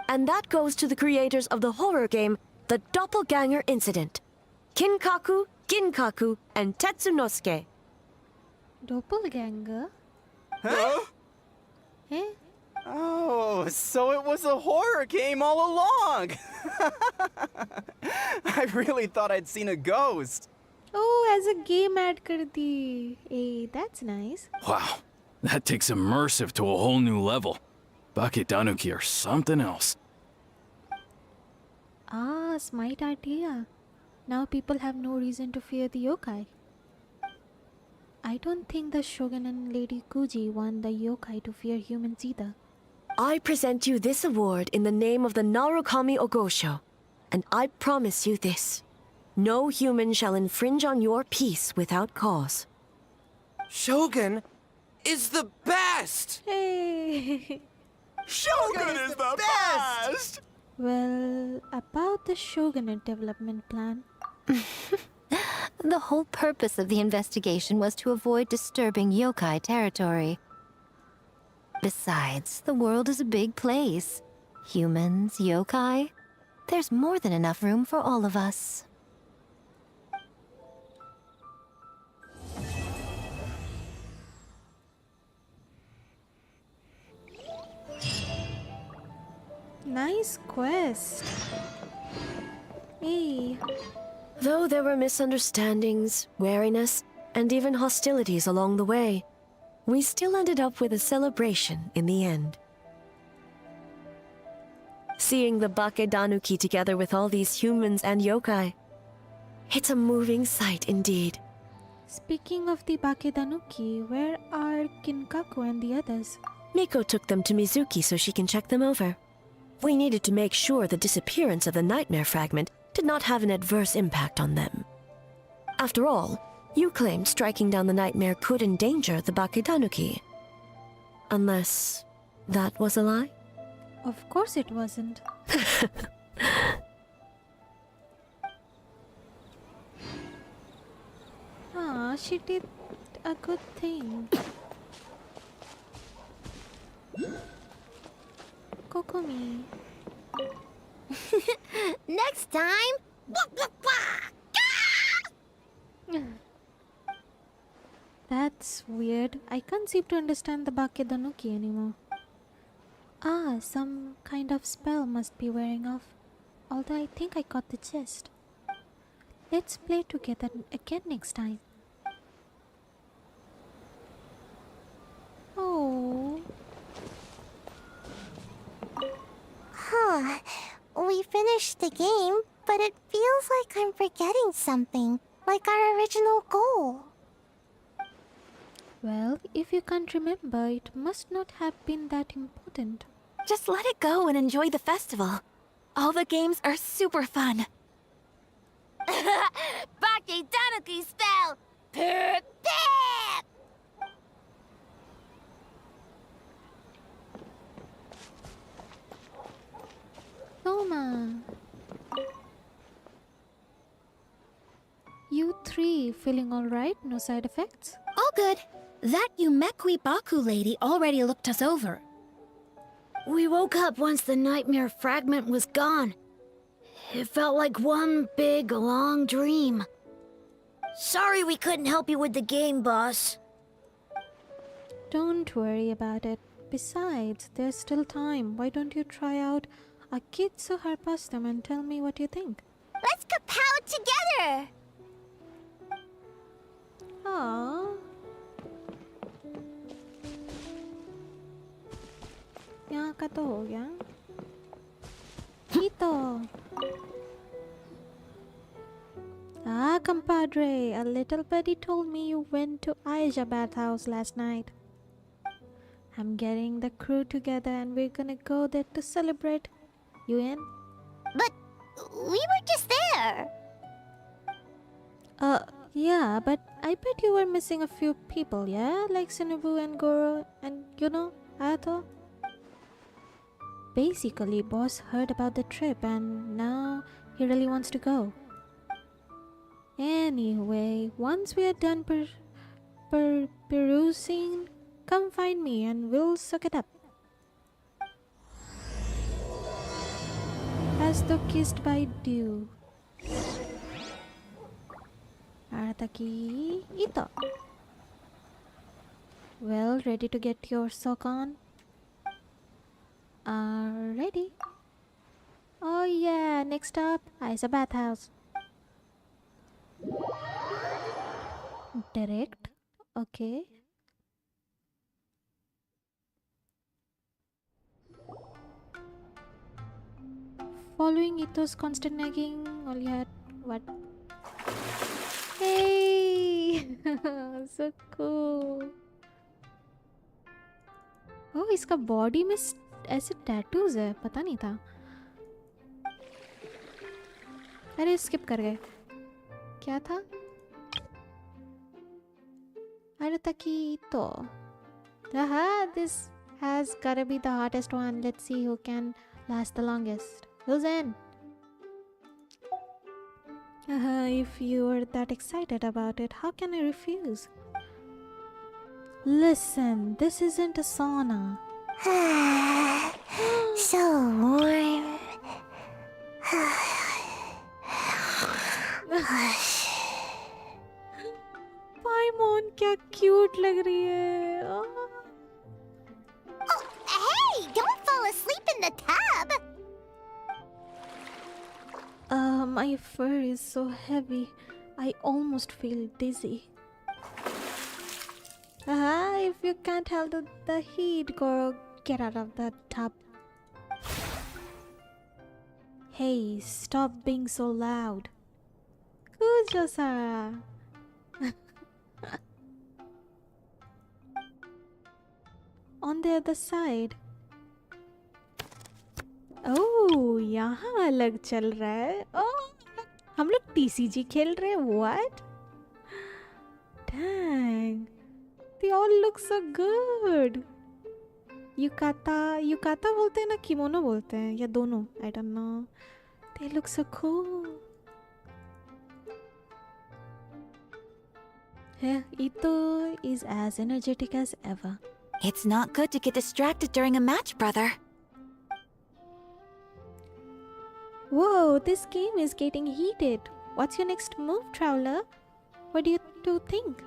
Speaker 17: And that goes to the creators of the horror game, The Doppelganger Incident. Kinkaku, Ginkaku, and Tetsunosuke.
Speaker 1: Doppelganger?
Speaker 11: Huh?
Speaker 1: Eh?
Speaker 11: Oh, so it was a horror game all along! I really thought I'd seen a ghost.
Speaker 1: Oh, as a game add kar di. Hey, that's nice.
Speaker 13: Wow, that takes immersive to a whole new level. Baketanuki are something else.
Speaker 1: Ah, smart idea. Now people have no reason to fear the yokai. I don't think the Shogun and Lady Kuji want the yokai to fear humans either.
Speaker 17: I present you this award in the name of the Narukami Ogosho, and I promise you this. No human shall infringe on your peace without cause.
Speaker 21: Shogun is the best!
Speaker 1: Hey!
Speaker 19: Shogun is the best!
Speaker 1: Well, about the Shogunate development plan.
Speaker 4: The whole purpose of the investigation was to avoid disturbing yokai territory. Besides, the world is a big place. Humans, yokai, there's more than enough room for all of us.
Speaker 1: Nice quest. Hey.
Speaker 17: Though there were misunderstandings, wariness, and even hostilities along the way, we still ended up with a celebration in the end. Seeing the Bakedanuki together with all these humans and yokai, it's a moving sight indeed.
Speaker 1: Speaking of the Bakedanuki, where are Kinkaku and the others?
Speaker 17: Miko took them to Mizuki so she can check them over. We needed to make sure the disappearance of the nightmare fragment did not have an adverse impact on them. After all, you claimed striking down the nightmare could endanger the Bakedanuki. Unless that was a lie?
Speaker 1: Of course it wasn't. Ah, she did a good thing. Kokomi.
Speaker 6: Next time.
Speaker 1: That's weird. I can't seem to understand the Bakedanuki anymore. Ah, some kind of spell must be wearing off. Although I think I got the gist. Let's play together again next time. Oh.
Speaker 2: Huh. We finished the game, but it feels like I'm forgetting something, like our original goal.
Speaker 1: Well, if you can't remember, it must not have been that important.
Speaker 12: Just let it go and enjoy the festival. All the games are super fun.
Speaker 6: Bakedanuki spell. Pip pip.
Speaker 1: Toma. You three feeling alright? No side effects?
Speaker 24: All good. That Yumekwi Baku lady already looked us over.
Speaker 10: We woke up once the nightmare fragment was gone. It felt like one big, long dream. Sorry we couldn't help you with the game, boss.
Speaker 1: Don't worry about it. Besides, there's still time. Why don't you try out Akitsu Harpastum and tell me what you think?
Speaker 6: Let's kapow together!
Speaker 1: Aww. यहाँ का तो हो गया Ito. Ah, compadre, a little birdie told me you went to Aisha bathhouse last night. I'm getting the crew together and we're gonna go there to celebrate. You in?
Speaker 6: But we were just there.
Speaker 1: Yeah, but I bet you were missing a few people, yeah? Like Shinobu and Goro and, you know, Ato. Basically, boss heard about the trip and now he really wants to go. Anyway, once we are done perusing, come find me and we'll suck it up. As though kissed by dew. Arataki Ito. Well, ready to get your sock on? Ready. Oh yeah, next up, Aisa bathhouse. Direct. Okay. Following Ito's constant nagging, all you had what? Hey! So cool. Oh, इसका body में ऐसे tattoos है, पता नहीं था. अरे skip कर गए. क्या था? Arataki Ito. Aha, this has gotta be the hottest one. Let's see who can last the longest. Who's in? If you are that excited about it, how can I refuse? Listen, this isn't a sauna.
Speaker 2: So warm.
Speaker 1: Paimon, क्या cute लग रही है.
Speaker 6: Oh, hey! Don't fall asleep in the tub!
Speaker 1: My fur is so heavy. I almost feel dizzy. If you can't handle the heat, girl, get out of the tub. Hey, stop being so loud. Kujo Sara. On the other side. Oh, यहाँ अलग चल रहा है. Oh, हम लोग TCG खेल रहे हैं. What? Dang, they all look so good. Yukata बोलते हैं ना, किमोनो बोलते हैं, या दोनों? I don't know. They look so cool. Ito is as energetic as ever.
Speaker 12: It's not good to get distracted during a match, brother.
Speaker 1: Whoa, this game is getting heated. What's your next move, Traveler? What do you two think?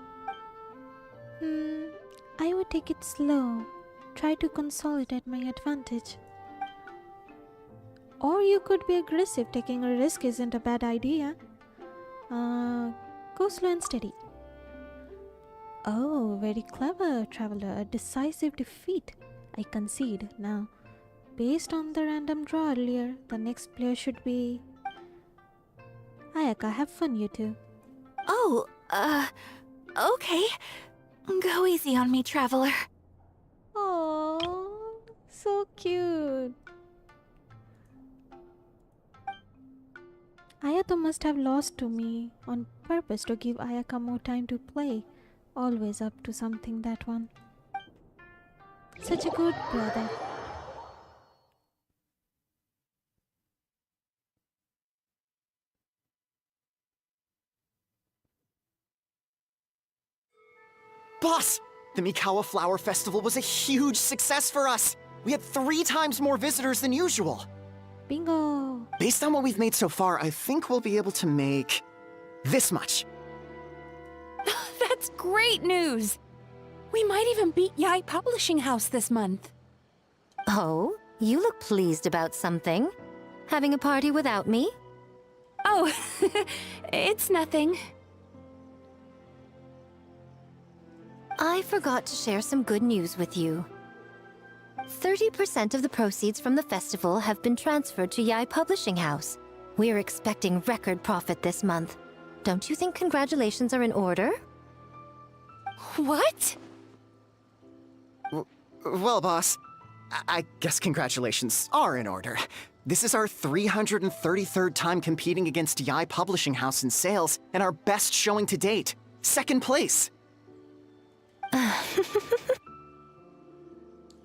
Speaker 1: I would take it slow. Try to consolidate my advantage. Or you could be aggressive. Taking a risk isn't a bad idea. Go slow and steady. Oh, very clever, Traveler. A decisive defeat. I concede. Now, based on the random draw earlier, the next player should be... Ayaka, have fun, you two.
Speaker 12: Oh, okay. Go easy on me, Traveler.
Speaker 1: Oh, so cute. Ayato must have lost to me on purpose to give Ayaka more time to play. Always up to something, that one. Such a good brother.
Speaker 14: Boss! The Mikawa Flower Festival was a huge success for us! We had 3 times more visitors than usual!
Speaker 1: Bingo!
Speaker 14: Based on what we've made so far, I think we'll be able to make... this much.
Speaker 7: That's great news! We might even beat Byte Publishing House this month.
Speaker 4: Oh, you look pleased about something. Having a party without me?
Speaker 7: Oh, it's nothing.
Speaker 4: I forgot to share some good news with you. 30% of the proceeds from the festival have been transferred to Byte Publishing House. We're expecting record profit this month. Don't you think congratulations are in order?
Speaker 7: What?
Speaker 14: Well, boss, I guess congratulations are in order. This is our 333rd time competing against Byte Publishing House in sales, and our best showing to date. 2nd place.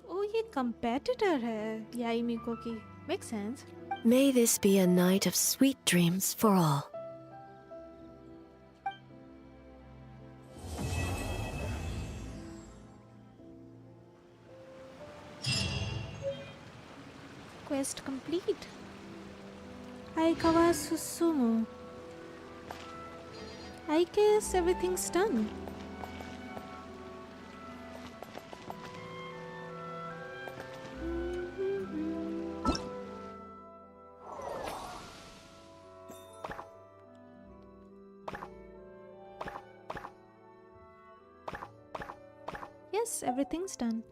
Speaker 1: Oh, ये competitor है याई मिको की. Makes sense.
Speaker 17: May this be a night of sweet dreams for all.
Speaker 1: Quest complete. Aikawa Susumu. I guess everything's done. Yes, everything's done.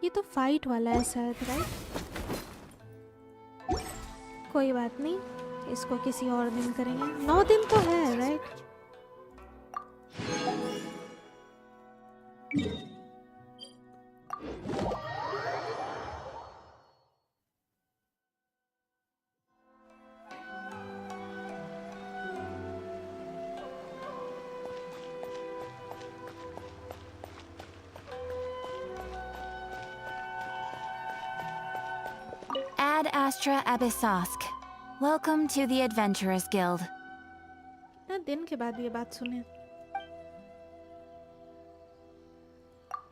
Speaker 1: ये तो fight वाला है शायद, right? कोई बात नहीं, इसको किसी और दिन करेंगे. 9 दिन तो है, right?
Speaker 12: Ad Astra Abyssosk. Welcome to the Adventurers Guild.
Speaker 1: ना दिन के बाद ये बात सुने.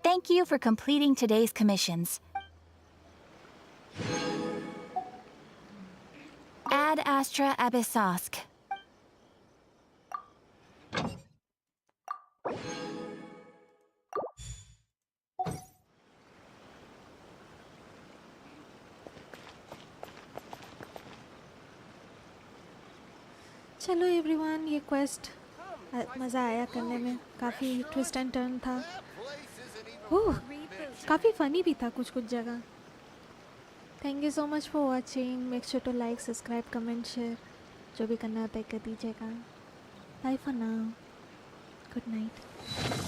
Speaker 12: Thank you for completing today's commissions. Ad Astra Abyssosk.
Speaker 1: चलो एवरीवन, ये क्वेस्ट मज़ा आया करने में. काफ़ी ट्विस्ट एंड टर्न था. ओह, काफ़ी फ़नी भी था कुछ जगह. Thank you so much for watching. Make sure to like, subscribe, comment, share. जो भी करना होता है कर दीजिएगा. Bye for now. Good night.